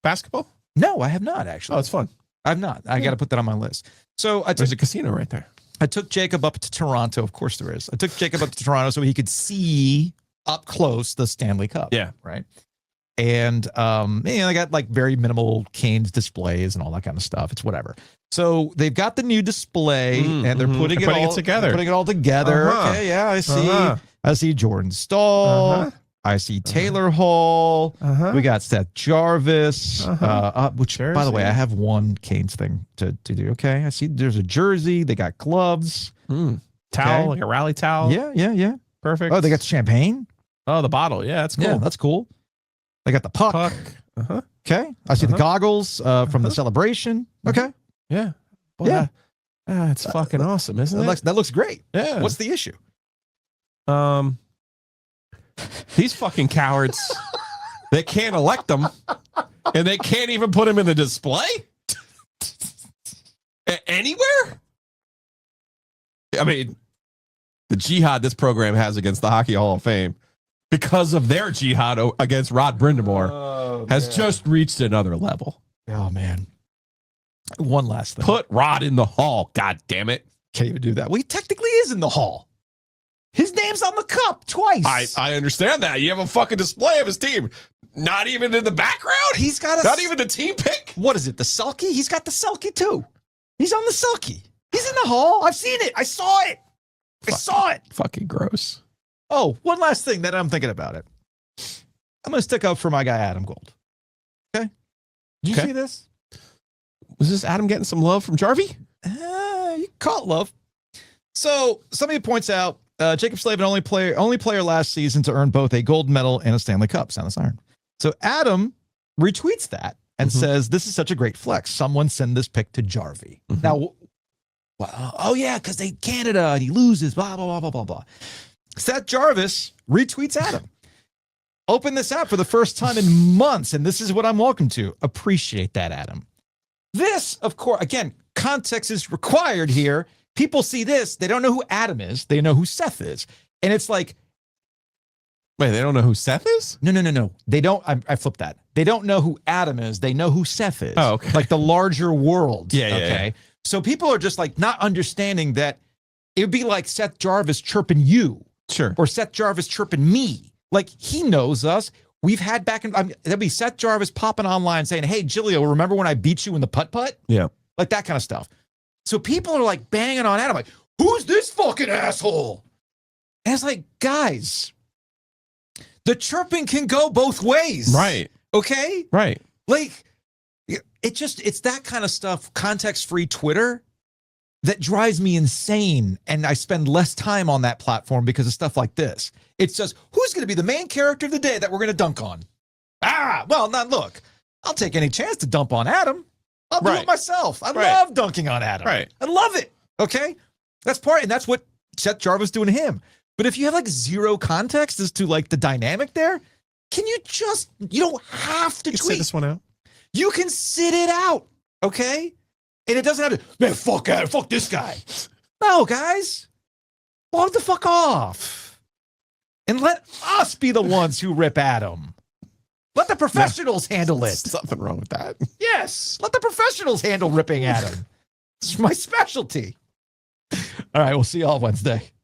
Basketball? No, I have not actually. Oh, it's fun. I've not. I got to put that on my list. So there's a casino right there. I took Jacob up to Toronto. Of course there is. I took Jacob up to Toronto so he could see up close the Stanley Cup. Yeah. Right. And I got like very minimal Canes displays and all that kind of stuff. It's whatever. So they've got the new display and they're putting it together. Putting it all together. Okay. Yeah, I see. I see Jordan Stahl. I see Taylor Hall. We got Seth Jarvis, which, by the way, I have one Canes thing to do. Okay. I see there's a jersey. They got gloves. Towel, like a rally towel. Yeah. Perfect. Oh, they got champagne. Oh, the bottle. Yeah, that's cool. Yeah, that's cool. They got the puck. Okay. I see the goggles from the celebration. Okay. Yeah. Well, it's fucking awesome, isn't it? That looks great. Yeah. What's the issue? These fucking cowards, they can't elect them, and they can't even put them in the display anywhere. I mean, the jihad this program has against the Hockey Hall of Fame, because of their jihad against Rod Brindamore, has just reached another level. Oh man! One last thing. Put Rod in the hall. God damn it! Can't even do that. Well, he technically is in the hall. His name's on the cup twice. I understand that. You have a fucking display of his team. Not even in the background? He's got not even the team pick? What is it, the Selkie? He's got the Selkie too. He's on the Selkie. He's in the hall. I've seen it. I saw it. I saw it. Fucking gross. Oh, one last thing that I'm thinking about it. I'm going to stick up for my guy, Adam Gold. Okay? Did you see this? Was this Adam getting some love from Jarvie? You call it love. So somebody points out, Jacob Slavin, only player last season to earn both a gold medal and a Stanley Cup. Sound siren. So Adam retweets that and says, "This is such a great flex. Someone send this pic to Jarvie." Now, oh yeah, because they Canada and he loses. Blah blah blah blah blah blah. Seth Jarvis retweets Adam. Open this out for the first time in months, and this is what I'm welcome to. Appreciate that, Adam. This, of course, again, context is required here. People see this, they don't know who Adam is, they know who Seth is. And it's like, wait, they don't know who Seth is? No. They don't, I flipped that. They don't know who Adam is, they know who Seth is. Oh, okay. Like the larger world. Yeah. Okay. So people are just like not understanding that it would be like Seth Jarvis chirping you. Sure. Or Seth Jarvis chirping me. Like he knows us. We've had there'll be Seth Jarvis popping online saying, "Hey, Giglio, remember when I beat you in the putt-putt?" Yeah. Like that kind of stuff. So people are like banging on Adam, like, "Who's this fucking asshole?" And it's like, guys, the chirping can go both ways. Right. Okay? Right. Like, it's that kind of stuff, context-free Twitter, that drives me insane. And I spend less time on that platform because of stuff like this. It's just, who's going to be the main character of the day that we're going to dunk on? Well, now look, I'll take any chance to dump on Adam. I'll do it myself. I love dunking on Adam. Right. I love it. Okay? That's what Seth Jarvis doing to him. But if you have like zero context as to like the dynamic there, you don't have to tweet. Sit this one out. You can sit it out. Okay? And it doesn't have to, man, fuck this guy. No, guys. Log the fuck off. And let us be the ones who rip Adam. Let the professionals handle it. Something wrong with that. Yes. Let the professionals handle ripping Adam. It's my specialty. All right. We'll see y'all Wednesday.